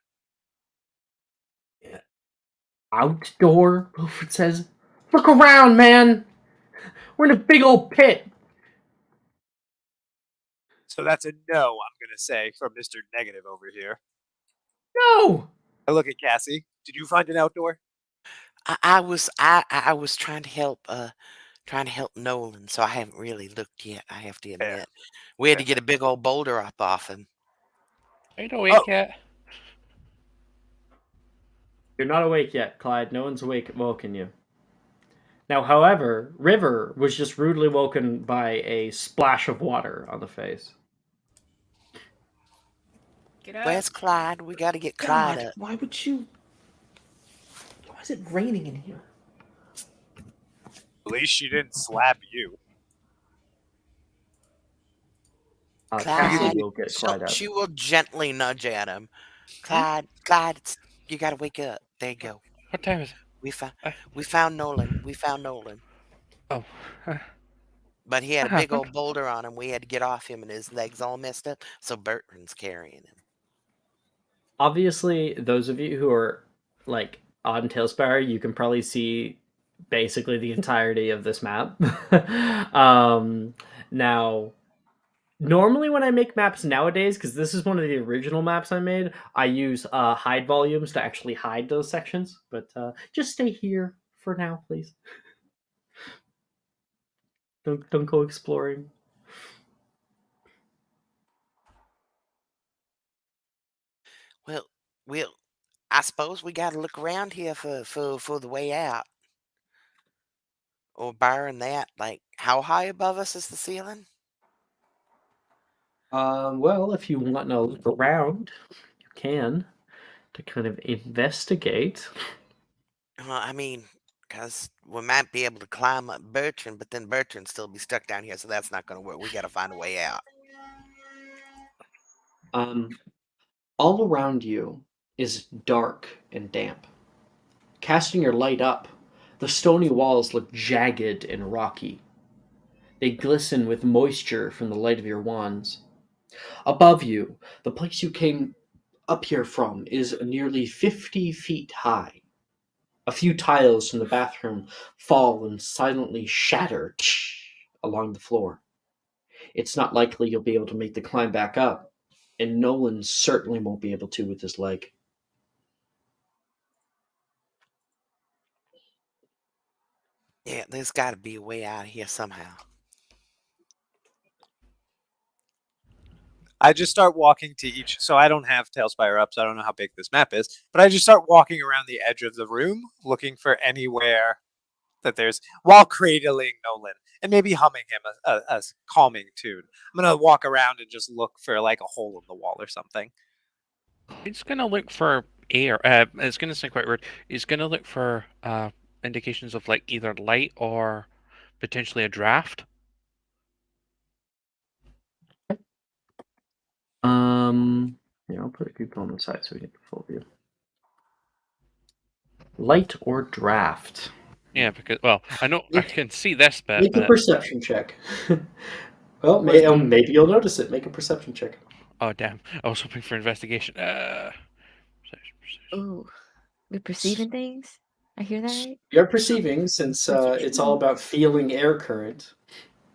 Outdoor, Wilfred says. Look around, man! We're in a big old pit. So that's a no, I'm gonna say, from Mr. Negative over here. No! I look at Cassie. Did you find an outdoor? I was trying to help Nolan, so I haven't really looked yet. I have to Fair. admit, we had to Fair. get a big old boulder up off him. Are you awake Oh, yet? You're not awake yet, Clyde. No one's woken you. Now, however, River was just rudely woken by a splash of water on the face. Get up. Where's Clyde? We got to get Clyde God, up. why would you? Why is it raining in here? at least she didn't slap you. Cassie Clyde, will get Clyde up. she will gently nudge at him. Clyde, you got to wake up. There you go. What time is it? We found Nolan. We found Nolan. Oh. But he had a What big happened? old boulder on him. We had to get off him, and his legs all messed up. So Bertrand's carrying him. Obviously, those of you who are like on Tailspire, you can probably see basically the entirety of this map. Now, normally when I make maps nowadays, because this is one of the original maps I made, I use hide volumes to actually hide those sections. But just stay here for now, please. Don't go exploring. Well, I suppose we got to look around here for the way out. Or barring that, like, how high above us is the ceiling? Well, if you want to look around, you can to kind of investigate. Well, I mean, because we might be able to climb up Bertrand, but then Bertrand still be stuck down here, so that's not going to work. We got to find a way out. Um, all around you is dark and damp. Casting your light up, the stony walls look jagged and rocky. They glisten with moisture from the light of your wands. Above you, the place you came up here from is nearly 50 feet high. A few tiles from the bathroom fall and silently shatter along the floor. It's not likely you'll be able to make the climb back up, and Nolan certainly won't be able to with his leg. Yeah, there's got to be a way out of here somehow. I just start walking to each. So I don't have Tailspire up, so I don't know how big this map is. But I just start walking around the edge of the room, looking for anywhere that there's, while cradling Nolan and maybe humming him a calming tune. I'm gonna walk around and just look for like a hole in the wall or something. It's gonna look for air. It's gonna sound quite weird. It's gonna look for indications of like either light or potentially a draft. Yeah, I'll put a people on the side so we get the full view. Light or draft? Yeah, because I know I can see this bit, Make a but perception check. Well, maybe you'll notice it. Make a perception check. oh damn! I was hoping for investigation. Ooh, we're perceiving things. I hear that right? You're perceiving, since it's all about feeling air current.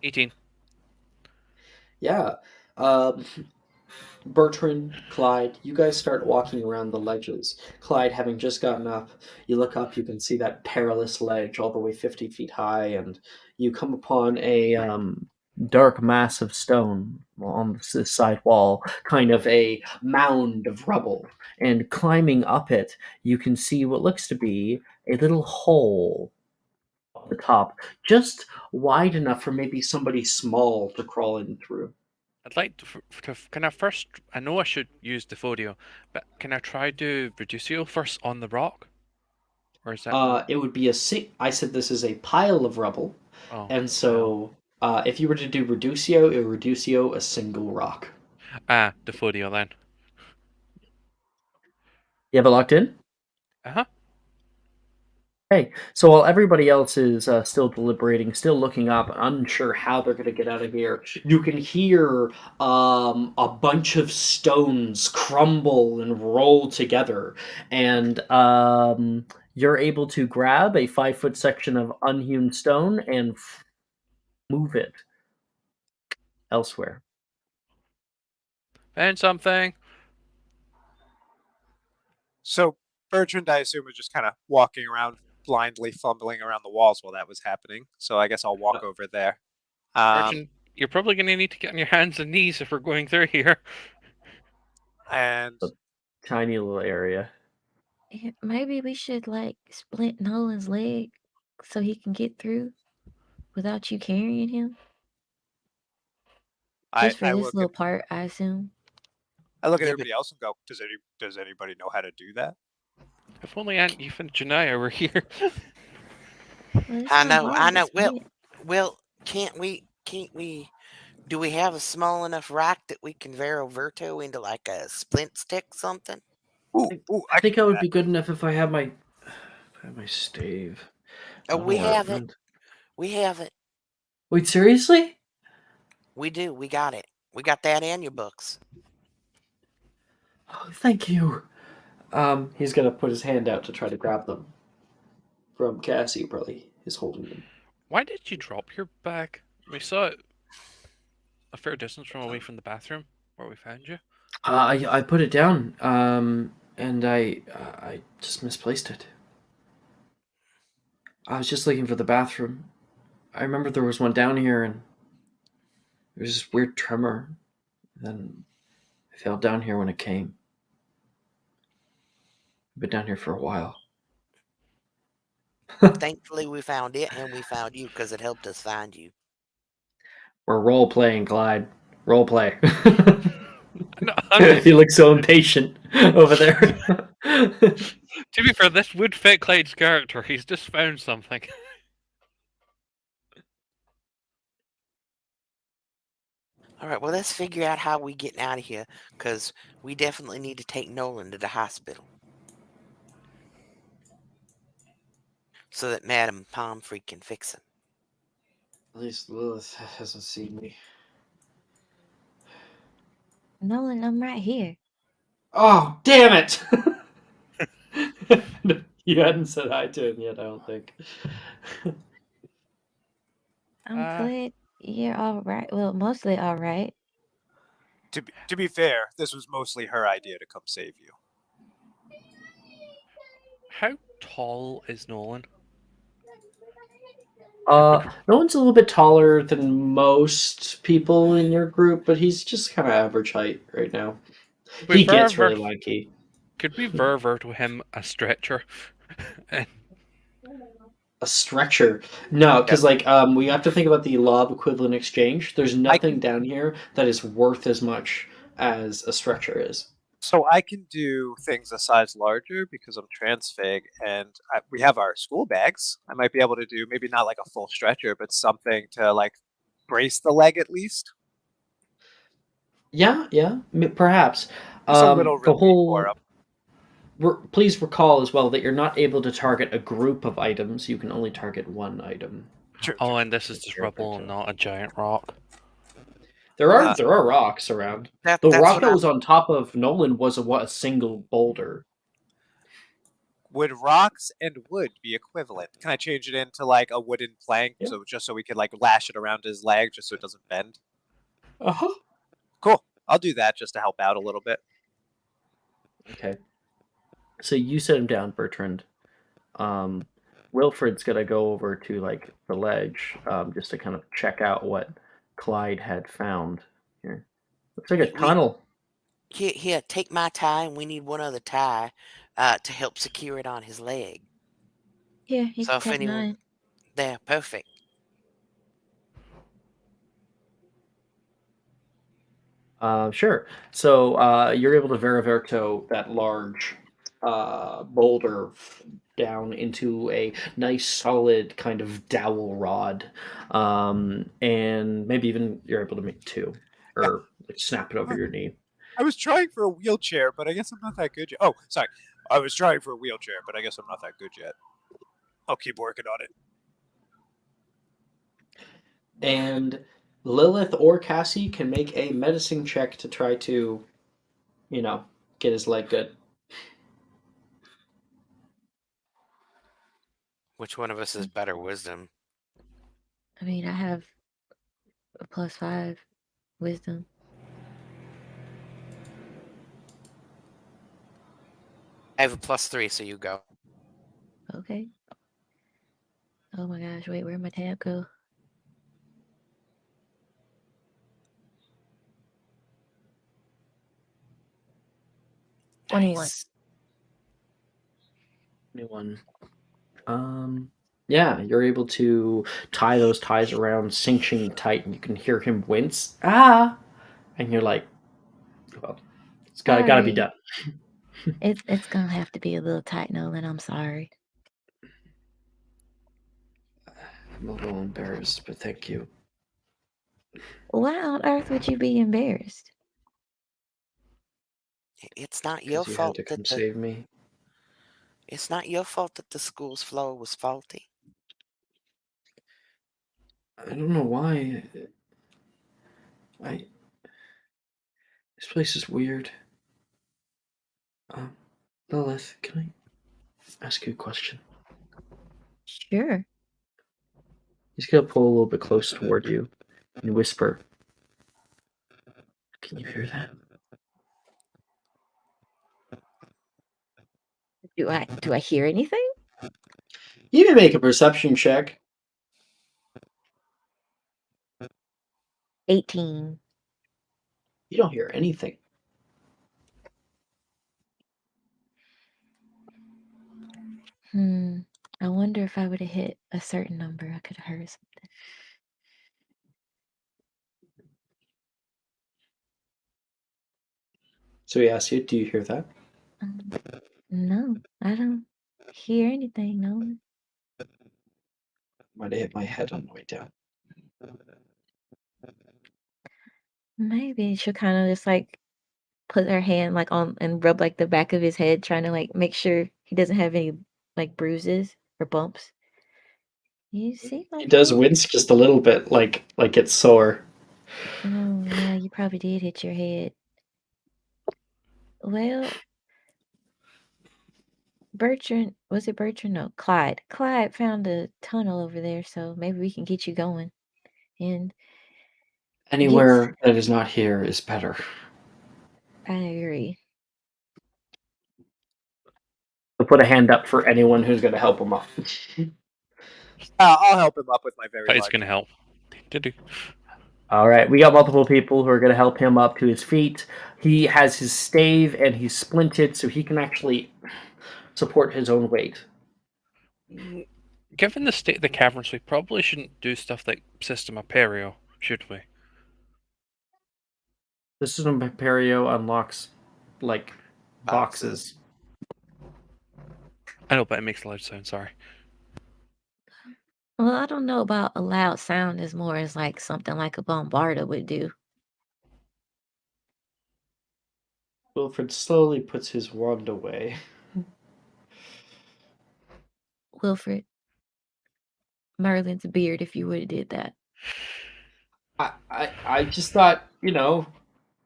18. Yeah. Um, Bertrand, Clyde, you guys start walking around the ledges. Clyde, having just gotten up, you look up, you can see that perilous ledge all the way 50 feet high, and you come upon a dark mass of stone on the side wall, kind of a mound of rubble. And climbing up it, you can see what looks to be a little hole at the top, just wide enough for maybe somebody small to crawl in through. I'd like to can I first? I know I should use the Defodio, but can I try to Reducio first on the rock, or is that not? It would be I said this is a pile of rubble, Oh, and so if you were to do Reducio, it would Reducio a single rock. Defodio then. You have it locked in? Uh-huh. Okay, so while everybody else is still deliberating, still looking up, unsure how they're going to get out of here, you can hear a bunch of stones crumble and roll together, and you're able to grab a 5-foot section of unhewn stone and move it elsewhere. Found something. So Bertrand, I assume, was just kind of walking around blindly, fumbling around the walls while that was happening. So I guess I'll walk over there. Arjun, you're probably going to need to get on your hands and knees if we're going through here. And Tiny little area. Maybe we should like splint Nolan's leg so he can get through without you carrying him. Just for I this look little at part, I assume. everybody else and go, does anybody know how to do that? If only Aunt Eve and Janaya were here. Well, it's I not know, hard I to know. splint. Well, can't we? Do we have a small enough rock that we can Verto into like a splint stick something? Ooh, I think I would be good enough if I had my stave. Oh, we Or- have it. We have it. Wait, seriously? We do. We got it. We got that in your books. Oh, thank you. He's gonna put his hand out to try to grab them. From Cassie, probably is holding them. Why did you drop your bag? We saw it a fair distance from away from the bathroom where we found you. I put it down, and I just misplaced it. I was just looking for the bathroom. I remember there was one down here, and there was this weird tremor. And then I fell down here when it came. I've been down here for a while. Thankfully, we found it, and we found you because it helped us find you. We're role playing, Clyde. Role play. No, I'm just, He looks so impatient over there. to be fair, this would fit Clyde's character. He's just found something. All right, well, let's figure out how we get out of here, because we definitely need to take Nolan to the hospital so that Madame Pomfrey can fix him. At least Lilith hasn't seen me. Nolan, I'm right here. Oh, damn it! You hadn't said hi to him yet, I don't think. I'm glad you're all right. Well, mostly all right. To be fair, this was mostly her idea to come save you. How tall is Nolan? Nolan's a little bit taller than most people in your group, but he's just kind of average height right now. He gets really lanky. Could we verver to him a stretcher? A stretcher? No, because we have to think about the law of equivalent exchange. There's nothing down here that is worth as much as a stretcher is. So I can do things a size larger because I'm transfig, and we have our school bags. I might be able to do maybe not like a full stretcher, but something to like brace the leg at least. Yeah, perhaps. Just a little the relief whole. for 'em. Please recall as well that you're not able to target a group of items. You can only target one item. Oh, and this is just rubble and not a giant rock. There are rocks around. The rock that was on top of Nolan was a single boulder. Would rocks and wood be equivalent? Can I change it into like a wooden plank, so we could like lash it around his leg just so it doesn't bend? Uh-huh. Cool. I'll do that just to help out a little bit. Okay. So you set him down, Bertrand. Wilfred's gonna go over to like the ledge, just to kind of check out what Clyde had found. Here, looks like a tunnel. Here, take my tie, and we need one other tie to help secure it on his leg. Yeah, you So can if take anyone, mine. there, perfect. Sure. So you're able to Veriverto that large boulder down into a nice solid kind of dowel rod, and maybe even you're able to make two, or like, snap it over your knee. I was trying for a wheelchair, but I guess I'm not that good yet. Oh, sorry. I was trying for a wheelchair, but I guess I'm not that good yet. I'll keep working on it. And Lilith or Cassie can make a medicine check to try to, get his leg good. Which one of us is better wisdom? I mean, I have a +5 wisdom. I have a +3, so you go. Okay. Oh my gosh, wait, where'd my tab go? Nice. 21. Yeah, you're able to tie those ties around, cinching tight, and you can hear him wince. Ah! And you're like, well, it's gotta be done. It's gonna have to be a little tight, Nolan. I'm sorry. I'm a little embarrassed, but thank you. Why on earth would you be embarrassed? It's not your Because you fault had to come that save me. It's not your fault that the school's floor was faulty. I don't know why. This place is weird. Lilith, can I ask you a question? Sure. He's gonna pull a little bit close toward you and whisper. Can you hear that? Do I hear anything? You can make a perception check. 18. You don't hear anything. Hmm. I wonder if I would have hit a certain number, I could have heard something. So he asks you, do you hear that? No, I don't hear anything, no. Might have hit my head on the way down. Maybe she'll kind of just like put her hand like on and rub like the back of his head, trying to like make sure he doesn't have any like bruises or bumps. You see, He like does wince just a little bit, like it's sore. oh yeah, you probably did hit your head. Well, Bertrand, was it Bertrand? No, Clyde. Clyde found a tunnel over there, so maybe we can get you going. And Anywhere that is not here is better. I agree. I'll put a hand up for anyone who's going to help him up. I'll help him up with my very But it's large. going to help. Do-do. All right, we got multiple people who are going to help him up to his feet. He has his stave and he's splinted, so he can actually support his own weight. Given the state of the caverns, we probably shouldn't do stuff like System Imperio, should we? The System Imperio unlocks, like, boxes. I know, but it makes a loud sound, sorry. Well, I don't know about a loud sound as more as like something like a bombarda would do. Wilfred slowly puts his wand away. Wilfred, Merlin's beard, if you would have did that. I just thought,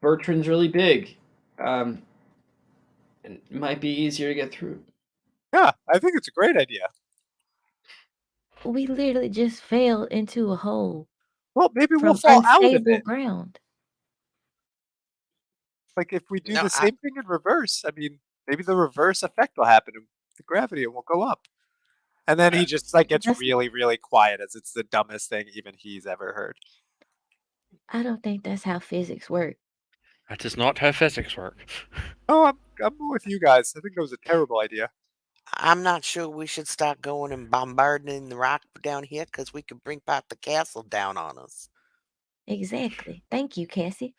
Bertrand's really big. It might be easier to get through. Yeah, I think it's a great idea. We literally just fell into a hole. Well, maybe we'll from fall out of unstable it. ground. Like if we do No, the same thing in reverse, I mean, maybe the reverse effect will happen. The gravity will go up. And then he just like gets That's- really, really quiet as it's the dumbest thing even he's ever heard. I don't think that's how physics work. That is not how physics work. Oh, I'm with you guys. I think that was a terrible idea. I'm not sure we should start going and bombarding the rock down here because we could bring back the castle down on us. Exactly. Thank you, Cassie.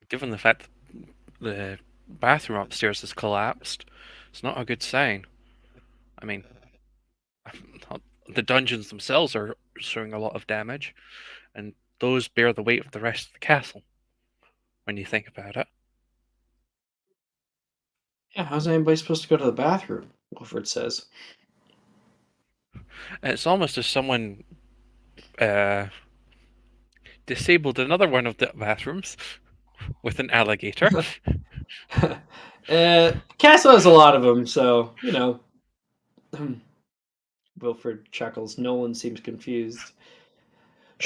Given the fact that the bathroom upstairs has collapsed, it's not a good sign. I mean, the dungeons themselves are showing a lot of damage, and those bear the weight of the rest of the castle, when you think about it. Yeah, how's anybody supposed to go to the bathroom? Wilfred says. It's almost as someone disabled another one of the bathrooms with an alligator. Castle has a lot of them, so, Wilfred chuckles. Nolan seems confused.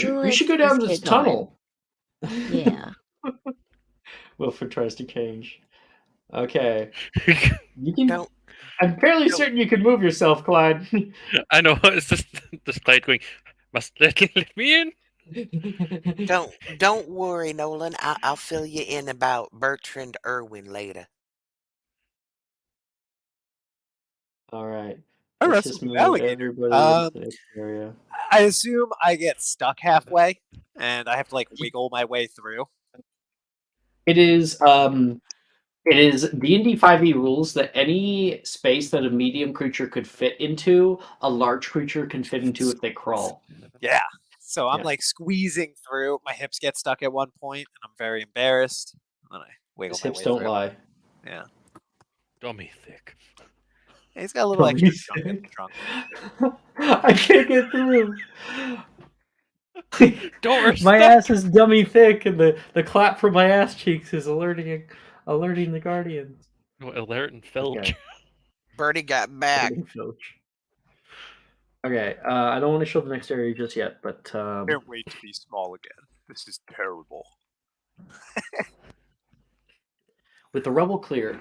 We should go down this tunnel. Yeah. Wilfred tries to change. Okay. You can. Don't I'm fairly certain you can move yourself, Clyde. I know, it's just Clyde going, must let me in? don't worry, Nolan. I'll fill you in about Bertrand Irwin later. All right. I Let's wrestled just with move an alligator. everybody into the next area. I assume I get stuck halfway and I have to like wiggle my way through. It is D&D 5e rules that any space that a medium creature could fit into, a large creature can fit into if they crawl. Yeah. So I'm Yeah. like squeezing through. My hips get stuck at one point, and I'm very embarrassed. And then I wiggle His my hips way don't through. lie. Yeah. Dummy thick. He's got a little extra Dummy junk in the thick. trunk. I can't get through. Door's My stuck. ass is dummy thick, and the clap from my ass cheeks is alerting the guardians. Alert and Filch. Okay. Bertie got back. Alerting Filch. Okay, I don't want to show the next area just yet, but Can't wait to be small again. This is terrible. with the rubble cleared,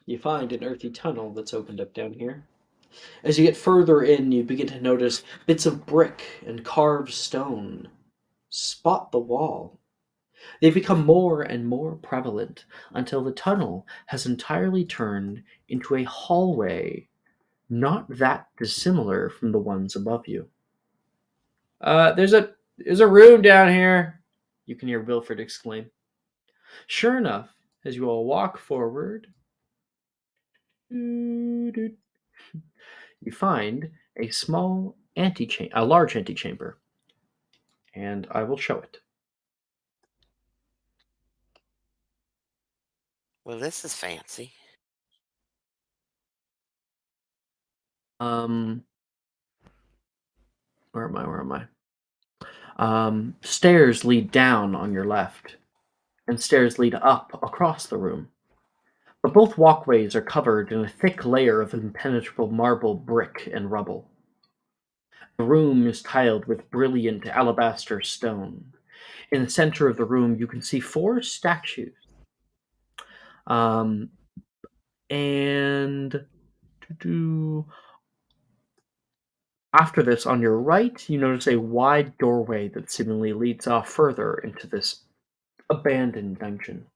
you find an earthy tunnel that's opened up down here. As you get further in, you begin to notice bits of brick and carved stone spot the wall. They become more and more prevalent until the tunnel has entirely turned into a hallway not that dissimilar from the ones above you. There's a room down here, you can hear Wilfred exclaim. Sure enough, as you all walk forward, you find a large antechamber, and I will show it. Well, this is fancy. Um, where am I? Where am I? Stairs lead down on your left, and stairs lead up across the room. But both walkways are covered in a thick layer of impenetrable marble, brick, and rubble. The room is tiled with brilliant alabaster stone. In the center of the room, you can see 4 statues. Um, and after this, on your right, you notice a wide doorway that seemingly leads off further into this abandoned dungeon.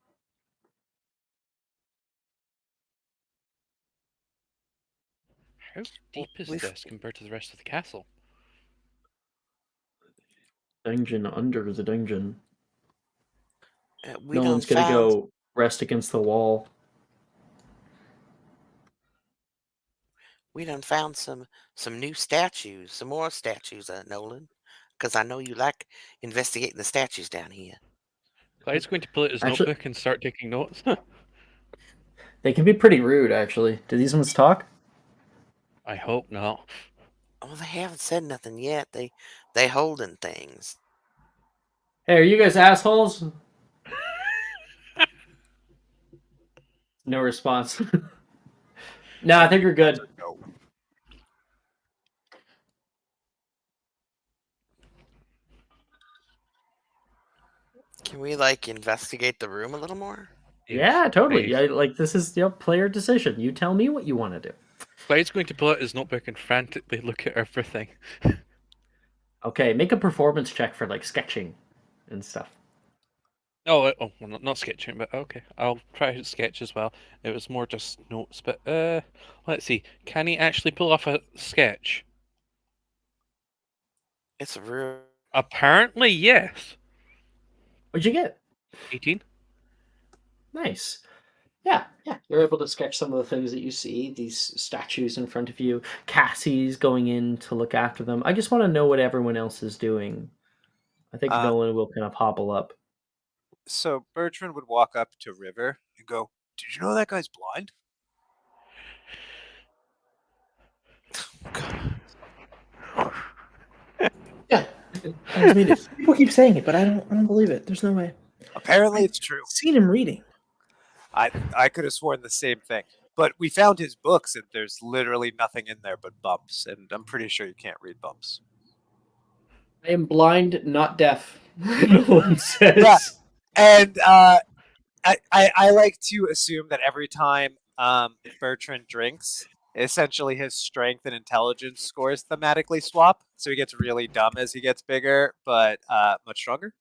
How deep is this compared to the rest of the castle? Dungeon under the dungeon. We No done one's gonna found go rest against the wall. we done found some new statues, some more statues, Nolan. Because I know you like investigating the statues down here. Clyde's going to pull out his Actually- notebook and start taking notes. They can be pretty rude, actually. Do these ones talk? I hope not. Oh, they haven't said nothing yet. They holding things. Hey, are you guys assholes? No response. No, I think we're good. No. Can we like investigate the room a little more? Yeah, totally. Nice. Like this is player decision. You tell me what you want to do. Clyde's going to pull out his notebook and frantically look at everything. Okay, make a performance check for like sketching and stuff. Oh, well, not sketching, but okay. I'll try to sketch as well. It was more just notes, but let's see. Can he actually pull off a sketch? It's a room. Apparently, yes. What'd you get? 18. Nice. Yeah. You're able to sketch some of the things that you see, these statues in front of you. Cassie's going in to look after them. I just want to know what everyone else is doing. I think Nolan will kind of hobble up. So Bertrand would walk up to River and go, "Did you know that guy's blind?" Yeah. I mean, people keep saying it, but I don't believe it. There's no way. Apparently, it's true. I've seen him reading. I could have sworn the same thing. But we found his books, and there's literally nothing in there but bumps, and I'm pretty sure you can't read bumps. I am blind, not deaf. Nolan says. Yeah. And I like to assume that every time Bertrand drinks, essentially his strength and intelligence scores thematically swap. So he gets really dumb as he gets bigger, but much stronger.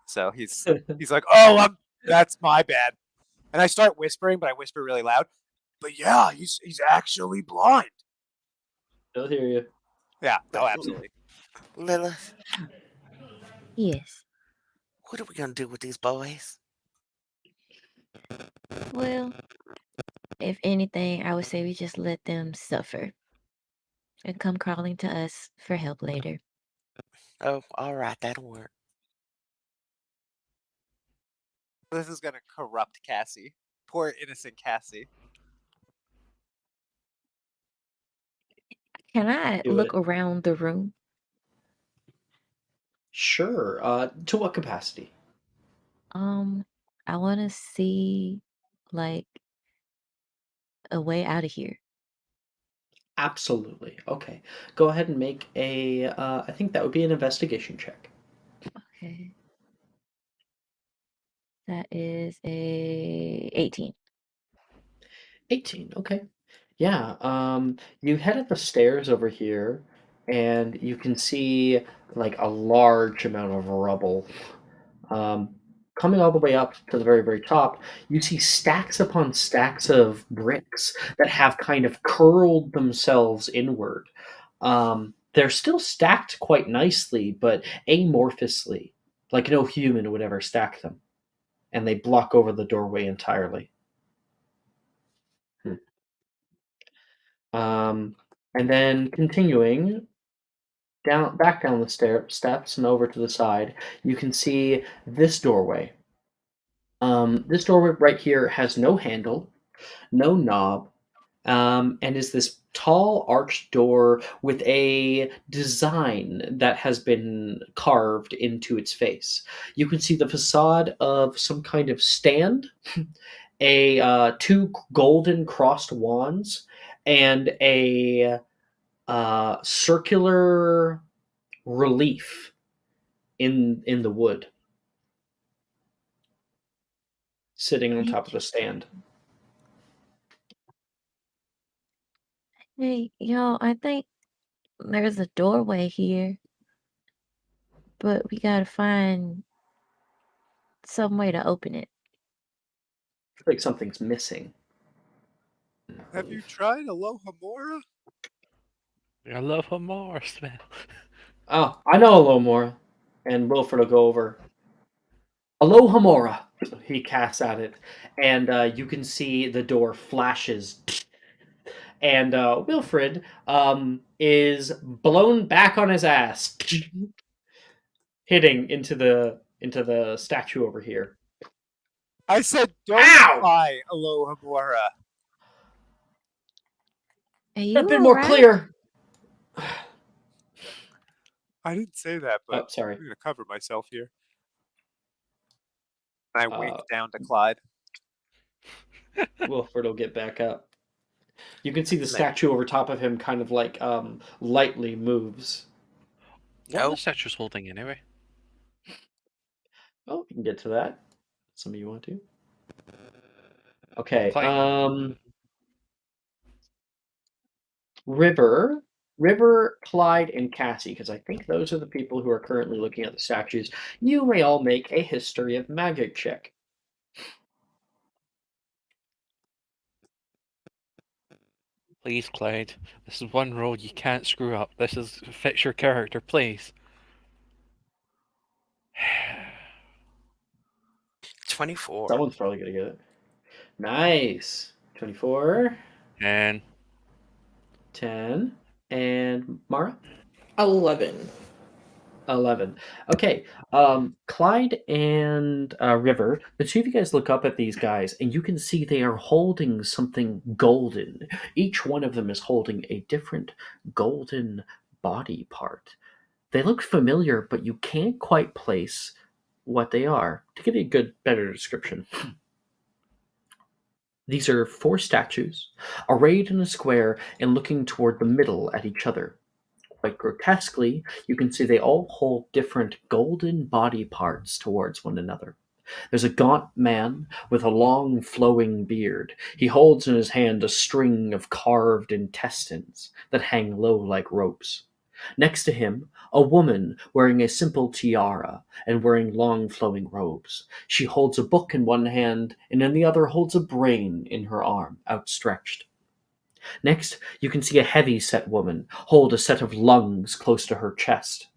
So he's like, "Oh, that's my bad." And I start whispering, but I whisper really loud. But yeah, he's actually blind. I'll hear you. Yeah, oh, absolutely. Lilith, Yes. what are we gonna do with these boys? Well, if anything, I would say we just let them suffer and come crawling to us for help later. Oh, all right, that'll work. This is gonna corrupt Cassie. Poor innocent Cassie. Can I Do look it. around the room? Sure. To what capacity? I want to see like a way out of here. Absolutely. Okay. Go ahead and make a. I think that would be an investigation check. Okay. That is a 18. 18. Okay. Yeah. You head up the stairs over here, and you can see like a large amount of rubble, um, coming all the way up to the very, very top, you see stacks upon stacks of bricks that have kind of curled themselves inward. They're still stacked quite nicely, but amorphously, like no human would ever stack them, and they block over the doorway entirely. And then continuing back down the steps and over to the side, you can see this doorway. This doorway right here has no handle, no knob, and is this tall arched door with a design that has been carved into its face. You can see the facade of some kind of stand, two golden crossed wands, and a circular relief in the wood sitting on top of the stand. Hey, y'all, I think there's a doorway here, but we gotta find some way to open it. Looks like something's missing. Have you tried Alohomora? I love her more smell. Oh, I know a little more. And Wilfred will go over. Alohomora! He casts at it, and you can see the door flashes. And Wilfred is blown back on his ass, hitting into the statue over here. I said don't Ow! try Alohomora. Are A you bit more alright? clear. I didn't say that, but Oh, sorry. I'm gonna cover myself here. I wink Uh, down to Clyde. Wilfred will get back up. You can see the statue over top of him kind of like lightly moves. What are the statues holding anyway? Oh, we can get to that. Some of you want to. Okay. Clyde. River, Clyde, and Cassie, because I think those are the people who are currently looking at the statues. You may all make a history of magic check. Please, Clyde. This is one roll you can't screw up. This is fix your character, please. 24. Someone's probably gonna get it. Nice. 24. 10. 10. And Mara? 11. 11. Okay. Clyde and River, the two of you guys look up at these guys, and you can see they are holding something golden. Each one of them is holding a different golden body part. They look familiar, but you can't quite place what they are. To give you a better description, these are 4 statues, arrayed in a square and looking toward the middle at each other. Quite grotesquely, you can see they all hold different golden body parts towards one another. There's a gaunt man with a long flowing beard. He holds in his hand a string of carved intestines that hang low like ropes. Next to him, a woman wearing a simple tiara and wearing long flowing robes. She holds a book in one hand and in the other holds a brain in her arm, outstretched. Next, you can see a heavy-set woman hold a set of lungs close to her chest.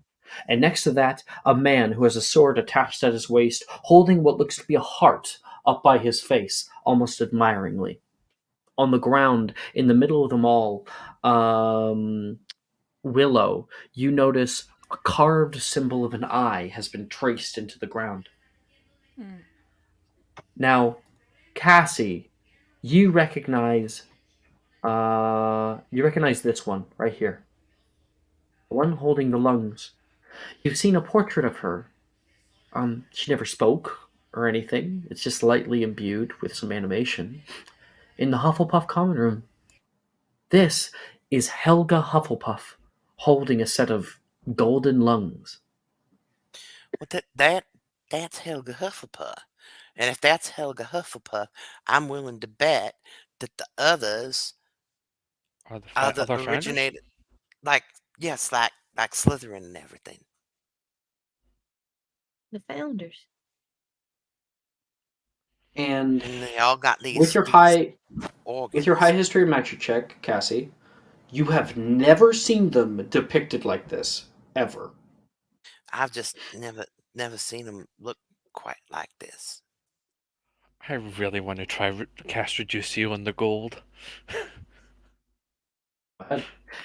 And next to that, a man who has a sword attached at his waist, holding what looks to be a heart up by his face, almost admiringly. On the ground, in the middle of them all, Willow, you notice a carved symbol of an eye has been traced into the ground. Now, Cassie, you recognize this one right here. The one holding the lungs. You've seen a portrait of her. She never spoke or anything. It's just lightly imbued with some animation. In the Hufflepuff common room. This is Helga Hufflepuff holding a set of golden lungs. Well, that's Helga Hufflepuff. And if that's Helga Hufflepuff, I'm willing to bet that the others Are the are the other founders? originated, like Slytherin and everything. The founders. And And they all got these with your high organs. history of magic check, Cassie, you have never seen them depicted like this ever. I've just never seen them look quite like this. I really want to try cast Reducio on the gold.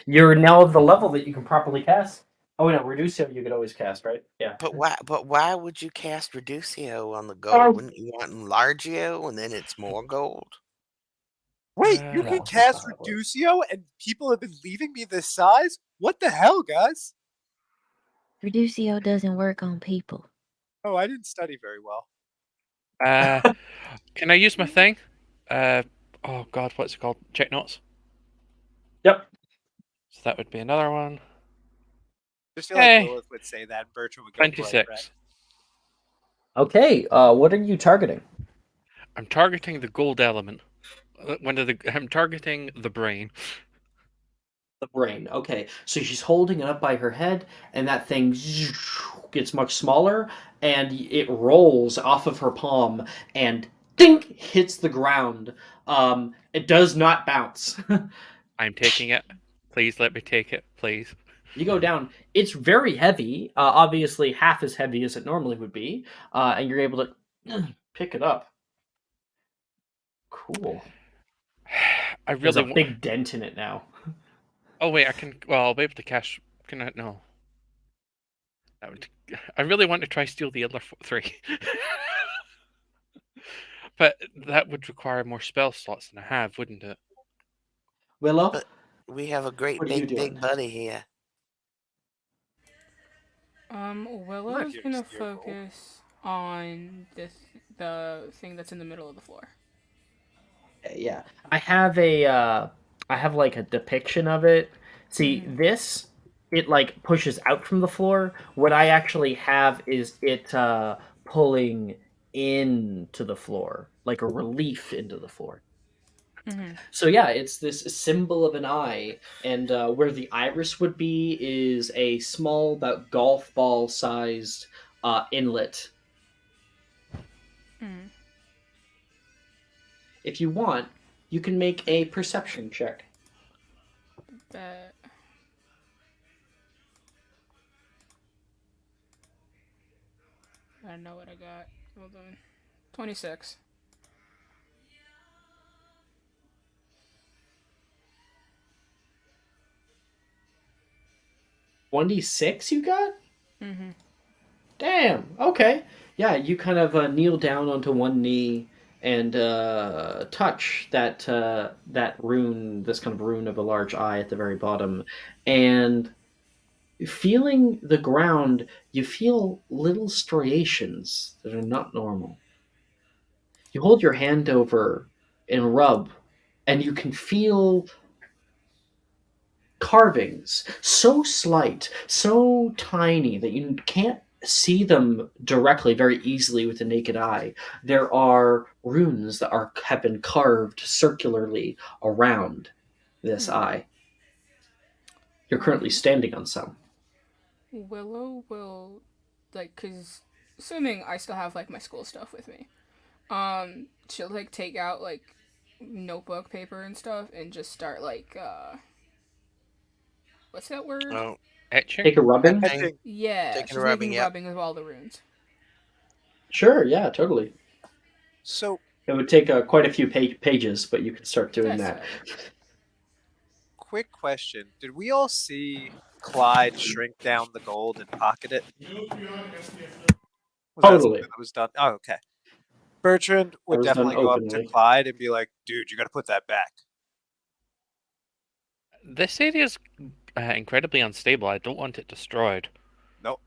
You're now of the level that you can properly cast. Oh no, Reducio you could always cast, right? Yeah. But why would you cast Reducio on the gold? Wouldn't you want Enlargio and then it's more gold? Wait, you No, can that's cast not how it works. Reducio and people have been leaving me this size? What the hell, guys? Reducio doesn't work on people. Oh, I didn't study very well. Can I use my thing? Oh god, what's it called? Check notes. Yep. So that would be another one. Just feel Hey. like Lilith would say that and Bertram would go bright 26. red. Okay. What are you targeting? I'm targeting the gold element. I'm targeting the brain. The brain. Okay. So she's holding it up by her head, and that thing gets much smaller, and it rolls off of her palm and dink hits the ground. It does not bounce. I'm taking it. Please let me take it, please. You go down. It's very heavy. Obviously, half as heavy as it normally would be, and you're able to pick it up. Cool. I There's really a want. big dent in it now. Oh wait, I can. Well, I'll be able to cash. Can I? No. That would. I really want to try steal the other three. But that would require more spell slots than I have, wouldn't it? Willow, But we have a great what are you big doing? buddy here. Willow's here to gonna steal gold. focus on the thing that's in the middle of the floor. Yeah, I have like a depiction of it. See, this it like pushes out from the floor. What I actually have is it pulling into the floor, like a relief into the floor. So yeah, it's this symbol of an eye, and where the iris would be is a small, about golf ball sized inlet. If you want, you can make a perception check. That. I don't know what I got. Hold on. 26. $26 you got? Damn. Okay. Yeah, you kind of kneel down onto one knee and touch that rune, this kind of rune of a large eye at the very bottom, and feeling the ground, you feel little striations that are not normal. You hold your hand over and rub, and you can feel carvings so slight, so tiny that you can't see them directly very easily with the naked eye. There are runes that have been carved circularly around this eye. You're currently standing on some. Willow will, like, cause assuming I still have like my school stuff with me, she'll like take out like notebook paper and stuff and just start like what's that word? Oh, Etching? Take a rubbing? Etching. Yeah, Taking she's rubbing, making yep. rubbing of all the runes. Sure, yeah, totally. So, It would take quite a few pages, but you can start doing That's that. quick question. Did we all see Clyde shrink down the gold and pocket it? Was that Totally. something that was done? Oh, okay. Bertrand would was done definitely go up to openly. Clyde and be like, dude, you gotta put that back. This area is incredibly unstable. I don't want it destroyed. No.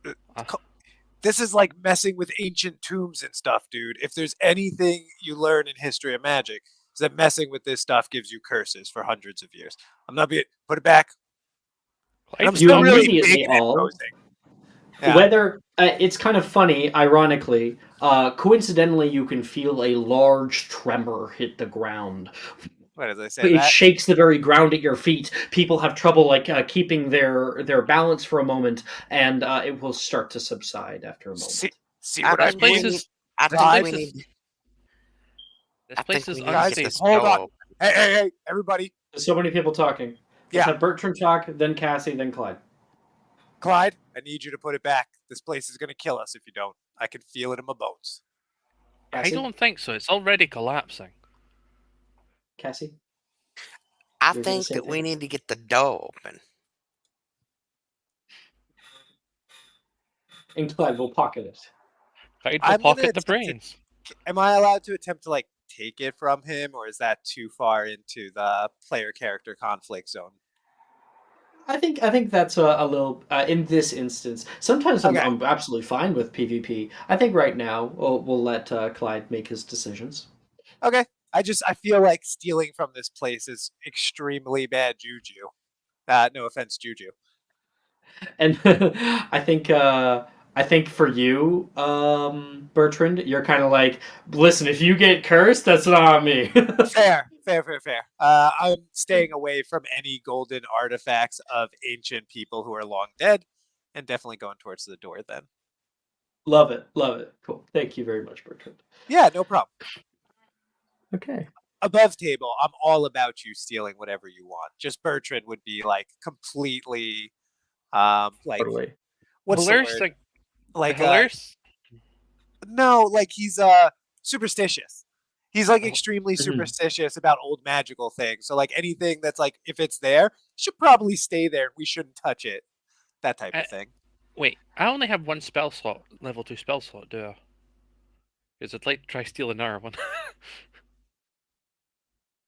This is like messing with ancient tombs and stuff, dude. If there's anything you learn in history of magic, is that messing with this stuff gives you curses for hundreds of years. I'm not being put it back. And I'm Clyde, still You really immediately big and all- imposing. Yeah. Whether it's kind of funny, ironically, coincidentally, you can feel a large tremor hit the ground. What did I say? It That? shakes the very ground at your feet. People have trouble keeping their balance for a moment, and it will start to subside after a moment. See I what I think we mean? need. I Clyde? think we need. This I place think is we need to get unsafe. this Hold door on. open. Hey, everybody. There's so many people talking. Yeah. Let's have Bertrand talk, then Cassie, then Clyde. Clyde, I need you to put it back. This place is going to kill us if you don't. I can feel it in my bones. I Cassie? don't think so. It's already collapsing. Cassie? I You're gonna think say that we thing? need to get the door open. And Clyde will pocket it. Clyde will I'm going to pocket the attempt to. brains. Am I allowed to attempt to, like, take it from him, or is that too far into the player character conflict zone? I think that's a little in this instance. Sometimes Okay. I'm absolutely fine with PvP. I think right now we'll let Clyde make his decisions. Okay. I feel like stealing from this place is extremely bad juju. No offense, Juju. And I think for you, Bertrand, you're kind of like, listen, if you get cursed, that's not on me. Fair. I'm staying away from any golden artifacts of ancient people who are long dead, and definitely going towards the door then. Love it. Cool. Thank you very much, Bertrand. Yeah, no problem. Okay. Above table, I'm all about you stealing whatever you want. Just Bertrand would be like completely, like, Totally. what's the Hilarious, word? like Like, hilarious. no, like he's superstitious. He's like Oh. extremely Mhm. superstitious about old magical things. So like anything that's like, if it's there, should probably stay there. We shouldn't touch it. That type of thing. Wait, I only have one spell slot, level 2 spell slot, do I? Because I'd like to try steal another one.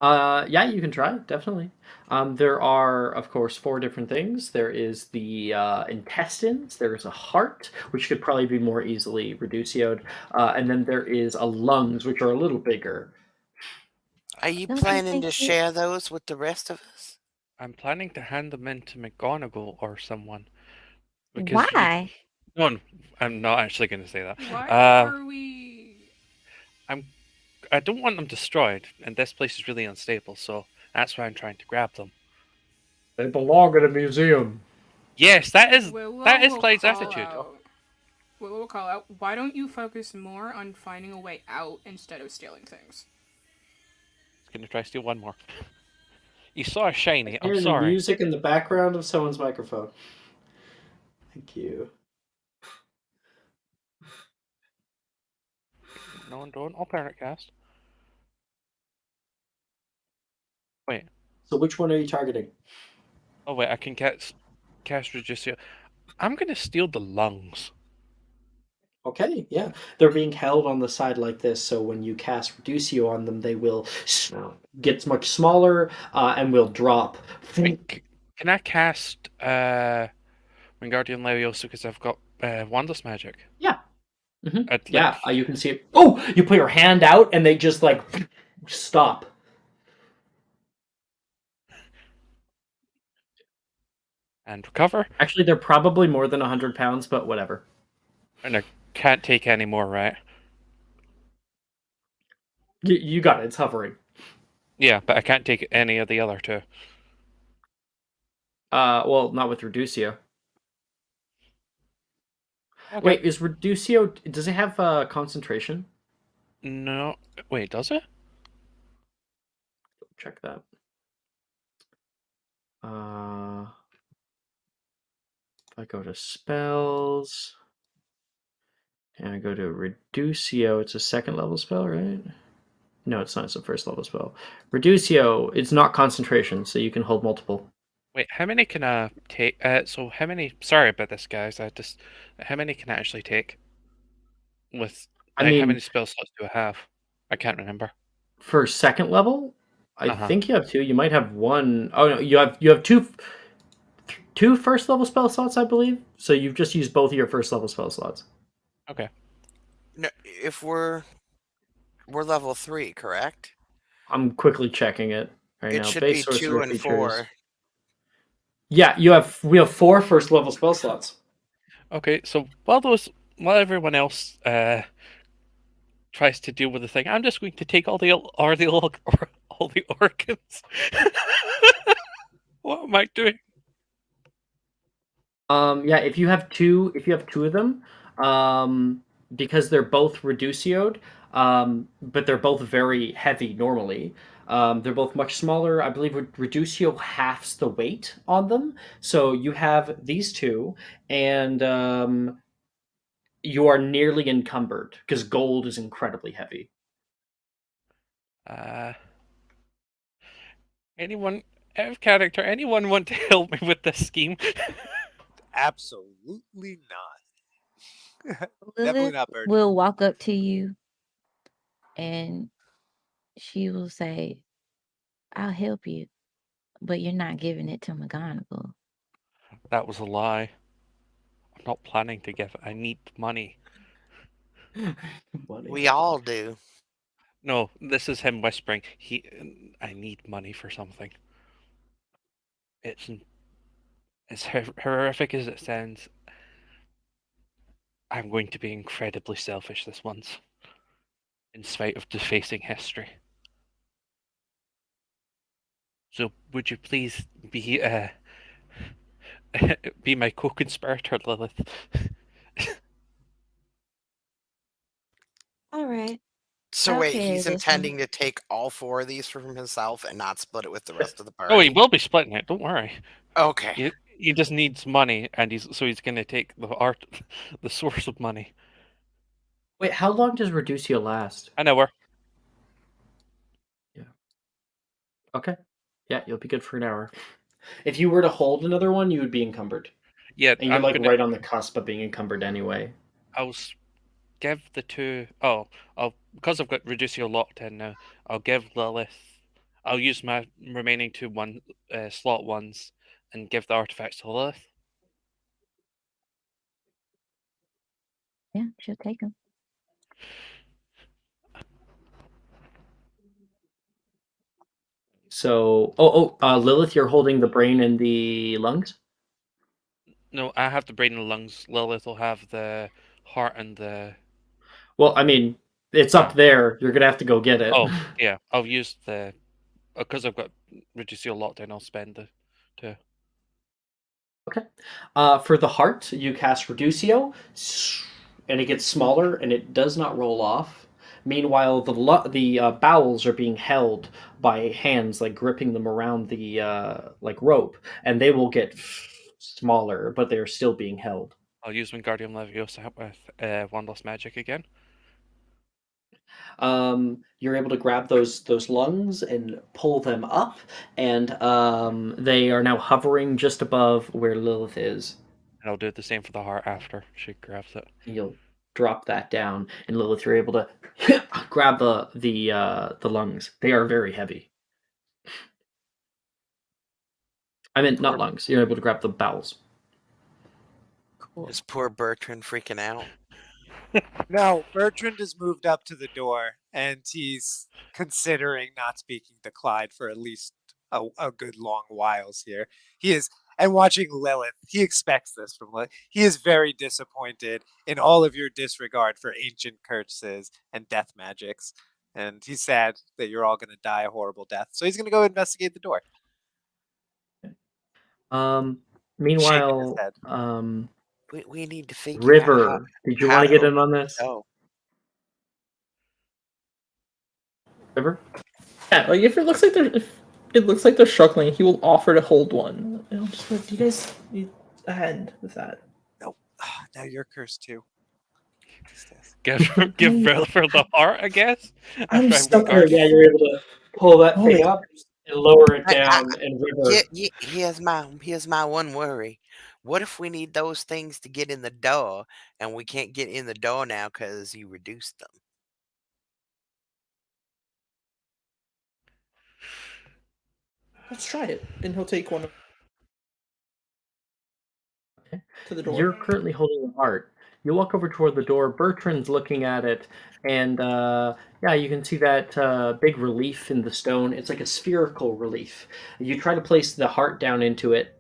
Yeah, you can try, definitely. There are, of course, 4 different things. There is the intestines, there's a heart, which could probably be more easily reducioed, and then there is a lungs, which are a little bigger. Are you Don't you planning think to you- share those with the rest of us? I'm planning to hand them in to McGonagall or someone. Because Why? No, I'm not actually going to say that. Why Uh, are we? I don't want them destroyed, and this place is really unstable, so that's why I'm trying to grab them. They belong in a museum. Yes, that is Willow will Clyde's call attitude. out- Willow will call out. Why don't you focus more on finding a way out instead of stealing things? He's going to try to steal one more. You saw a shiny. I'm Hearing the sorry. music in the background of someone's microphone. Thank you. No, don't. I'll parent cast. Wait. So which one are you targeting? Oh wait, I can cast Reducio. I'm going to steal the lungs. Okay, yeah. They're being held on the side like this, so when you cast Reducio on them, they will get much smaller and will drop. Wait, can I cast Wingardium Leviosa because I've got Wandless Magic? Yeah. Mm-hmm. I'd Yeah, you can see it. Oh, you put your hand out and they just like stop. And recover. Actually, they're probably more than 100 pounds, but whatever. And I can't take any more, right? You got it. It's hovering. Yeah, but I can't take any of the other two. Well, not with Reducio. Okay. Wait, is Reducio? Does it have concentration? No. Wait, does it? Check that. If I go to spells and I go to Reducio, it's a 2nd level spell, right? No, it's not. It's a 1st level spell. Reducio, it's not concentration, so you can hold multiple. Wait, how many can I take? So how many? Sorry about this, guys. How many can I actually take? With I how mean, many spell slots do I have? I can't remember. for 2nd level, I Uh-huh. think you have 2. You might have 1. Oh no, you have two 1st level spell slots, I believe. So you've just used both of your 1st level spell slots. Okay. No, if we're level 3, correct? I'm quickly checking it right It now. should Base be 2 sorcerer and features. 4. Yeah, we have 4 1st level spell slots. Okay. So while everyone else tries to deal with the thing, I'm just going to take all the organs. What am I doing? Yeah, if you have two of them, because they're both reducioed, but they're both very heavy normally. They're both much smaller. I believe Reducio halves the weight on them. So you have these two, and you are nearly encumbered because gold is incredibly heavy. Uh, anyone out of character? Anyone want to help me with this scheme? Absolutely not. Definitely Lilith not Bertrand. will walk up to you and she will say, I'll help you, but you're not giving it to McGonagall. That was a lie. I'm not planning to give it. I need money. We all do. No, this is him whispering. I need money for something. It's as horrific as it sounds. I'm going to be incredibly selfish this once, in spite of defacing history. So, would you please be be my co-conspirator, Lilith? All right. So I'll wait, carry he's this one. intending to take all 4 of these from himself and not split it with the rest of the Oh, he party? will be splitting it. Don't worry. Okay. He just needs money, and he's going to take the source of money. Wait, how long does Reducio last? An hour. Yeah. Okay. Yeah, you'll be good for an hour. If you were to hold another one, you would be encumbered. Yeah, And you're like right on the cusp of being encumbered anyway. I'll give the two. Oh, because I've got Reducio locked in now. I'll give Lilith. I'll use my remaining two slot ones and give the artifacts to Lilith. Yeah, she'll take them. So, Lilith, you're holding the brain and the lungs? No, I have the brain and the lungs. Lilith will have the heart and the. Well, I mean, it's up there. You're gonna have to go get it. Oh, yeah. I'll use the. Because I've got Reducio locked in, I'll spend the two. Okay. For the heart, you cast Reducio, and it gets smaller, and it does not roll off. Meanwhile, the bowels are being held by hands, like gripping them around the like rope, and they will get smaller, but they are still being held. I'll use Wingardium Leviosa with Wandless Magic again. You're able to grab those lungs and pull them up, and they are now hovering just above where Lilith is. And I'll do the same for the heart after she grabs it. And you'll drop that down, and Lilith, you're able to grab the lungs. They are very heavy. I meant not lungs. You're able to grab the bowels. Cool. Is poor Bertrand freaking out? No, Bertrand has moved up to the door and he's considering not speaking to Clyde for at least a good long whiles here. He is, and watching Lilith, he expects this from Lilith. He is very disappointed in all of your disregard for ancient curses and death magics. And he's sad that you're all going to die a horrible death. So he's going to go investigate the door. Meanwhile, We need to figure River, out did you how want to get in open on this? the River? Yeah, like if it looks like they're struggling, he will offer to hold one. And I'll just like, do you guys need a hand with that? Nope. Now you're cursed too. Give River the heart, I guess. I'm After stuck. Yeah, you're able to pull that Oh, thing wait. up and lower it down, and River. Yeah, here's my one worry. What if we need those things to get in the door, and we can't get in the door now because you reduced them? Let's try it, and he'll take one to the door. You're currently holding the heart. You walk over toward the door. Bertrand's looking at it, and yeah, you can see that big relief in the stone. It's like a spherical relief. You try to place the heart down into it,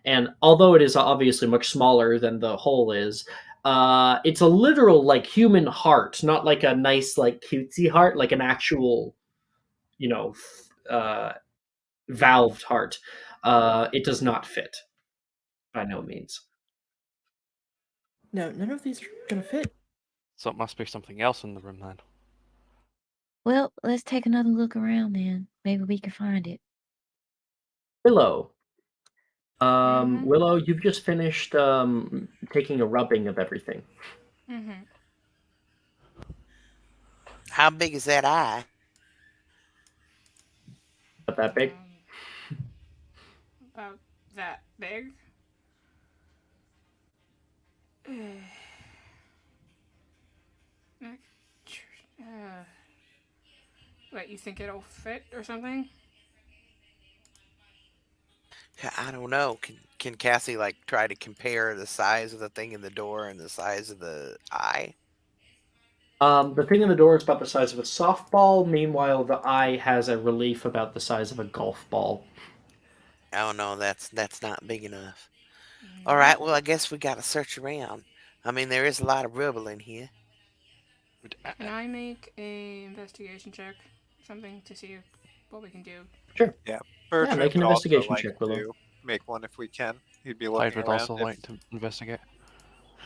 and although it is obviously much smaller than the hole is, it's a literal like human heart, not like a nice like cutesy heart, like an actual, you know, valved heart. It does not fit by no means. No, none of these are gonna fit. So it must be something else in the room then. Well, let's take another look around then. Maybe we can find it. Willow. Mhm. Willow, you've just finished taking a rubbing of everything. Mhm. How big is that eye? Not that big. About that big. What, you think it'll fit or something? I don't know. Can Cassie like try to compare the size of the thing in the door and the size of the eye? The thing in the door is about the size of a softball. Meanwhile, the eye has a relief about the size of a golf ball. Oh no, that's not big enough. All No. right, well I guess we gotta search around. I mean, there is a lot of rubble in here. Can I make a investigation check? Something to see what we can do. Sure. Yeah, Yeah, Bertrand make an would also investigation like check, Willow. to make one if we can. He'd be Clyde looking would around. also like to investigate.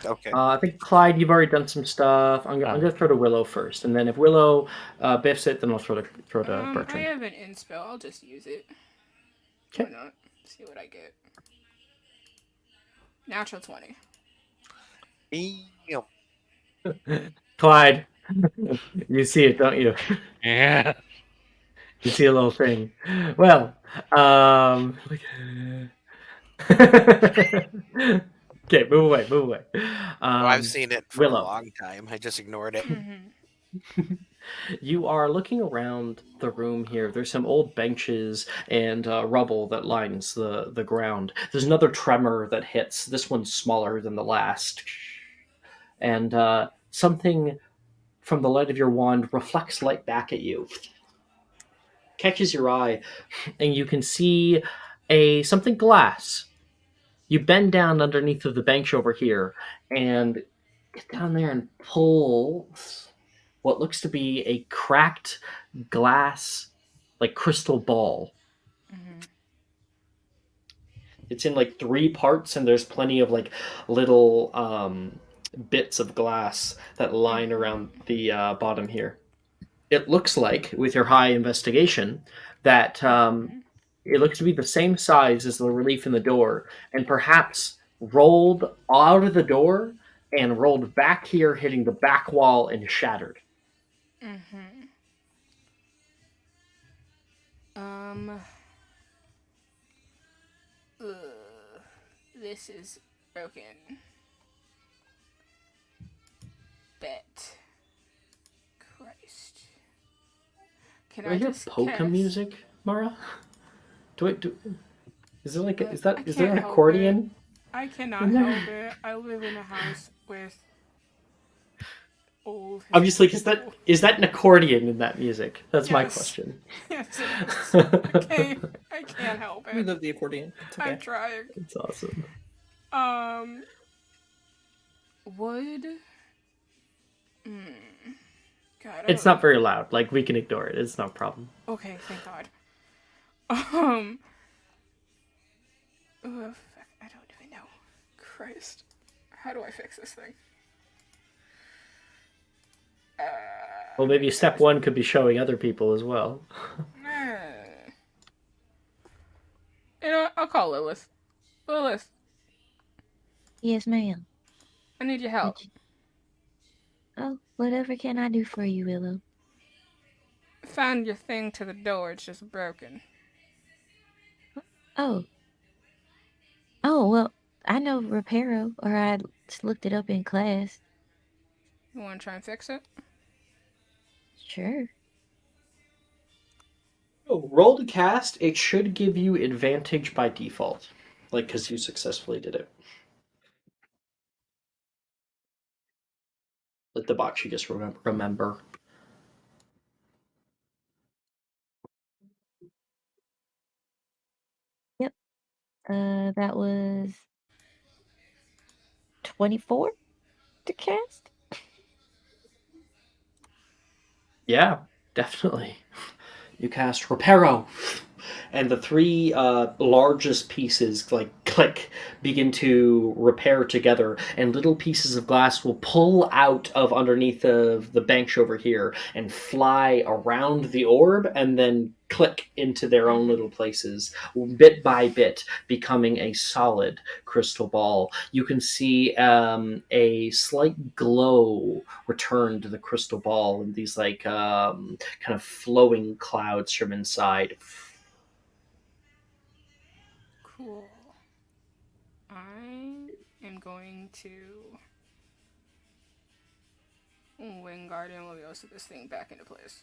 Okay. I think Clyde, you've already done some stuff. I'm gonna throw to Willow first, and then if Willow biffs it, then I'll throw to I Bertrand. have an inspo. I'll just use it. Okay. Why not? See what I get. Natural 20. Damn. Clyde, you see it, don't you? Yeah. You see a little thing. Well, okay, move away, move away. Oh, I've seen it for a Willow, long time. I just ignored it. you are looking around the room here. There's some old benches and rubble that lines the ground. There's another tremor that hits. This one's smaller than the last. And something from the light of your wand reflects light back at you, catches your eye, and you can see something glass. You bend down underneath of the bench over here and get down there and pull what looks to be a cracked glass, like crystal ball. It's in like 3 parts, and there's plenty of like little bits of glass that line around the bottom here. It looks like, with your high investigation, that it looks to be the same size as the relief in the door, and perhaps rolled out of the door and rolled back here, hitting the back wall and shattered. This is broken. Bet. Christ. Can Do I hear just polka cast... music, Mara? Is there like I is there an can't help accordion? I cannot help it. I live in a house with old. I'm just like, is that an accordion in that music? That's my Yes. question. Yes, it is. I can't help We it. love the accordion. It's okay. I'm trying. It's awesome. Would. God. It's not very loud. Like, we can ignore it. It's no problem. Okay, thank God. Oh, fuck, I don't even know. Christ. How do I fix this thing? Well, maybe step 1 could be showing other people as well. You know what? I'll call Lilith. Lilith, Yes, ma'am. I need your help. Oh, whatever can I do for you, Willow? Found your thing to the door. It's just broken. Oh. Oh, well, I know Reparo, or I just looked it up in class. You want to try and fix it? Sure. Oh, roll to cast. It should give you advantage by default. Like, because you successfully did it. Like the box you just remember. Yep. That was 24 to cast? Yeah, definitely. You cast Reparo, and the 3 largest pieces like click begin to repair together, and little pieces of glass will pull out of underneath the bench over here and fly around the orb and then click into their own little places, bit by bit, becoming a solid crystal ball. You can see a slight glow return to the crystal ball, and these kind of flowing clouds from inside. Cool. I am going to Wingardium Leviosa this thing back into place.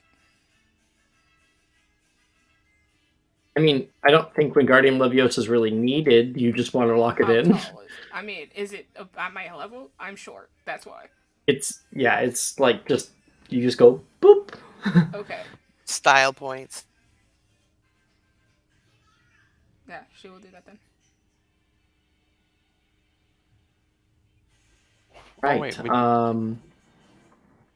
I mean, I don't think Wingardium Leviosa is really needed. You just want to lock it How in. tall is it? I mean, is it at my level? I'm short. That's why. It's like you just go boop. Okay. Style points. Yeah, she will do that then. Right. Oh, wait,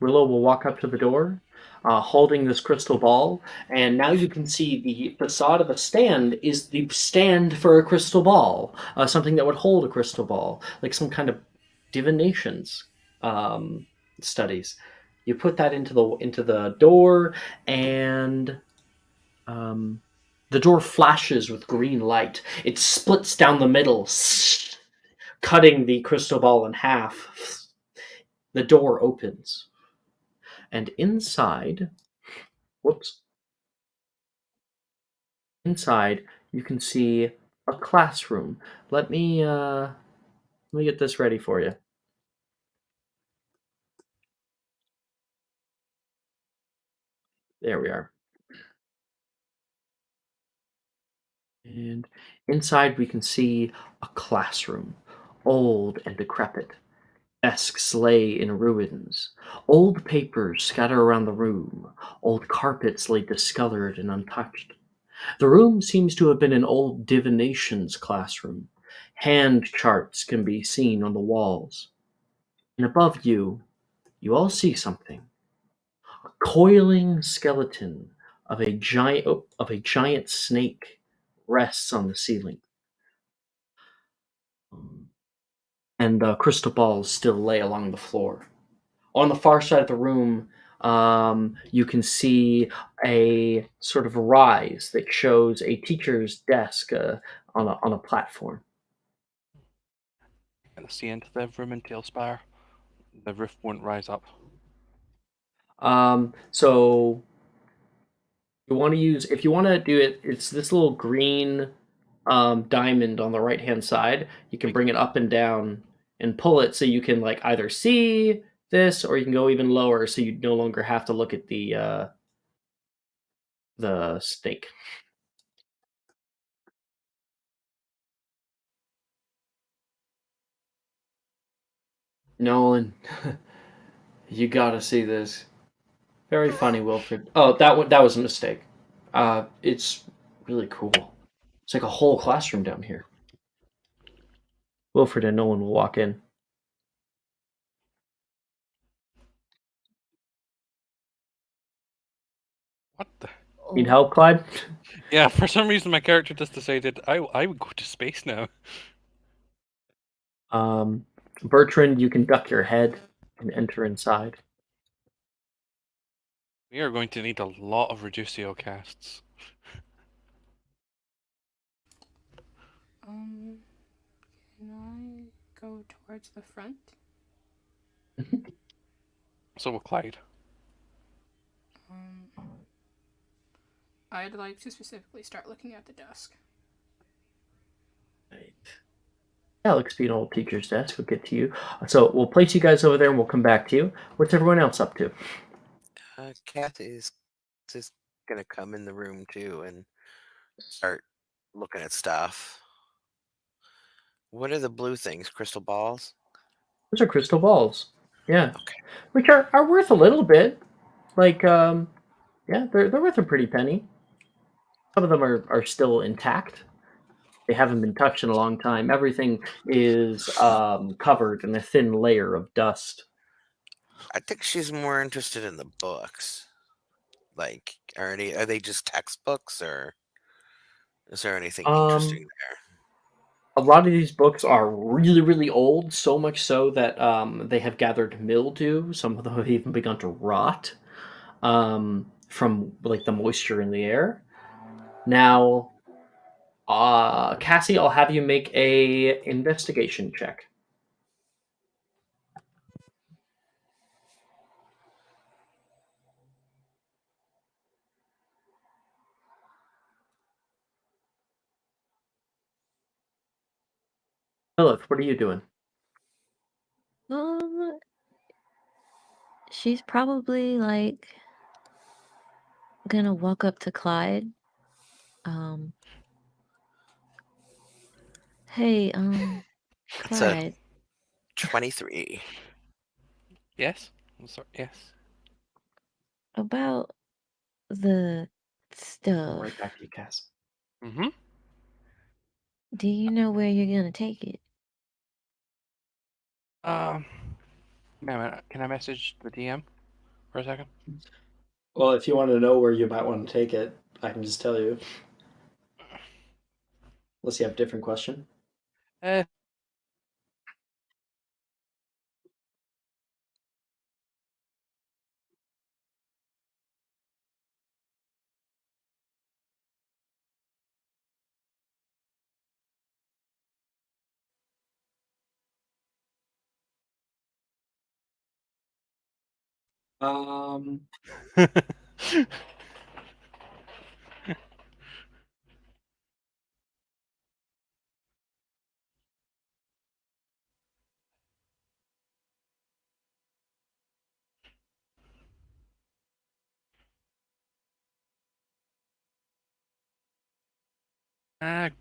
Willow will walk up to the door, holding this crystal ball, and now you can see the facade of a stand is the stand for a crystal ball, something that would hold a crystal ball, like some kind of divinations studies. You put that into the door, and the door flashes with green light. It splits down the middle, cutting the crystal ball in half. The door opens. And inside, inside you can see a classroom. Let me get this ready for you. There we are. And inside we can see a classroom, old and decrepit. Desks lay in ruins. Old papers scatter around the room. Old carpets lay discolored and untouched. The room seems to have been an old divinations classroom. Hand charts can be seen on the walls. And above you, you all see something. A coiling skeleton of a giant snake rests on the ceiling. And crystal balls still lay along the floor. On the far side of the room, you can see a sort of rise that shows a teacher's desk on a platform. Let's see into the room and tailspire. The roof won't rise up. So you want to use, if you want to do it, it's this little green diamond on the right hand side. You can bring it up and down and pull it so you can like either see this, or you can go even lower so you no longer have to look at the snake. Nolan, you gotta see this. Very funny, Wilfred. Oh, that was a mistake. It's really cool. It's like a whole classroom down here. Wilfred and Nolan will walk in. What the? Need help, Clyde? Yeah, for some reason my character just decided I would go to space now. Bertrand, you can duck your head and enter inside. We are going to need a lot of Reducio casts. Can I go towards the front? So will Clyde. I'd like to specifically start looking at the desk. Right. Alex, being old teacher's desk, we'll get to you. So we'll place you guys over there and we'll come back to you. What's everyone else up to? Kathy's just gonna come in the room too and start looking at stuff. What are the blue things? Crystal balls? Those are crystal balls. Yeah. Okay. Which are worth a little bit. Like, yeah, they're worth a pretty penny. Some of them are still intact. They haven't been touched in a long time. Everything is covered in a thin layer of dust. I think she's more interested in the books. Like, are they just textbooks, or is there anything interesting there? A lot of these books are really, really old, so much so that they have gathered mildew. Some of them have even begun to rot from like the moisture in the air. Now, Cassie, I'll have you make a investigation check. Lilith, what are you doing? She's probably like gonna walk up to Clyde. Hey, It's a Clyde. 23. Yes? I'm sorry, yes. About the stuff. Right back to you, Cass. Mm-hmm. Do you know where you're gonna take it? Wait a minute. Can I message the DM for a second? Well, if you want to know where you might want to take it, I can just tell you. Unless you have a different question. Um,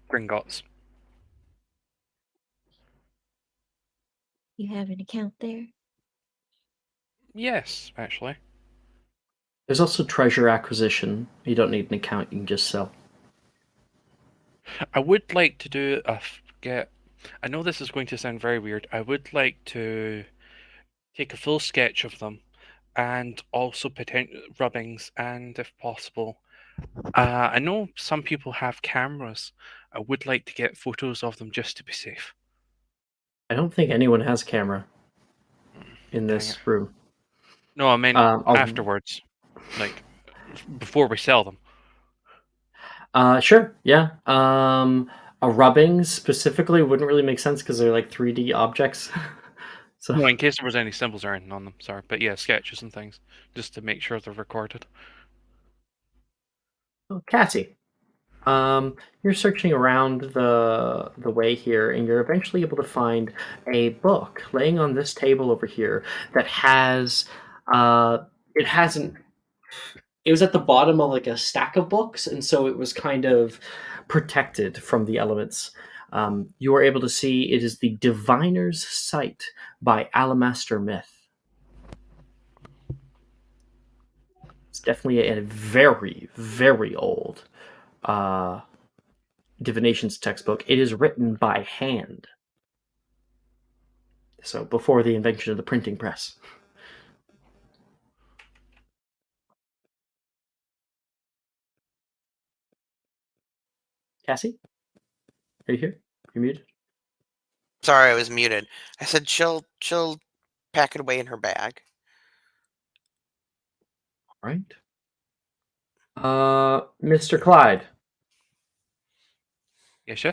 Gringotts. You have an account there? Yes, actually. there's also treasure acquisition. You don't need an account, you can just sell. I would like to do I know this is going to sound very weird. I would like to take a full sketch of them and also rubbings, and if possible, I know some people have cameras. I would like to get photos of them just to be safe. I don't think anyone has a camera in Dang this it. room. No, I mean I'll- afterwards, like before we sell them. Sure, yeah. A rubbing specifically wouldn't really make sense because they're like 3D objects. So No, in case there was any symbols or anything on them, sorry. But yeah, sketches and things, just to make sure they're recorded. Cassie, you're searching around the way here, and you're eventually able to find a book laying on this table over here that has it hasn't it was at the bottom of like a stack of books, and so it was kind of protected from the elements. You are able to see it is the Diviner's Sight by Alamaster Myth. It's definitely a very, very old divinations textbook. It is written by hand. So before the invention of the printing press. Cassie? Are you here? You're muted? Sorry, I was muted. I said she'll pack it away in her bag. All right. Mr. Clyde, Yes.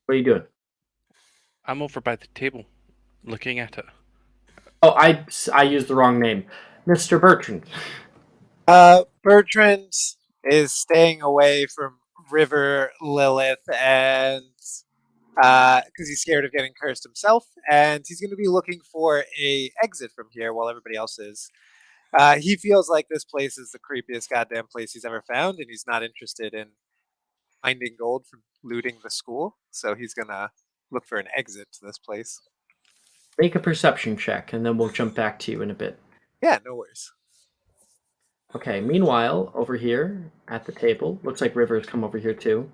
what are you doing? I'm over by the table, looking at it. Oh, I used the wrong name. Mr. Bertrand. Bertrand is staying away from River Lilith and because he's scared of getting cursed himself, and he's going to be looking for a exit from here while everybody else is. He feels like this place is the creepiest goddamn place he's ever found, and he's not interested in finding gold from looting the school. So he's gonna look for an exit to this place. Make a perception check, and then we'll jump back to you in a bit. Yeah, no worries. Okay, meanwhile, over here at the table, looks like River's come over here too.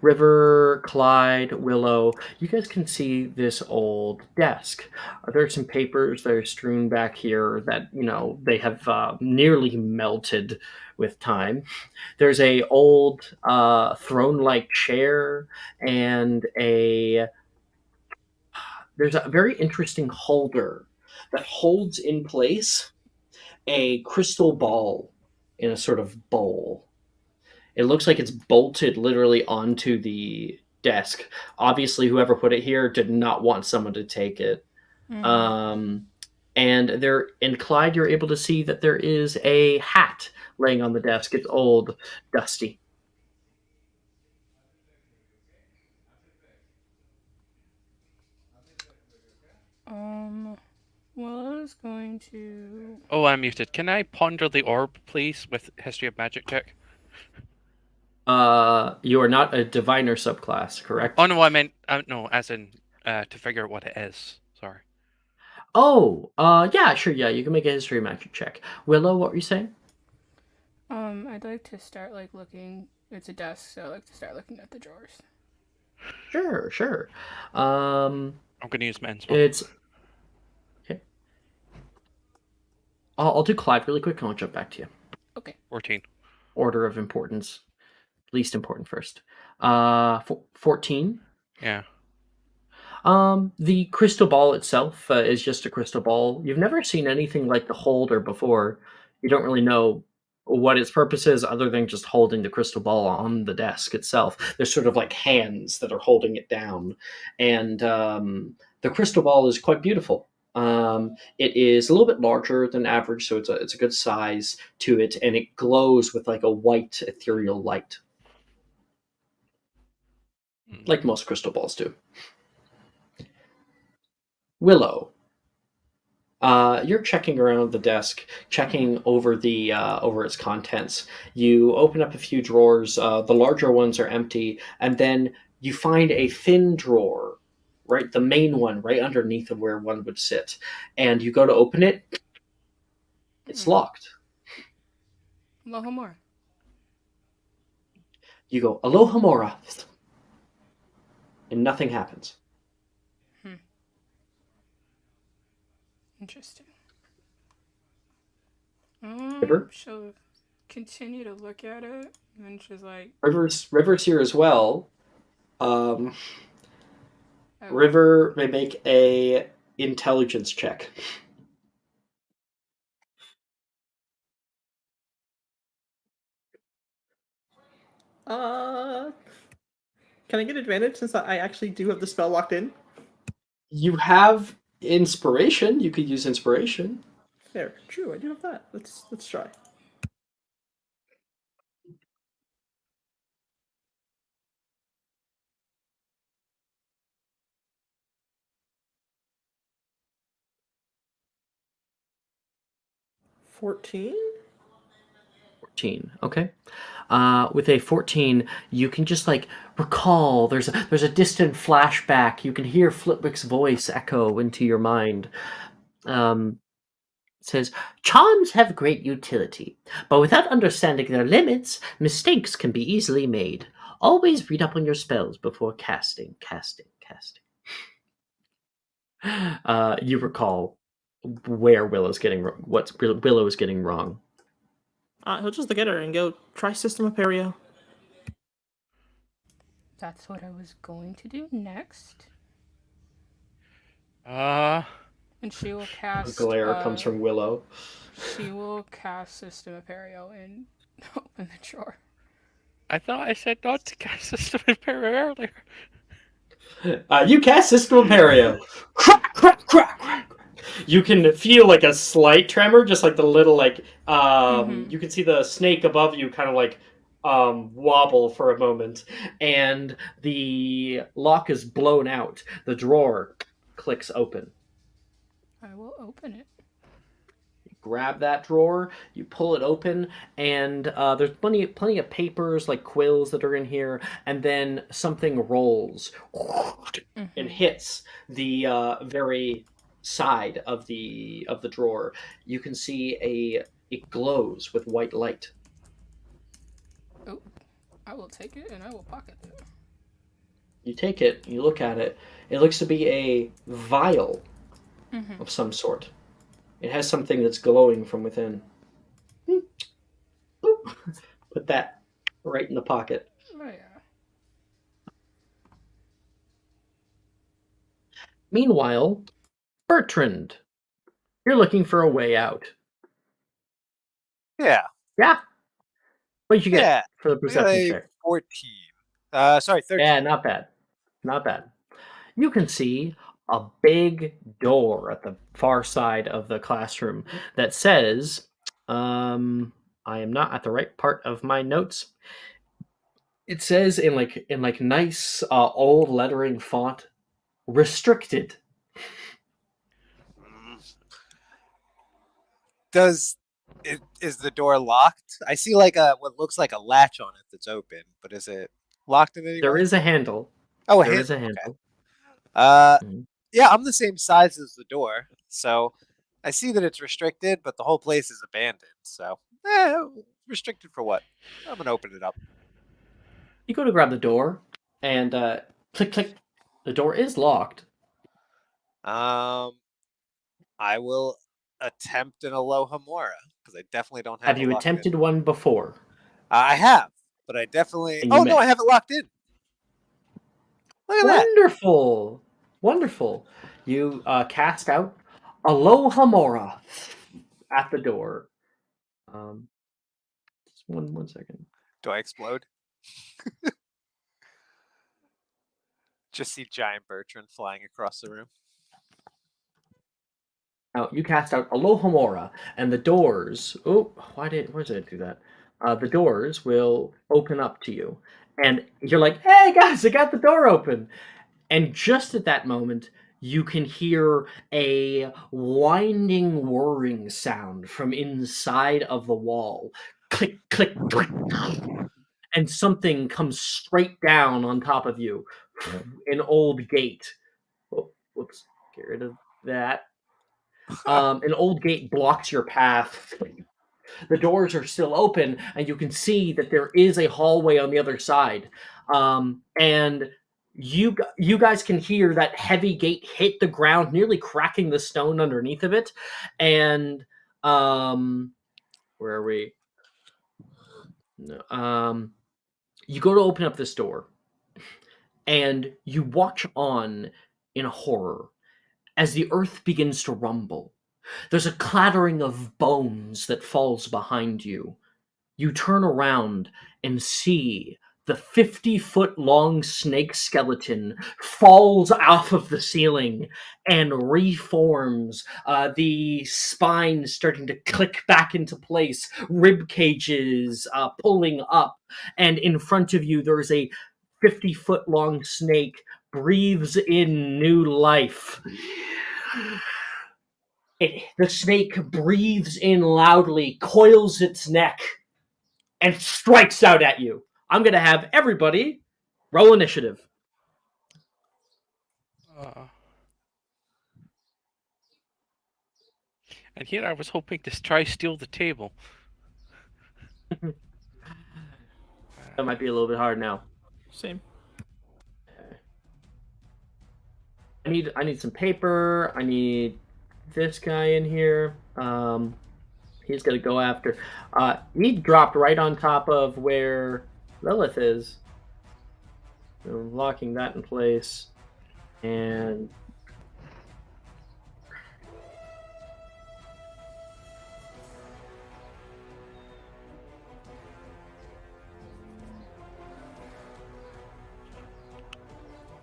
River, Clyde, Willow, you guys can see this old desk. There's some papers that are strewn back here that, they have nearly melted with time. There's a old throne-like chair and there's a very interesting holder that holds in place a crystal ball in a sort of bowl. It looks like it's bolted literally onto the desk. Obviously, whoever put it here did not want someone to take it. And Clyde, you're able to see that there is a hat laying on the desk. It's old, dusty. Well, I was going to. Oh, I'm muted. Can I ponder the orb, please, with History of Magic check? You are not a diviner subclass, correct? Oh no, I meant no, as in to figure out what it is. Sorry. Oh, yeah, sure, yeah. You can make a history of magic check. Willow, what were you saying? I'd like to start looking. It's a desk, so I'd like to start looking at the drawers. Sure. I'm gonna use men's. It's okay. I'll do Clyde really quick, and I'll jump back to you. Okay. 14. Order of importance, least important first. 14. Yeah. The crystal ball itself is just a crystal ball. You've never seen anything like the holder before. You don't really know what its purpose is other than just holding the crystal ball on the desk itself. There's sort of like hands that are holding it down. And the crystal ball is quite beautiful. It is a little bit larger than average, so it's a good size to it, and it glows with like a white ethereal light. Like most crystal balls do. Willow, you're checking around the desk, checking over over its contents. You open up a few drawers. The larger ones are empty, and then you find a thin drawer, right, the main one, right underneath of where one would sit. And you go to open it. It's locked. Alohomora. You go, Alohomora, and nothing happens. Interesting. River? She'll continue to look at it, and she's like... River's here as well. River may make a intelligence check. Can I get advantage since I actually do have the spell locked in? You have inspiration. You could use inspiration. There, true. I do have that. Let's try. $14? 14. Okay. With a 14, you can just like recall. There's a distant flashback. You can hear Flitwick's voice echo into your mind. It says, "Charms have great utility, but without understanding their limits, mistakes can be easily made. Always read up on your spells before casting. You recall where Willow's getting what Willow is getting wrong. He'll just look at her and go, try System of Perio. That's what I was going to do next. And she will cast... The glare comes from Willow. She will cast System of Perio and open the drawer. I thought I said not to cast System of Perio earlier. You cast System of Perio. Crack, crack, crack, crack. You can feel like a slight tremor, just like the little you can see the snake above you kind of like wobble for a moment, and the lock is blown out. The drawer clicks open. I will open it. You grab that drawer, you pull it open, and there's plenty of papers like quills that are in here, and then something rolls and hits the very side of the drawer. You can see a It glows with white light. Oh, I will take it and I will pocket it. You take it, you look at it. It looks to be a vial Mm-hmm. of some sort. It has something that's glowing from within. Put that right in the pocket. Oh yeah. Meanwhile, Bertrand, you're looking for a way out. Yeah. Yeah? What did you Yeah. get for the I got perception a check? 14. Sorry, 13. Yeah, not bad. Not bad. You can see a big door at the far side of the classroom that says, I am not at the right part of my notes. It says in nice old lettering font, restricted. Is the door locked? I see like what looks like a latch on it that's open, but is it locked in any There way? is a handle. Oh, a There is handle. a Okay. handle. Mhm. Yeah, I'm the same size as the door, so I see that it's restricted, but the whole place is abandoned. So, restricted for what? I'm gonna open it up. You go to grab the door, and click, click. The door is locked. I will attempt an Aloha Mora because I definitely don't have Have it you locked in. attempted one before? I have, but I definitely. And you Oh no, I missed. have it locked in. Look at that. Wonderful. Wonderful. You cast out Aloha Mora at the door. Just one second. Do I explode? Just see giant Bertrand flying across the room. Now you cast out Aloha Mora, and the doors. Oh, why did it do that? The doors will open up to you, and you're like, "Hey guys, I got the door open!" And just at that moment, you can hear a winding, whirring sound from inside of the wall. Click, click, click, and something comes straight down on top of you. An old gate. Oh, whoops, get rid of that. An old gate blocks your path. The doors are still open, and you can see that there is a hallway on the other side. And you guys can hear that heavy gate hit the ground, nearly cracking the stone underneath of it. And where are we? No, you go to open up this door, and you watch on in horror as the earth begins to rumble. There's a clattering of bones that falls behind you. You turn around and see the 50-foot long snake skeleton falls off of the ceiling and reforms. The spine starting to click back into place, rib cages pulling up, and in front of you there is a 50-foot long snake breathes in new life. The snake breathes in loudly, coils its neck, and strikes out at you. I'm going to have everybody roll initiative. And here I was hoping to try steal the table. That might be a little bit hard now. Same. I need some paper. I need this guy in here. He's gonna go after. He dropped right on top of where Lilith is. So I'm locking that in place, and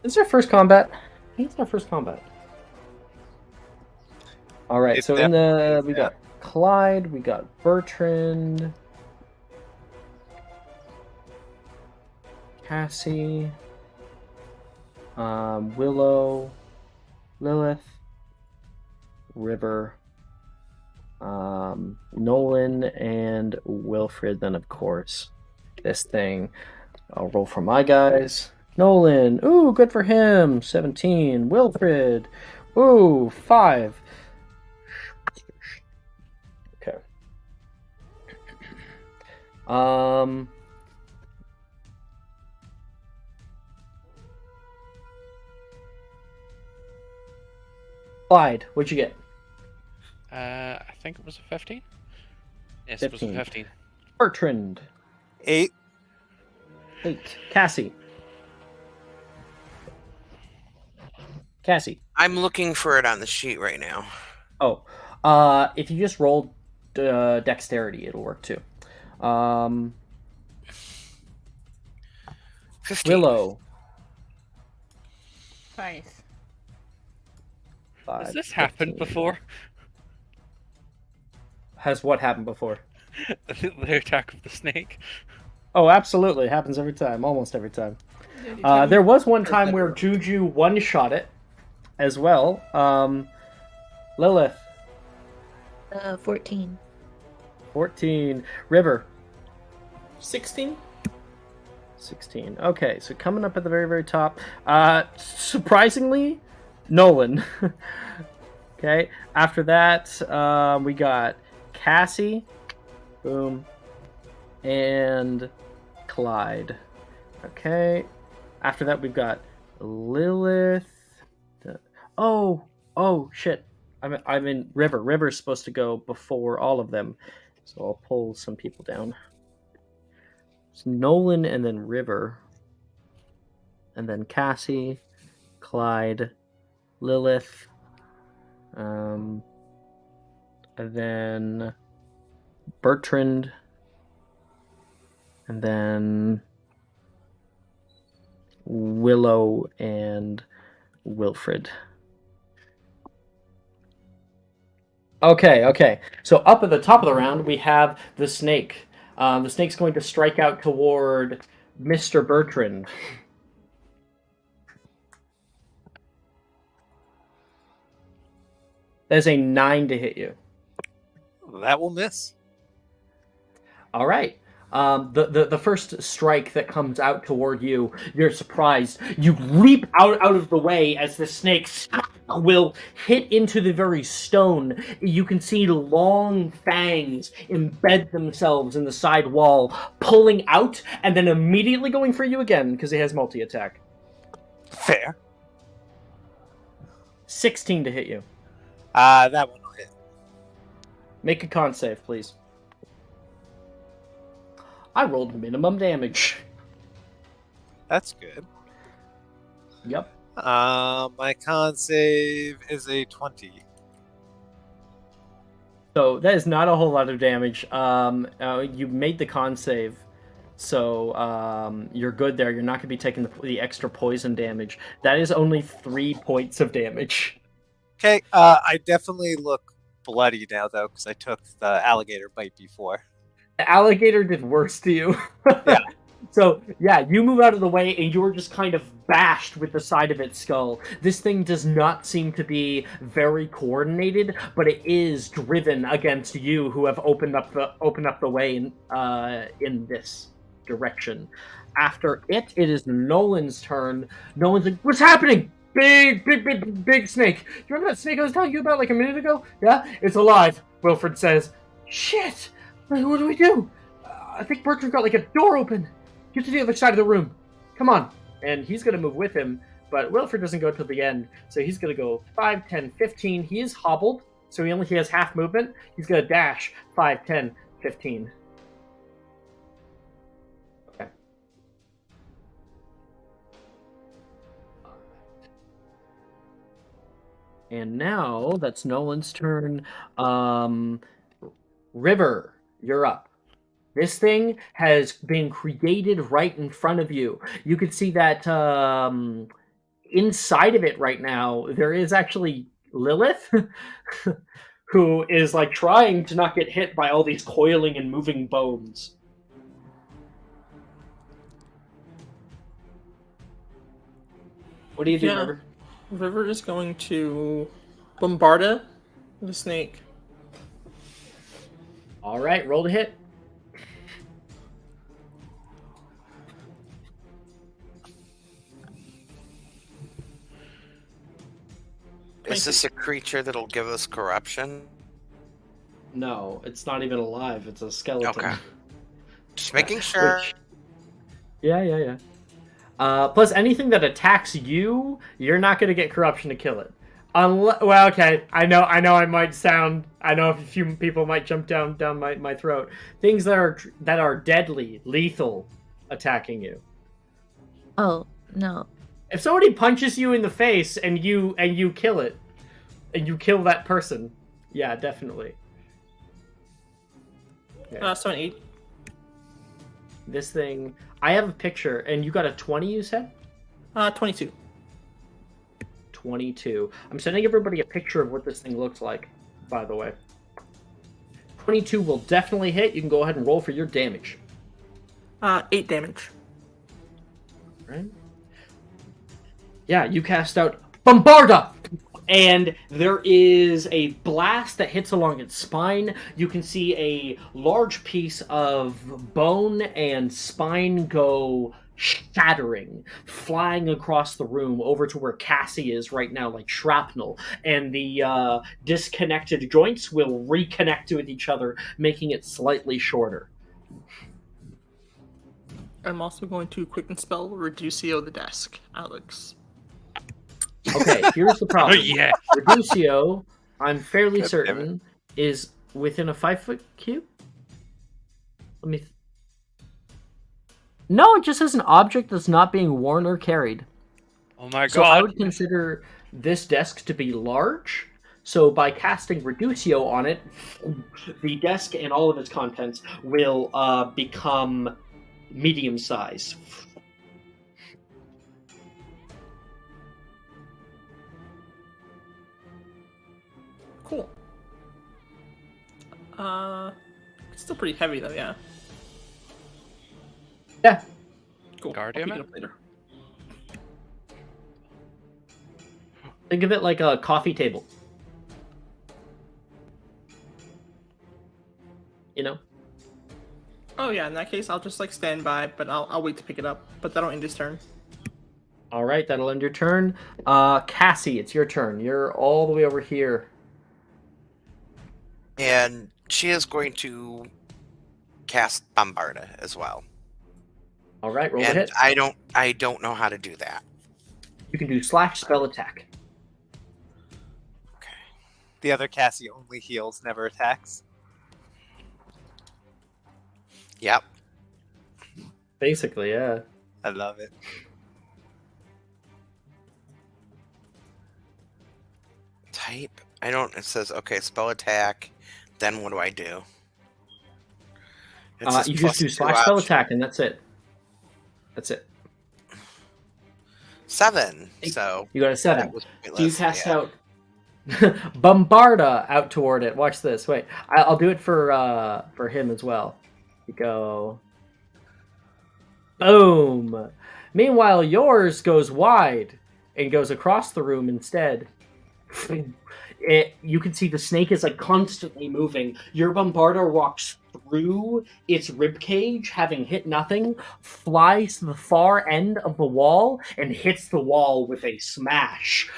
this is our first combat. I think it's our first combat. All right, so in the we got Clyde, we got Bertrand, Cassie, Willow, Lilith, River, Nolan, and Wilfred. Then of course this thing. I'll roll for my guys. Nolan, ooh, good for him. 17. Wilfred, ooh, 5. Okay. Clyde, what'd you get? I think it was a 15. Yes, it was a 15. Bertrand. 8. 8. Cassie. Cassie. I'm looking for it on the sheet right now. Oh, if you just roll dexterity, it'll work too. 15. Willow. 5. 5. Has this happened 15. before? Has what happened before? The attack of the snake. Oh, absolutely. It happens every time. Almost every time. Anytime. There was one time where Juju one-shot it as well. Lilith. 14. 14. River. 16. 16. Okay, so coming up at the very, very top. Surprisingly, Nolan. Okay, after that, we got Cassie. Boom. And Clyde. Okay. After that, we've got Lilith. Oh, shit. I'm in River. River's supposed to go before all of them. So I'll pull some people down. It's Nolan and then River. And then Cassie, Clyde, Lilith. And then Bertrand. And then Willow and Wilfred. Okay. So up at the top of the round, we have the snake. The snake's going to strike out toward Mr. Bertrand. There's a 9 to hit you. That will miss. All right. The first strike that comes out toward you, you're surprised. You leap out of the way as the snake will hit into the very stone. You can see long fangs embed themselves in the side wall, pulling out, and then immediately going for you again, because it has multi-attack. Fair. 16 to hit you. That one will hit. Make a con save, please. I rolled minimum damage. That's good. Yep. My con save is a 20. So that is not a whole lot of damage. You made the con save, so you're good there. You're not going to be taking the extra poison damage. That is only 3 points of damage. Okay, I definitely look bloody now, though, because I took the alligator bite before. The alligator did worse to you. Yeah. So, yeah, you move out of the way, and you're just kind of bashed with the side of its skull. This thing does not seem to be very coordinated, but it is driven against you, who have opened up the way in this direction. After it is Nolan's turn. Nolan's like, "What's happening? Big snake. You remember that snake I was telling you about like a minute ago? Yeah, it's alive." Wilfred says, "Shit. What do we do? I think Bertrand got like a door open. Get to the other side of the room. Come on." And he's going to move with him, but Wilfred doesn't go till the end, so he's going to go 5, 10, 15. He is hobbled, so he has half movement. He's going to dash 5, 10, 15. Okay. And now that's Nolan's turn. River, you're up. This thing has been created right in front of you. You can see that inside of it right now, there is actually Lilith, who is like trying to not get hit by all these coiling and moving bones. What do you do, River? River is going to bombard the snake. All right, roll to hit. Is this a creature that'll give us corruption? No, it's not even alive. It's a skeleton. Okay. Just making sure. Yeah. Plus, anything that attacks you, you're not going to get corruption to kill it. Well, okay. I know. I might sound. I know a few people might jump down my throat. Things that are deadly, lethal, attacking you. Oh no. If somebody punches you in the face and you kill it, and you kill that person, yeah, definitely. Yeah. 7, 8. This thing. I have a picture, and you got a 20. You said. 22. 22. I'm sending everybody a picture of what this thing looks like, by the way. 22 will definitely hit. You can go ahead and roll for your damage. 8 damage. Right? Yeah, you cast out Bombarda! And there is a blast that hits along its spine. You can see a large piece of bone and spine go shattering, flying across the room over to where Cassie is right now, like shrapnel. And the disconnected joints will reconnect with each other, making it slightly shorter. I'm also going to quicken spell Reducio the desk, Alex. Okay, here's the problem. Oh, yeah. Reducio, I'm fairly God certain, is within a 5-foot cube? Let me... No, it just says an object that's not being worn or carried. Oh my god. So I would consider this desk to be large. So by casting Reducio on it, the desk and all of its contents will become medium size. Cool. It's still pretty heavy though, yeah. Yeah. Cool. Guardian I'll it? pick it up later. Think of it like a coffee table. You know? Oh yeah, in that case, I'll just like stand by, but I'll wait to pick it up. But that'll end his turn. All right, that'll end your turn. Cassie, it's your turn. You're all the way over here. And she is going to cast Bombarda as well. All right, roll the And hit. I don't know how to do that. You can do slash spell attack. Okay. The other Cassie only heals, never attacks. Yep. Basically, yeah. I love it. Type. I don't. It says okay. Spell attack. Then what do I do? It says You plus just do 2 slash spell option. attack, and that's it. That's it. 7. So You got a 7. that was So you pointless, cast yeah. out Bombarda out toward it. Watch this. Wait, I'll do it for him as well. You go. Boom. Meanwhile, yours goes wide and goes across the room instead. You can see the snake is like constantly moving. Your Bombarda walks through its ribcage, having hit nothing, flies to the far end of the wall, and hits the wall with a smash.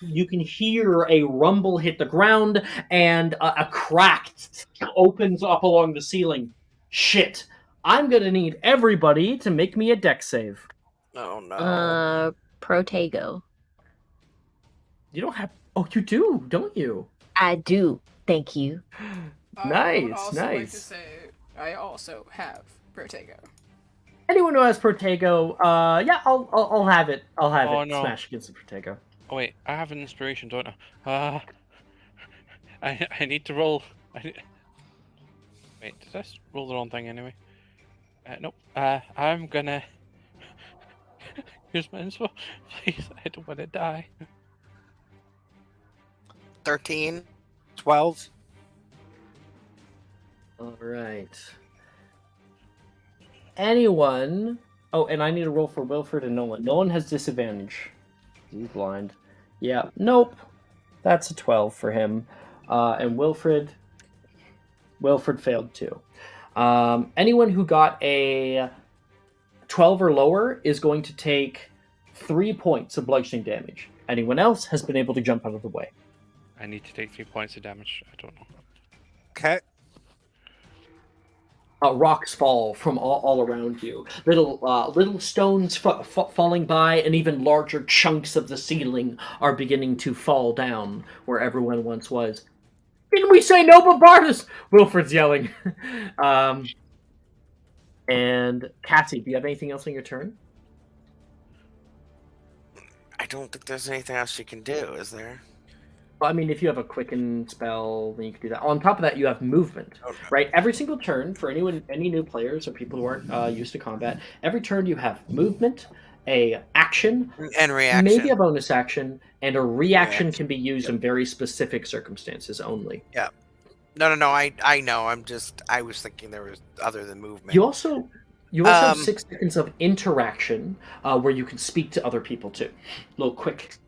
You can hear a rumble hit the ground, and a crack opens up along the ceiling. Shit. I'm gonna need everybody to make me a deck save. Oh no. Protego. You don't have... Oh, you do, don't you? I do. Thank you. I would Nice, also like to nice. say I also have Protego. Anyone who has Protego, yeah, I'll have it. I'll have Oh, it no. smash against the Protego. Oh wait, I have an inspiration, don't I? I need to roll. Wait, did I roll the wrong thing anyway? Nope. I'm gonna use my inspo. Please, I don't want to die. 13. 12. All right. Anyone? Oh, and I need to roll for Wilfred and Nolan. Nolan has disadvantage. He's blind. Yeah. Nope. That's a 12 for him. And Wilfred failed too. Anyone who got a 12 or lower is going to take 3 points of bludgeoning damage. Anyone else has been able to jump out of the way. I need to take 3 points of damage. I don't know. Okay. rocks fall from all around you. Little stones falling by, and even larger chunks of the ceiling are beginning to fall down where everyone once was. Didn't we say no bombardus? Wilfred's yelling. And Cassie, do you have anything else on your turn? I don't think there's anything else you can do, is there? Well, I mean, if you have a quicken spell, then you can do that. On top of that, you have movement, Okay. right? Every single turn, for any new players or people who aren't used to combat, every turn you have movement, a action, And reaction. maybe a bonus action, and a reaction can be used in very specific circumstances only. Yeah. No. I know. I was thinking there was other than movement. You also have 6 seconds of interaction where you can speak to other people too. Little quick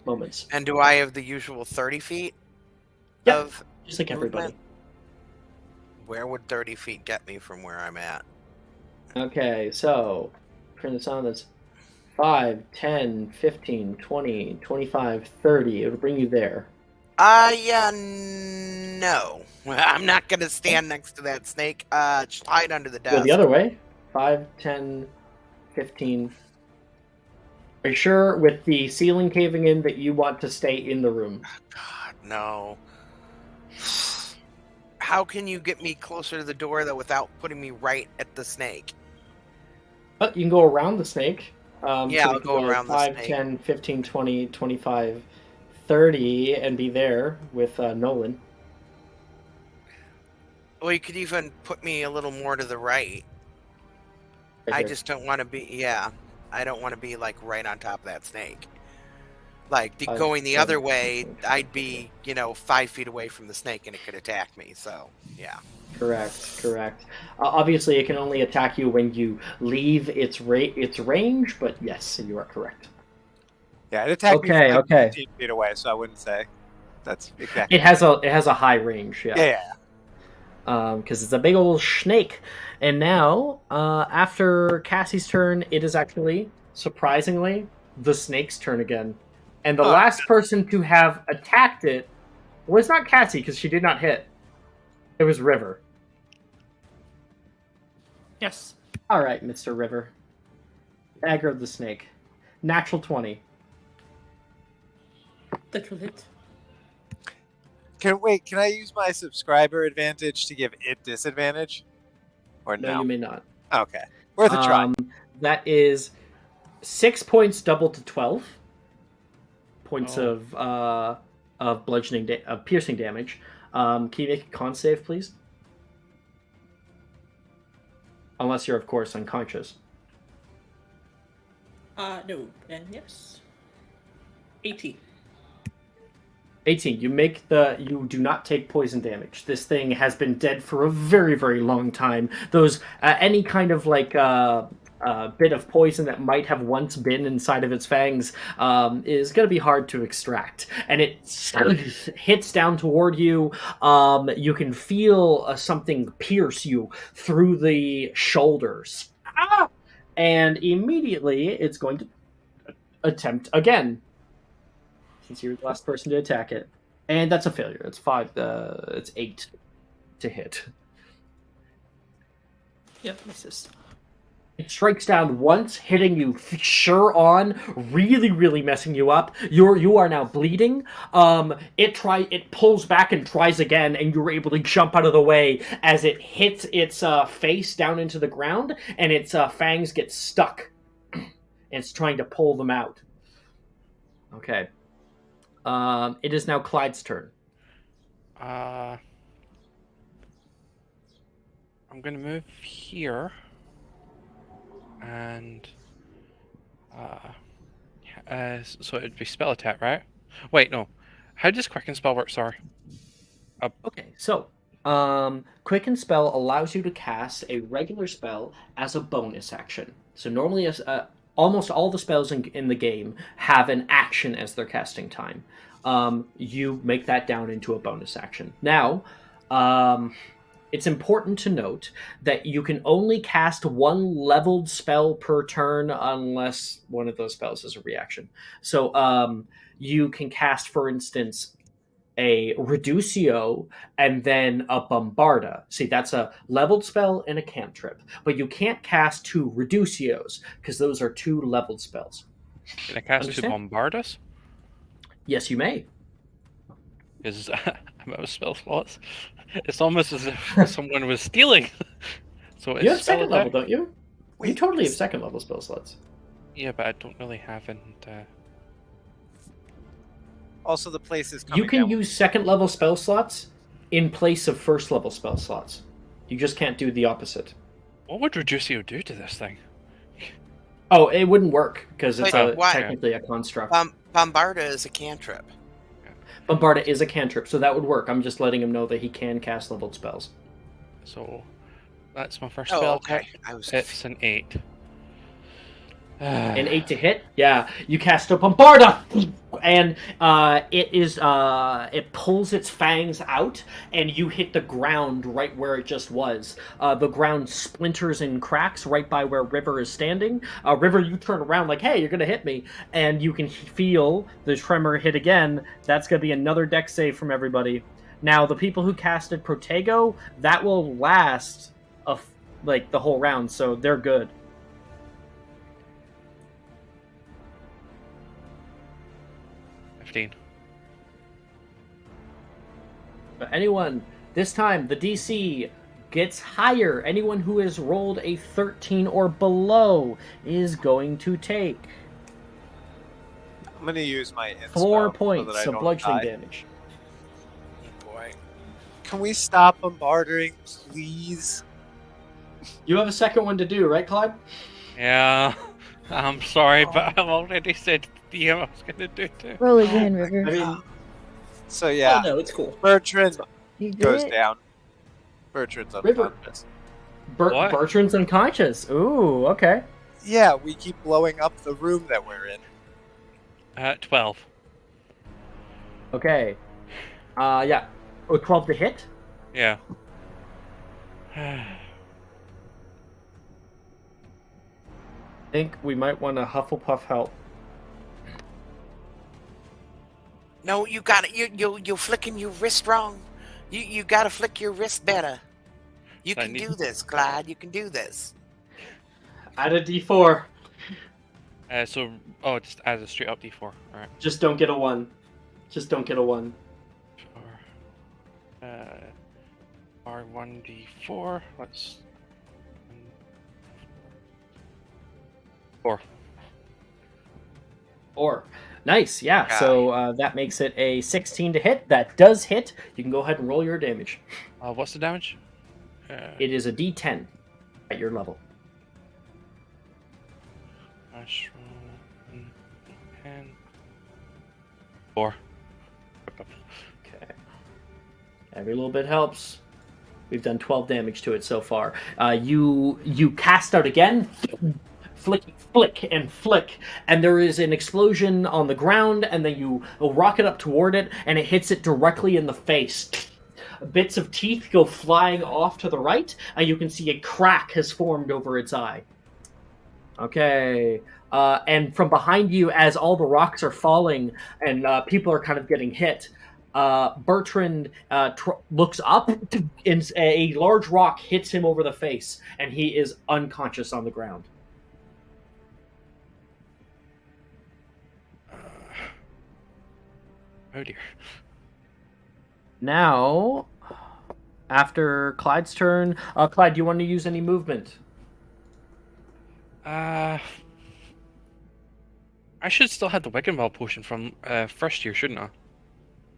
moments. And do I have the usual 30 feet? Yep, of just like everybody. movement? Where would 30 feet get me from where I'm at? Okay, so turn this on. That's 5, 10, 15, 20, 25, 30. It'll bring you there. Yeah, no. I'm not going to stand next to that snake. Just hide under the desk. Go the other way. 5, 10, 15. Are you sure with the ceiling caving in that you want to stay in the room? God, no. How can you get me closer to the door, though, without putting me right at the snake? You can go around the snake. Yeah, so I'll go around 5, the snake. 10, 15, 20, 25, 30, and be there with Nolan. Well, you could even put me a little more to the right. Right I here. just don't want to be, I don't want to be, like, right on top of that snake. Like, going the other way, I'd be, 5 feet away from the snake and it could attack me, so, yeah. Correct. Obviously, it can only attack you when you leave its range, but yes, you are correct. Yeah, it attacked me from 15 feet away, so I wouldn't say that's exactly. It has a high range, yeah. Yeah. Because it's a big old snake. And now, after Cassie's turn, it is actually, surprisingly, the snake's turn again. And the last person to have attacked it was not Cassie, because she did not hit. It was River. Yes. All right, Mr. River. Aggro the snake. Natural 20. That will hit. Can I use my subscriber advantage to give it disadvantage? Or no? No, you may not. Okay. Worth a try. That is 6 points doubled to 12 points of bludgeoning of piercing damage. Can you make a con save, please? Unless you're, of course, unconscious. No. And yes. 18. 18. You do not take poison damage. This thing has been dead for a very, very long time. Those any kind of bit of poison that might have once been inside of its fangs is going to be hard to extract. And it hits down toward you. You can feel something pierce you through the shoulders. Ah! And immediately it's going to attempt again. Since you're the last person to attack it. And that's a failure. It's 8 to hit. Yep, misses. It strikes down once, hitting you sure on, really, really messing you up. You are now bleeding. It pulls back and tries again, and you're able to jump out of the way as it hits its face down into the ground, and its fangs get stuck. And it's trying to pull them out. Okay. It is now Clyde's turn. I'm going to move here. And... so it'd be spell attack, right? Wait, no. How does Quicken Spell work? Sorry. Okay, so... Quicken Spell allows you to cast a regular spell as a bonus action. So normally, almost all the spells in the game have an action as their casting time. You make that down into a bonus action. Now, it's important to note that you can only cast one leveled spell per turn unless one of those spells is a reaction. So you can cast, for instance, a Reducio, and then a Bombarda. See, that's a leveled spell and a cantrip. But you can't cast 2 Reducios, because those are 2 leveled spells. Can I cast Understand? 2 bombard us? Yes, you may. Because I'm out of spell slots. It's almost as if someone was stealing. So it's You have spell second attack. level, don't you? You Wait, totally have is- second level spell slots. Yeah, but I don't really have it. Also, the place is coming You can down. use second level spell slots in place of first level spell slots. You just can't do the opposite. What would Reducio do to this thing? Oh, it wouldn't work because it's But why? technically a construct. Bombarda is a cantrip. Bombarda is a cantrip, so that would work. I'm just letting him know that he can cast leveled spells. So that's my first Oh, spell okay. attack. I was It's an 8. An 8 to hit? Yeah. You cast a Bombarda! And it pulls its fangs out, and you hit the ground right where it just was. The ground splinters and cracks right by where River is standing. River, you turn around like, hey, you're gonna hit me. And you can feel the tremor hit again. That's gonna be another dex save from everybody. Now, the people who casted Protego, that will last the whole round, so they're good. But anyone, this time the DC gets higher. Anyone who has rolled a 13 or below is going to take I'm going to use my 4 inspo points so that I of don't bludgeoning die. damage. Oh, boy. Can we stop bombarding, please? You have a second one to do, right, Clyde? Yeah, I'm sorry, but I've already said to the DM I was going to do it. Roll again, River. I mean, So yeah, no, it's cool. Bertrand You goes good? down. Bertrand's River. unconscious. What? Bertrand's unconscious. Ooh, okay. Yeah, we keep blowing up the room that we're in. 12. Okay. Yeah. Oh, 12 to hit? Yeah. I think we might want to Hufflepuff help. No, you got it. You're flicking your wrist wrong. You got to flick your wrist better. You I can need- do this, Clyde. You can do this. Add a d4. Just add a straight up d4. Alright. Just don't get a 1. Just don't get a 1. R1d4. Let's. 4. 4. Nice, yeah. Yeah. So that makes it a 16 to hit. That does hit. You can go ahead and roll your damage. What's the damage? It is a d10 at your level. Mushroom. 10. 4. Okay. Every little bit helps. We've done 12 damage to it so far. You cast out again. Flick, flick, and flick, and there is an explosion on the ground, and then you rocket up toward it, and it hits it directly in the face. Bits of teeth go flying off to the right, and you can see a crack has formed over its eye. Okay. And from behind you, as all the rocks are falling and people are kind of getting hit, Bertrand looks up, and a large rock hits him over the face, and he is unconscious on the ground. Oh dear. Now, after Clyde's turn, Clyde, do you want to use any movement? I should still have the Wiggenweld potion from first year, shouldn't I?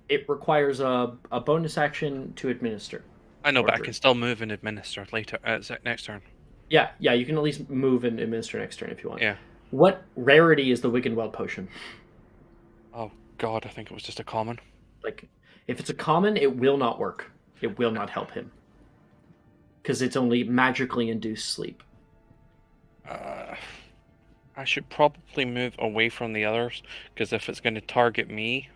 It requires a bonus action to administer. I know, but I Order. can still move and administer later, next turn. Yeah, you can at least move and administer next turn if you want. Yeah. What rarity is the Wiggenweld potion? Oh god, I think it was just a common. Like, if it's a common, it will not work. It will not help him. Because it's only magically induced sleep. I should probably move away from the others, because if it's going to target me...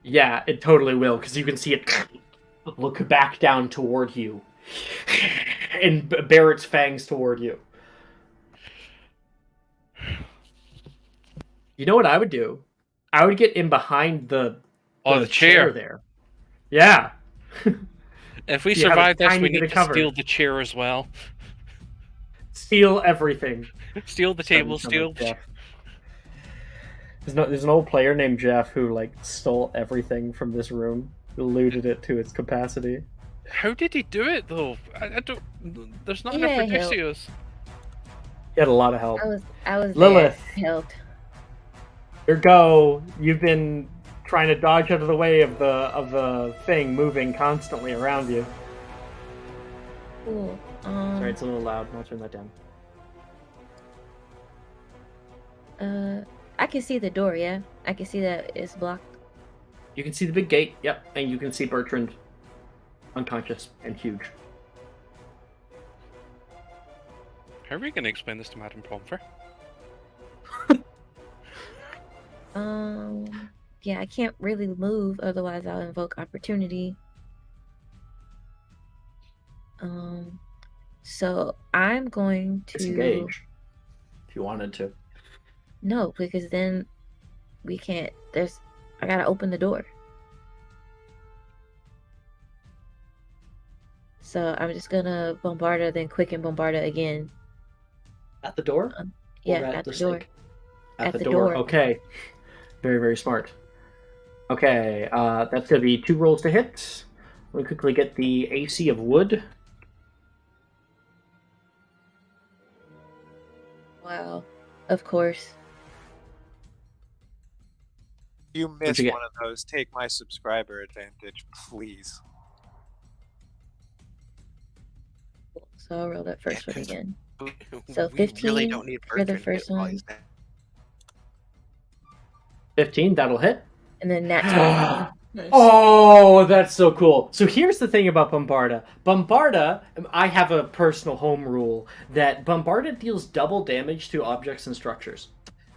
Yeah, it totally will, because you can see it look back down toward you. And bare its fangs toward you. You know what I would do? I would get in behind the Oh, the chair. there. Yeah. If we You have a survive this, tiny we bit need of to cover. steal the chair as well. Steal everything. Steal the table, steal the Jeff. There's an old player named Jeff who like stole everything from this room, looted it to its capacity. How did he do it though? I don't. There's not Yeah, enough help. Reducios. He had a lot of help. I was Lilith. there. Helped. Here go. You've been trying to dodge out of the way of the thing moving constantly around you. Cool. Sorry, it's a little loud. I'll turn that down. I can see the door. Yeah, I can see that it's blocked. You can see the big gate. Yep, and you can see Bertrand, unconscious and huge. How are we going to explain this to Madame Pomfrey? Yeah, I can't really move, otherwise I'll invoke opportunity. So I'm going to Disengage. If you wanted to. No, because then we can't. I gotta open the door. So I'm just gonna bombard her, then quicken bombard her again. At the door? Yeah, at the door. At the door. Okay. Very, very smart. Okay, that's going to be 2 rolls to hit. Let me quickly get the AC of wood. Wow. Of course. You missed you get? one of those. Take my subscriber advantage, please. So I'll roll that first one again. We So really 15 don't need for the Bertrand first while one. he's down. 15, that'll hit. And then nat 20. Nice. Oh, that's so cool. So here's the thing about Bombarda. Bombarda, I have a personal home rule that Bombarda deals double damage to objects and structures.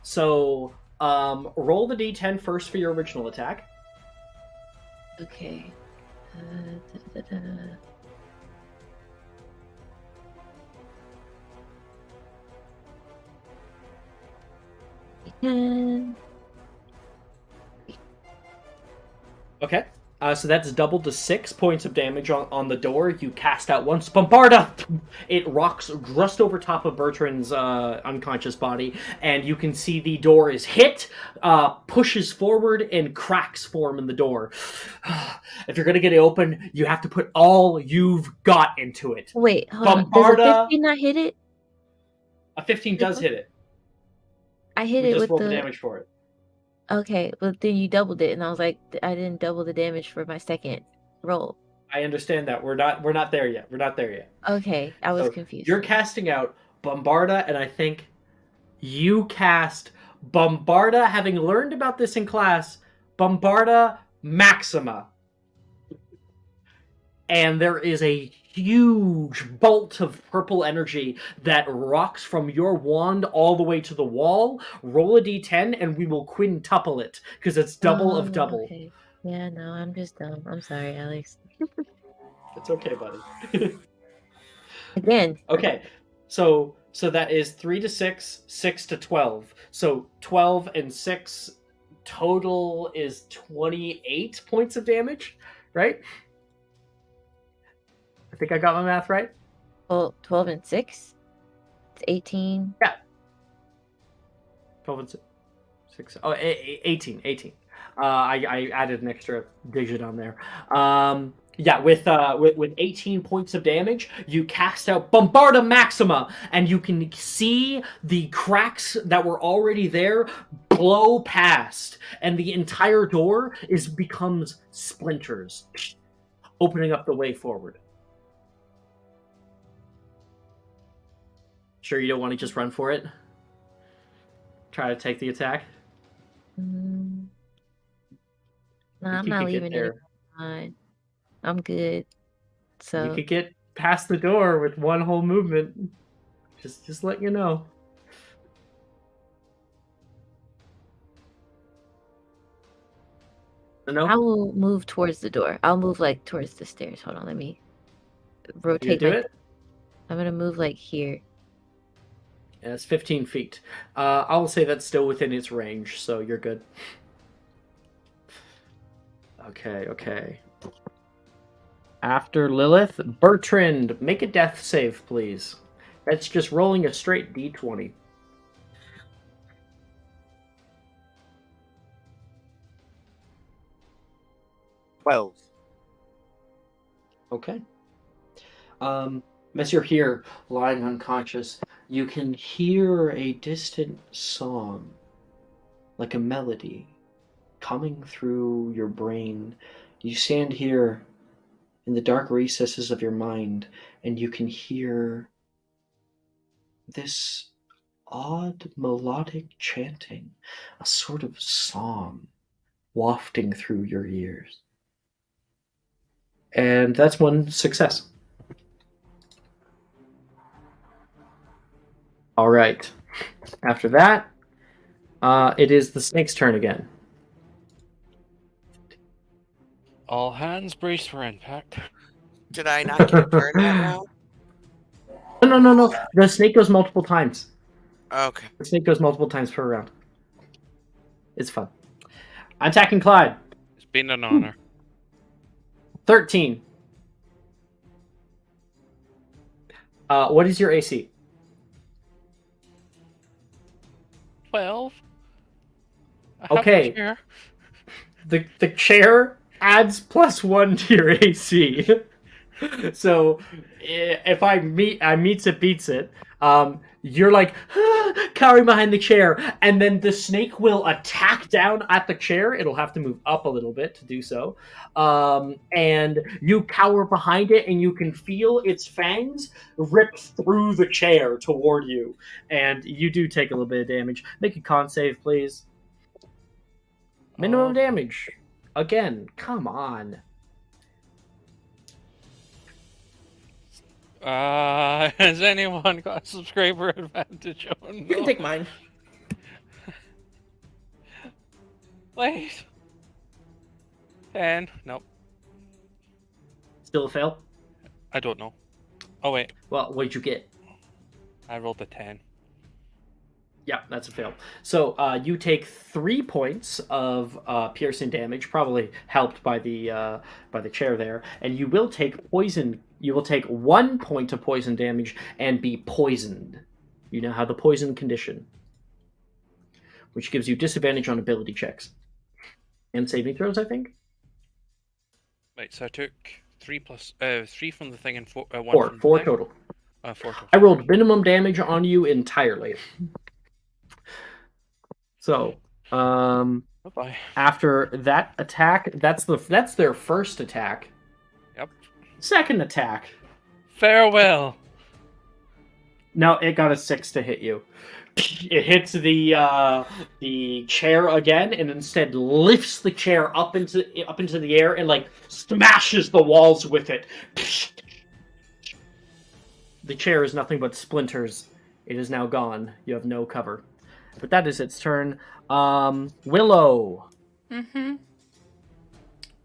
So roll the d10 first for your original attack. Okay. And Okay. So that's doubled to 6 points of damage on the door. You cast out once. Bombarda! It rocks just over top of Bertrand's unconscious body, and you can see the door is hit, pushes forward, and cracks form in the door. If you're going to get it open, you have to put all you've got into it. wait, hold on. Does a Bombarda! 15 not hit it? A 15 does hit it. I hit We it just with rolled the the. damage for it. Okay, but then you doubled it, and I was like, I didn't double the damage for my second roll. I understand that. We're not there yet. We're not there yet. Okay, I was So confused. You're casting out Bombarda, and I think you cast Bombarda, having learned about this in class, Bombarda Maxima. And there is a huge bolt of purple energy that rocks from your wand all the way to the wall. Roll a d10, and we will quintuple it, because it's double of double. Okay. Yeah, no, I'm just dumb. I'm sorry, Alex. It's okay, buddy. Again. Okay, so that is 3 to 6, 6 to 12. So 12 and 6 total is 28 points of damage, right? I think I got my math right. Well, 12 and 6? It's 18. Yeah. 12 and 6. Oh, 18. I added an extra digit on there. Yeah, with 18 points of damage, you cast out Bombarda Maxima, and you can see the cracks that were already there blow past, and the entire door becomes splinters, opening up the way forward. Sure you don't want to just run for it? Try to take the attack? No, I'm You not could get leaving it there. behind. I'm good. You So could get past the door with one whole movement. Just let you know. No? I will move towards the door. I'll move like towards the stairs. Hold on, let me You rotate. do it? I'm gonna move like here. Yeah, it's 15 feet. I will say that's still within its range, so you're good. Okay. After Lilith, Bertrand, make a death save, please. That's just rolling a straight d20. Well, Okay. As you're here, lying unconscious, you can hear a distant song, like a melody, coming through your brain. You stand here in the dark recesses of your mind, and you can hear this odd melodic chanting, a sort of song wafting through your ears. And that's one success. All right. After that, it is the snake's turn again. All hands brace for impact. Did I not get a turn that round? No. The snake goes multiple times. Okay. The snake goes multiple times per round. It's fun. Attacking Clyde. It's been an honor. 13. What is your AC? 12. Okay. The chair adds +1 to your AC. So if I meets it beats it. You're like cowering behind the chair, and then the snake will attack down at the chair. It'll have to move up a little bit to do so. And you cower behind it, and you can feel its fangs rip through the chair toward you. And you do take a little bit of damage. Make a con save, please. Minimum damage. Again, come on. Has anyone got a subscriber advantage? Oh, no. You can take mine. Please. 10. Nope. Still a fail? I don't know. Oh, wait. Well, what'd you get? I rolled a 10. Yeah, that's a fail. So you take 3 points of piercing damage, probably helped by the chair there, and you will take poison. You will take 1 point of poison damage and be poisoned. You now have the poison condition, which gives you disadvantage on ability checks and saving throws, I think. Right, so I took 3 from the thing and 1 Four. from the Four thing. total. 4 total. I rolled minimum damage on you entirely. So, Bye-bye. after that attack, that's their first attack. Yep. Second attack. Farewell. No, it got a 6 to hit you. It hits the chair again, and instead lifts the chair up into the air and like smashes the walls with it. The chair is nothing but splinters. It is now gone. You have no cover. But that is its turn. Willow. Mm-hmm.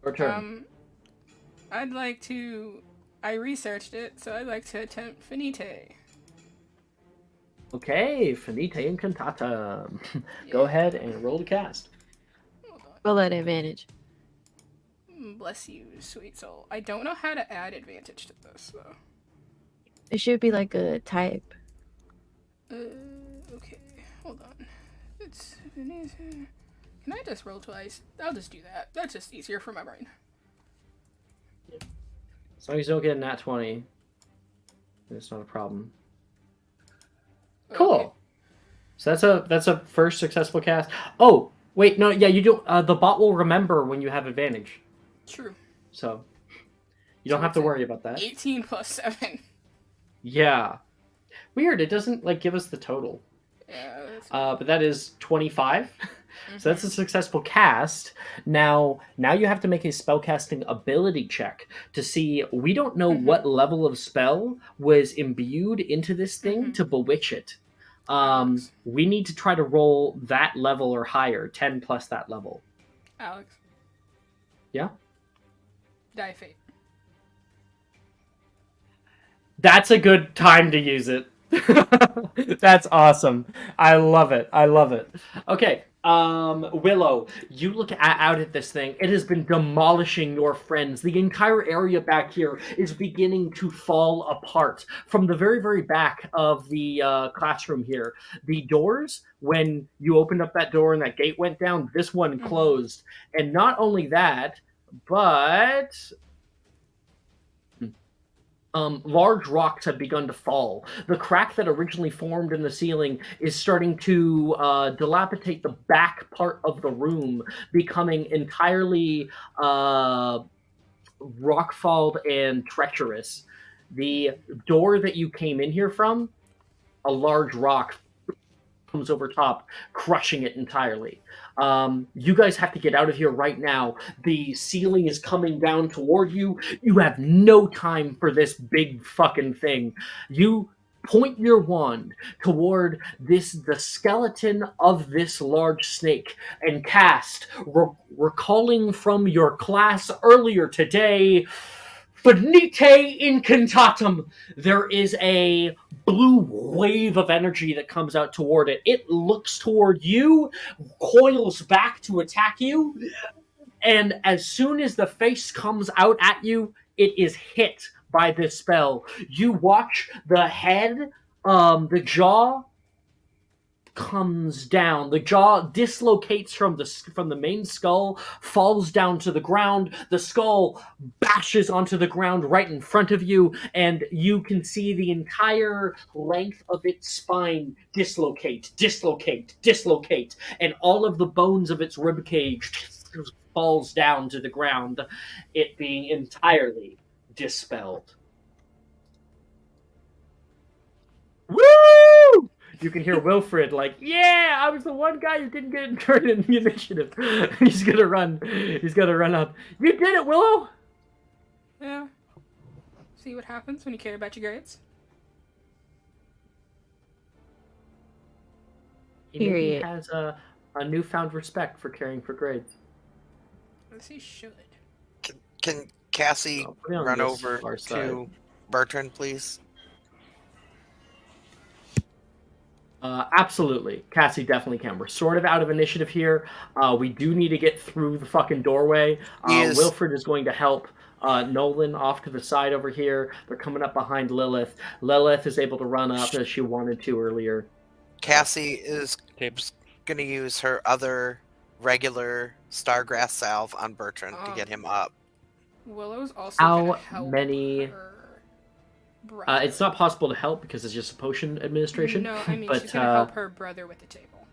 Your turn. I researched it, so I'd like to attempt Finite. Okay, Finite Incantata. Go ahead and roll to cast. Roll at advantage. Bless you, sweet soul. I don't know how to add advantage to this, though. It should be like a type. Okay. Hold on. Can I just roll twice? I'll just do that. That's just easier for my brain. As long as you don't get a nat 20, it's not a problem. Cool. Okay. So that's a first successful cast. Oh, wait, no, yeah, you don't. The bot will remember when you have advantage. True. So you don't have to worry about that. 18 plus 7. Yeah. Weird. It doesn't like give us the total. Yeah. But that is 25. So that's a successful cast. Now you have to make a spellcasting ability check to see. We don't know what level of spell was imbued into this thing to bewitch it. We need to try to roll that level or higher, 10 plus that level. Alex. Yeah? Die Fate. That's a good time to use it. That's awesome. I love it. Okay. Willow, you look out at this thing. It has been demolishing your friends. The entire area back here is beginning to fall apart. From the very, very back of the classroom here, the doors, when you opened up that door and that gate went down, this one closed. And not only that, but large rocks have begun to fall. The crack that originally formed in the ceiling is starting to dilapidate the back part of the room, becoming entirely rock-falled and treacherous. The door that you came in here from, a large rock comes over top, crushing it entirely. You guys have to get out of here right now. The ceiling is coming down toward you. You have no time for this big fucking thing. You point your wand toward the skeleton of this large snake and cast, recalling from your class earlier today, Finite incantatum. There is a blue wave of energy that comes out toward it. It looks toward you, coils back to attack you, and as soon as the face comes out at you, it is hit by this spell. You watch the head, the jaw comes down. The jaw dislocates from the main skull, falls down to the ground. The skull bashes onto the ground right in front of you, and you can see the entire length of its spine dislocate, and all of the bones of its ribcage falls down to the ground, it being entirely dispelled. Woo! You can hear Wilfred like, yeah, I was the one guy who didn't get turned in the initiative. He's gonna run. He's gonna run up. You did it, Willow! Yeah. See what happens when you care about your grades? He has a newfound respect for caring for grades. As he should. Can Cassie run over to Bertrand, please? Absolutely. Cassie definitely can. We're sort of out of initiative here. We do need to get through the fucking doorway. Wilfred is going to help Nolan off to the side over here. They're coming up behind Lilith. Lilith is able to run up as she wanted to earlier. Cassie is going to use her other regular Stargrass salve on Bertrand to get him up. Willow's also going to help her brother. It's not possible to help because it's just a potion administration. No, I mean, she's going to help her brother with the table.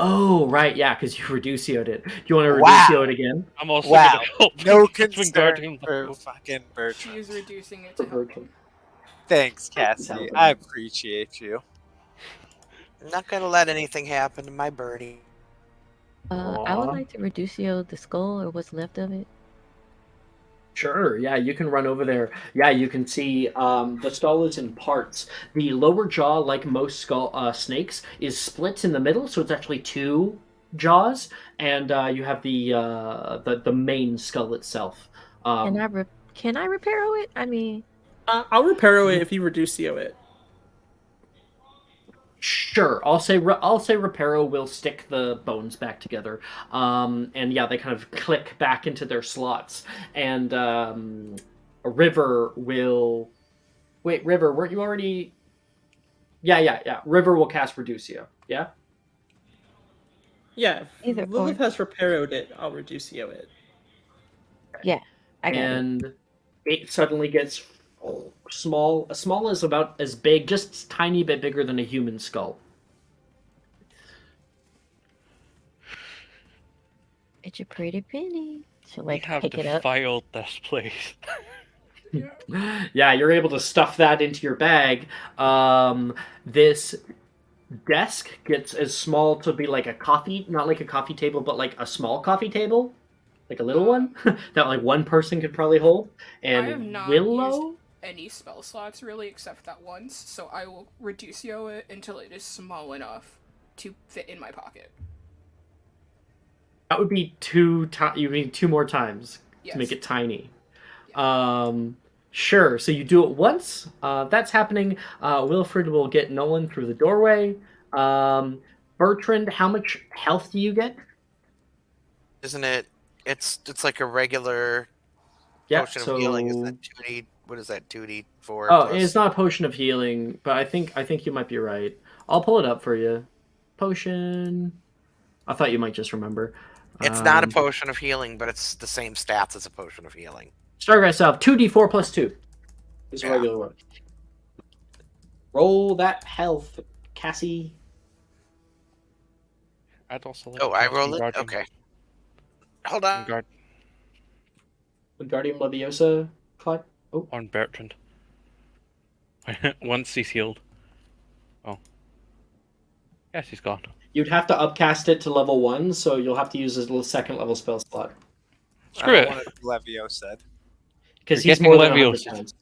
Oh, right, yeah, because you reducioed it. Do you want to reducio it again? I'm also going to help. No concern for fucking Bertrand. She's reducing it to help him. Thanks, Cassie. I appreciate you. I'm not going to let anything happen to my birdie. I would like to reducio the skull or what's left of it. Sure, yeah, you can run over there. Yeah, you can see the skull is in parts. The lower jaw, like most snakes, is split in the middle, so it's actually two jaws, and you have the main skull itself. Can I repair it? I mean, I'll repair it if you reducio it. Sure, I'll say Reparo will stick the bones back together, and yeah, they kind of click back into their slots. And River will. Wait, River, weren't you already? Yeah. River will cast Reducio. Yeah. Yeah, if Lilith has Reparoed it, I'll Reducio it. Yeah, I got and it suddenly gets small. A small is about as big, just a tiny bit bigger than a human skull. It's a pretty penny. So like, we have pick it up. Defiled this place. Yeah, you're able to stuff that into your bag. This desk gets as small to be like a coffee, not like a coffee table, but like a small coffee table, like a little one that like one person could probably hold. And I have not Willow. used any spell slots really except that once, so I will reducio it until it is small enough to fit in my pocket. That would be you need two more times to make it tiny. Yes. Sure. So you do it once. That's happening. Wilfred will get Nolan through the doorway. Bertrand, how much health do you get? Isn't it? It's like a regular Yeah, potion of healing. Isn't it 2d? What is that? 2d4 Oh, plus. it's not a potion of healing, but I think you might be right. I'll pull it up for you. Potion. I thought you might just remember. It's not a potion of healing, but it's the same stats as a potion of healing. Start yourself. 2d4 plus 2 is a regular one. Roll that health, Cassie. I'd also like Oh, I roll it? Okay. Hold on. Wingardium Leviosa, Clyde? Oh. On Bertrand. Once he's healed. Oh. Yes, he's gone. You'd have to upcast it to level 1, so you'll have to use a second level spell slot. Screw it. I want Leviosa. Because he's more than Leviosa. 100 pounds.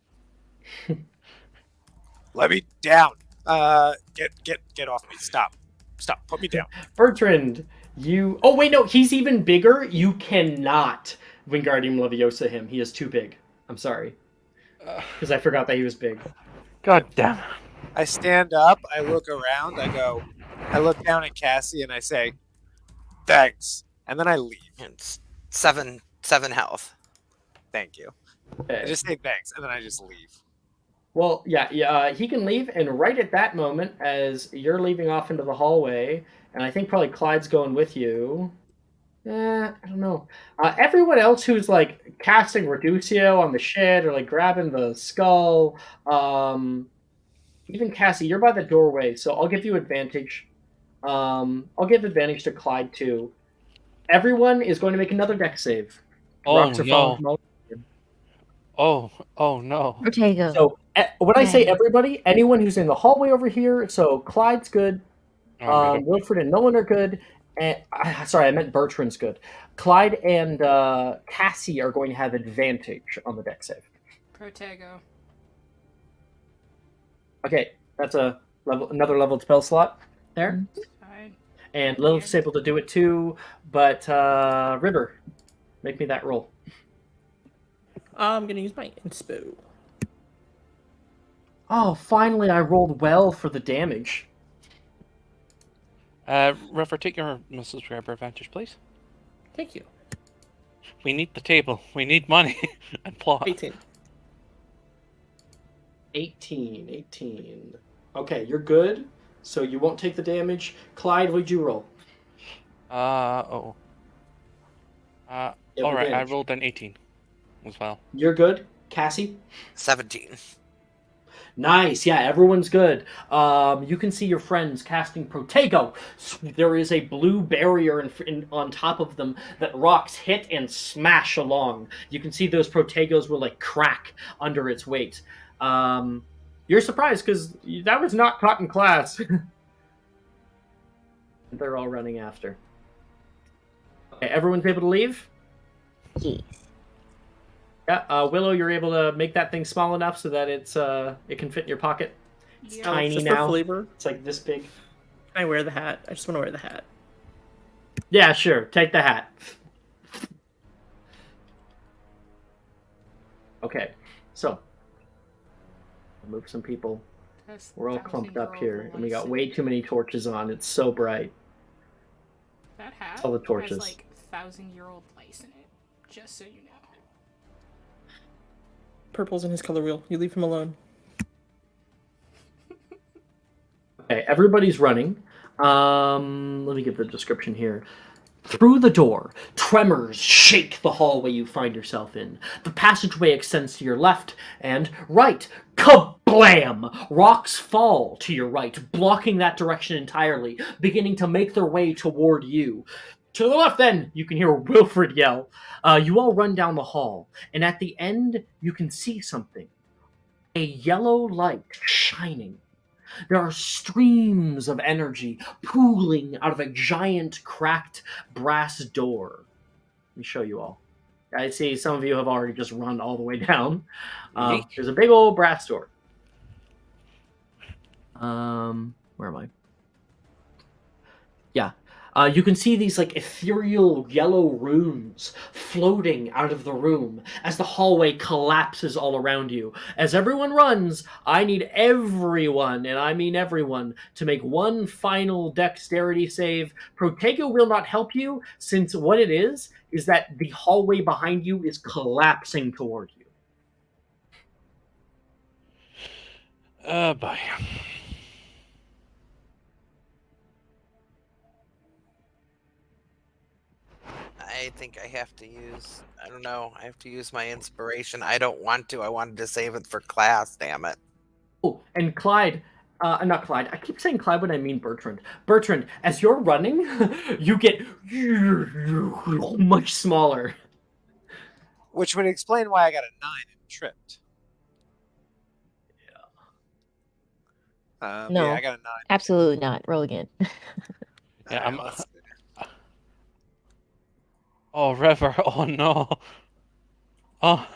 Let me down. Get off me. Stop. Put me down. Bertrand, you... Oh, wait, no. He's even bigger. You cannot Wingardium Leviosa him. He is too big. I'm sorry. Because I forgot that he was big. God damn. I stand up. I look around. I look down at Cassie and I say, thanks. And then I leave. It's 7 health. Thank you. Okay. I just say thanks and then I just leave. Well, yeah, he can leave, and right at that moment, as you're leaving off into the hallway, and I think probably Clyde's going with you. I don't know. Everyone else who's like casting Reducio on the shit or like grabbing the skull, even Cassie, you're by the doorway, so I'll give you advantage. I'll give advantage to Clyde too. Everyone is going to make another deck save. Oh no! Oh no! Protego. So when I say everybody, anyone who's in the hallway over here. So Clyde's good. Wilfred and Nolan are good. And sorry, I meant Bertrand's good. Clyde and Cassie are going to have advantage on the deck save. Protego. Okay, that's another level spell slot there. Fine. And Lilith's able to do it too, but River, make me that roll. I'm gonna use my inspo. Oh, finally I rolled well for the damage. River, take your muscles grabber advantage, please. Thank you. We need the table. We need money and plot. 18. Okay, you're good, so you won't take the damage. Clyde, what'd you roll? Alright, I rolled an 18 as well. You're good. Cassie? 17. Nice, yeah, everyone's good. You can see your friends casting Protego. There is a blue barrier on top of them that rocks hit and smash along. You can see those Protegos will like crack under its weight. You're surprised because that was not taught in class. They're all running after. Okay, everyone's able to leave? Yes. Yeah, Willow, you're able to make that thing small enough so that it can fit in your pocket. It's tiny now. Flavor. It's like this big. Can I wear the hat? I just want to wear the hat. Yeah, sure. Take the hat. Okay, so I'll move some people. We're all clumped up here, and we got way too many torches on. It's so bright. That hat all the torches. has like 1,000-year-old lice in it. Just so you know. Purple's in his color wheel. You leave him alone. Okay, everybody's running. Let me get the description here. Through the door, tremors shake the hallway you find yourself in. The passageway extends to your left and right. Kablam! Rocks fall to your right, blocking that direction entirely, beginning to make their way toward you. To the left, then, you can hear Wilfred yell. You all run down the hall, and at the end, you can see something. A yellow light shining. There are streams of energy pooling out of a giant cracked brass door. Let me show you all. I see some of you have already just run all the way down. There's a big old brass door. Where am I? Yeah. You can see these like ethereal yellow runes floating out of the room as the hallway collapses all around you. As everyone runs, I need everyone, and I mean everyone, to make one final dexterity save. Protego will not help you, since what it is that the hallway behind you is collapsing toward you. Oh boy. I think I have to use, I don't know, I have to use my inspiration. I don't want to. I wanted to save it for class, damn it. Oh, and Clyde, not Clyde, I keep saying Clyde when I mean Bertrand. Bertrand, as you're running, you get much smaller. Which would explain why I got a 9 and tripped. No, yeah, I got a 9. absolutely not. Roll again. Yeah, All right, Oh, River. Oh no. Oh.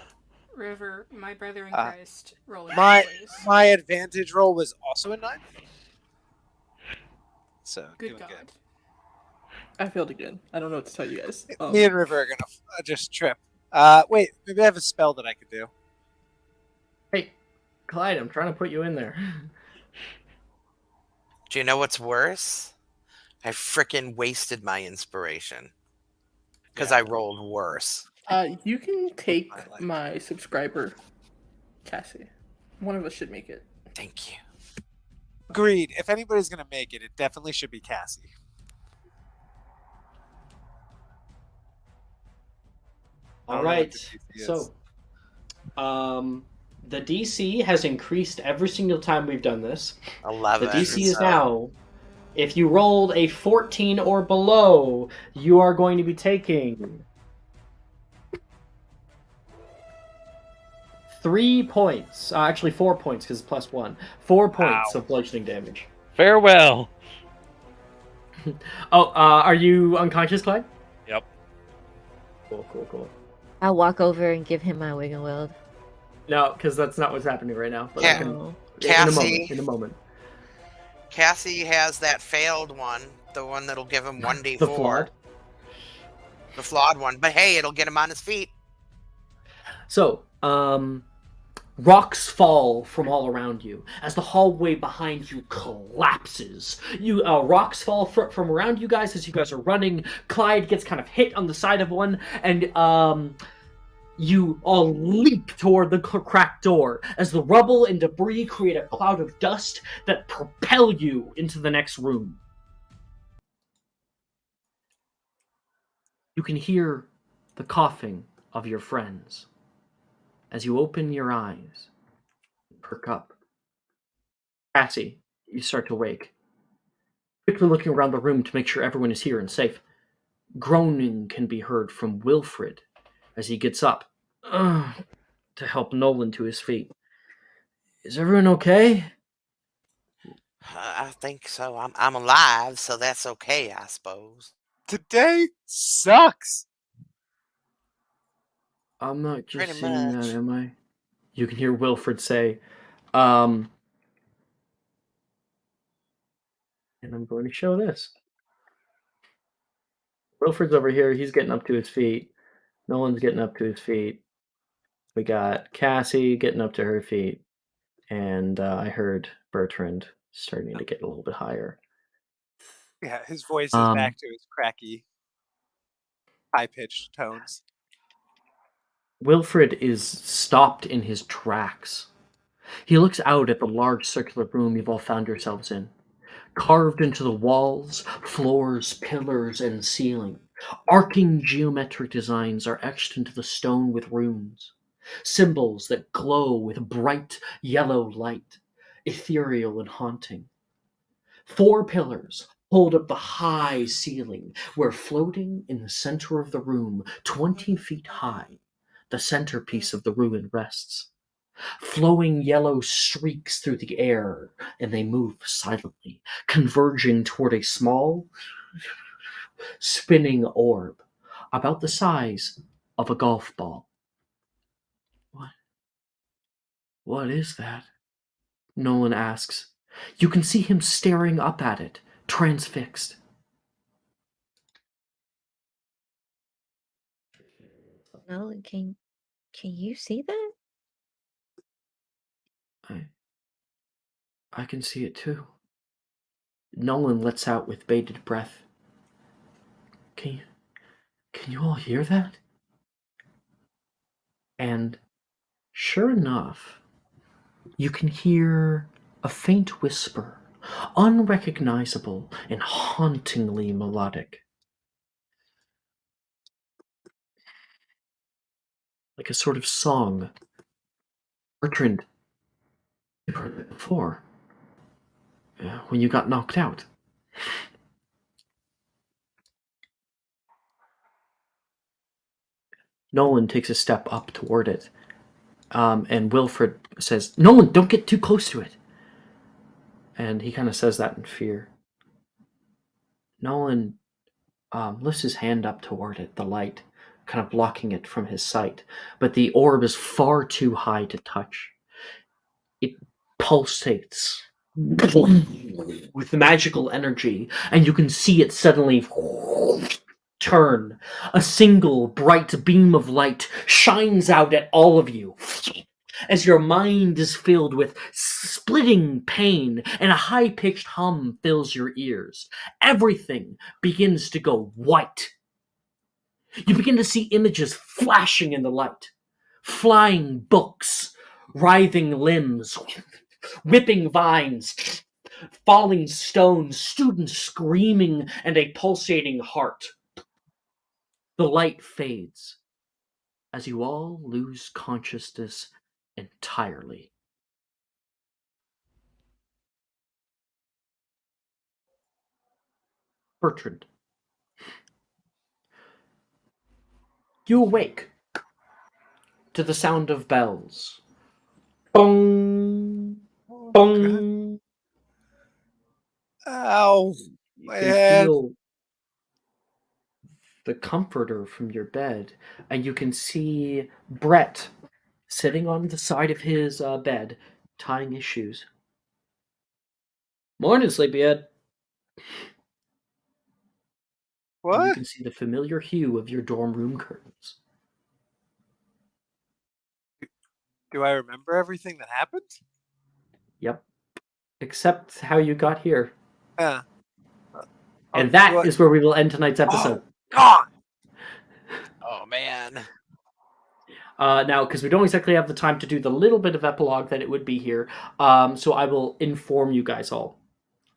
River, my brother in Christ, roll again, my please. my advantage roll was also a 9. So Good God. good. I failed again. I don't know what to tell you guys. Me and River are gonna just trip. Wait, maybe I have a spell that I could do. Hey, Clyde, I'm trying to put you in there. Do you know what's worse? I frickin' wasted my inspiration. Because I rolled worse. You can take my subscriber, Cassie. One of us should make it. Thank you. Agreed. If anybody's gonna make it, it definitely should be Cassie. All right. So, the DC has increased every single time we've done this. 11. The DC is now, if you rolled a 14 or below, you are going to be taking 3 points. Actually, 4 points because it's +1. 4 points of bludgeoning damage. Farewell. Oh, are you unconscious, Clyde? Yep. Cool. I'll walk over and give him my wig and weld. No, because that's not what's happening right now. But Cassie, in a moment. Cassie has that failed one, the one that'll give him 1d4. The flawed? The flawed one. But hey, it'll get him on his feet. So, rocks fall from all around you as the hallway behind you collapses. Rocks fall from around you guys as you guys are running. Clyde gets kind of hit on the side of one, and you all leap toward the cracked door as the rubble and debris create a cloud of dust that propel you into the next room. You can hear the coughing of your friends as you open your eyes and perk up. Cassie, you start to wake. Quickly looking around the room to make sure everyone is here and safe. Groaning can be heard from Wilfred as he gets up to help Nolan to his feet. Is everyone okay? I think so. I'm alive, so that's okay, I suppose. Today sucks. I'm not just Pretty saying much. that, am I? You can hear Wilfred say, and I'm going to show this. Wilfred's over here. He's getting up to his feet. Nolan's getting up to his feet. We got Cassie getting up to her feet. And I heard Bertrand starting to get a little bit higher. Yeah, his voice is back to his cracky, high-pitched tones. Wilfred is stopped in his tracks. He looks out at the large circular room you've all found yourselves in. Carved into the walls, floors, pillars, and ceiling, arcing geometric designs are etched into the stone with runes. Symbols that glow with bright yellow light, ethereal and haunting. 4 pillars hold up the high ceiling, where floating in the center of the room, 20 feet high, the centerpiece of the ruin rests. Flowing yellow streaks through the air, and they move silently, converging toward a small, spinning orb, about the size of a golf ball. What is that? Nolan asks. You can see him staring up at it, transfixed. Nolan, can you see that? I can see it too. Nolan lets out with bated breath. Can you all hear that? And sure enough, you can hear a faint whisper, unrecognizable and hauntingly melodic. Like a sort of song. Bertrand, you've heard it before. When you got knocked out. Nolan takes a step up toward it. And Wilfred says, Nolan, don't get too close to it. And he kind of says that in fear. Nolan lifts his hand up toward it, the light, kind of blocking it from his sight. But the orb is far too high to touch. It pulsates with magical energy, and you can see it suddenly turn. A single bright beam of light shines out at all of you as your mind is filled with splitting pain and a high-pitched hum fills your ears. Everything begins to go white. You begin to see images flashing in the light. Flying books, writhing limbs, whipping vines, falling stones, students screaming, and a pulsating heart. The light fades as you all lose consciousness entirely. Bertrand, you awake to the sound of bells. Bong, bong. Ow, You my can head. feel the comforter from your bed, and you can see Brett sitting on the side of his bed, tying his shoes. Morning, sleepyhead. And you What? can see the familiar hue of your dorm room curtains. Do I remember everything that happened? Yep. Except how you got here. Yeah. And that what? is where we will end tonight's episode. Oh, God! Oh man. Now, because we don't exactly have the time to do the little bit of epilogue that it would be here, so I will inform you guys all.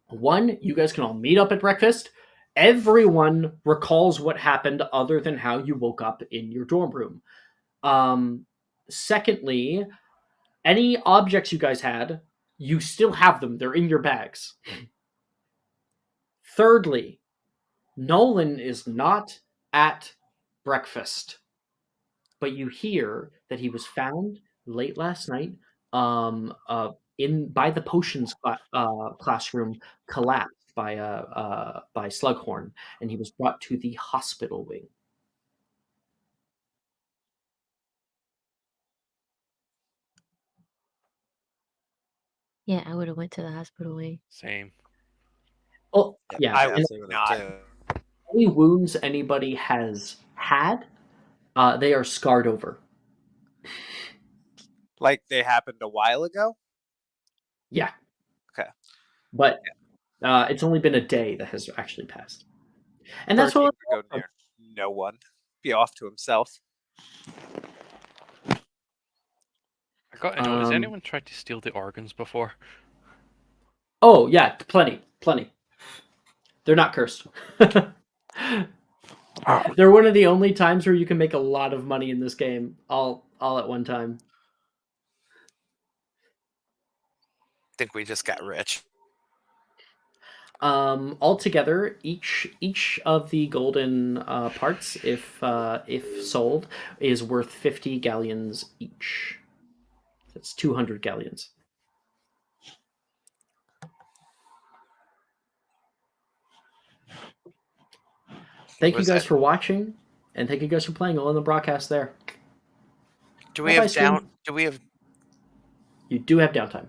One, you guys can all meet up at breakfast. Everyone recalls what happened other than how you woke up in your dorm room. Secondly, any objects you guys had, you still have them. They're in your bags. Thirdly, Nolan is not at breakfast, but you hear that he was found late last night in by the potions classroom, collapsed by Slughorn, and he was brought to the hospital wing. Yeah, I would have went to the hospital wing. Same. Oh, Yep, yeah. I And would would not. too. any wounds anybody has had, they are scarred over. Like they happened a while ago? Yeah. Okay. But it's only been a day that has actually passed. And that's Bertie what would go near no one. Be off to himself. I got to know, has anyone tried to steal the organs before? Oh, yeah, plenty. They're not cursed. They're one of the only times where you can make a lot of money in this game, all at one time. I think we just got rich. Altogether, each of the golden parts, if sold, is worth 50 galleons each. That's 200 galleons. Thank you guys for watching, and thank you guys for playing. I'll end the broadcast there. Do we have down? Do we have? You do have downtime.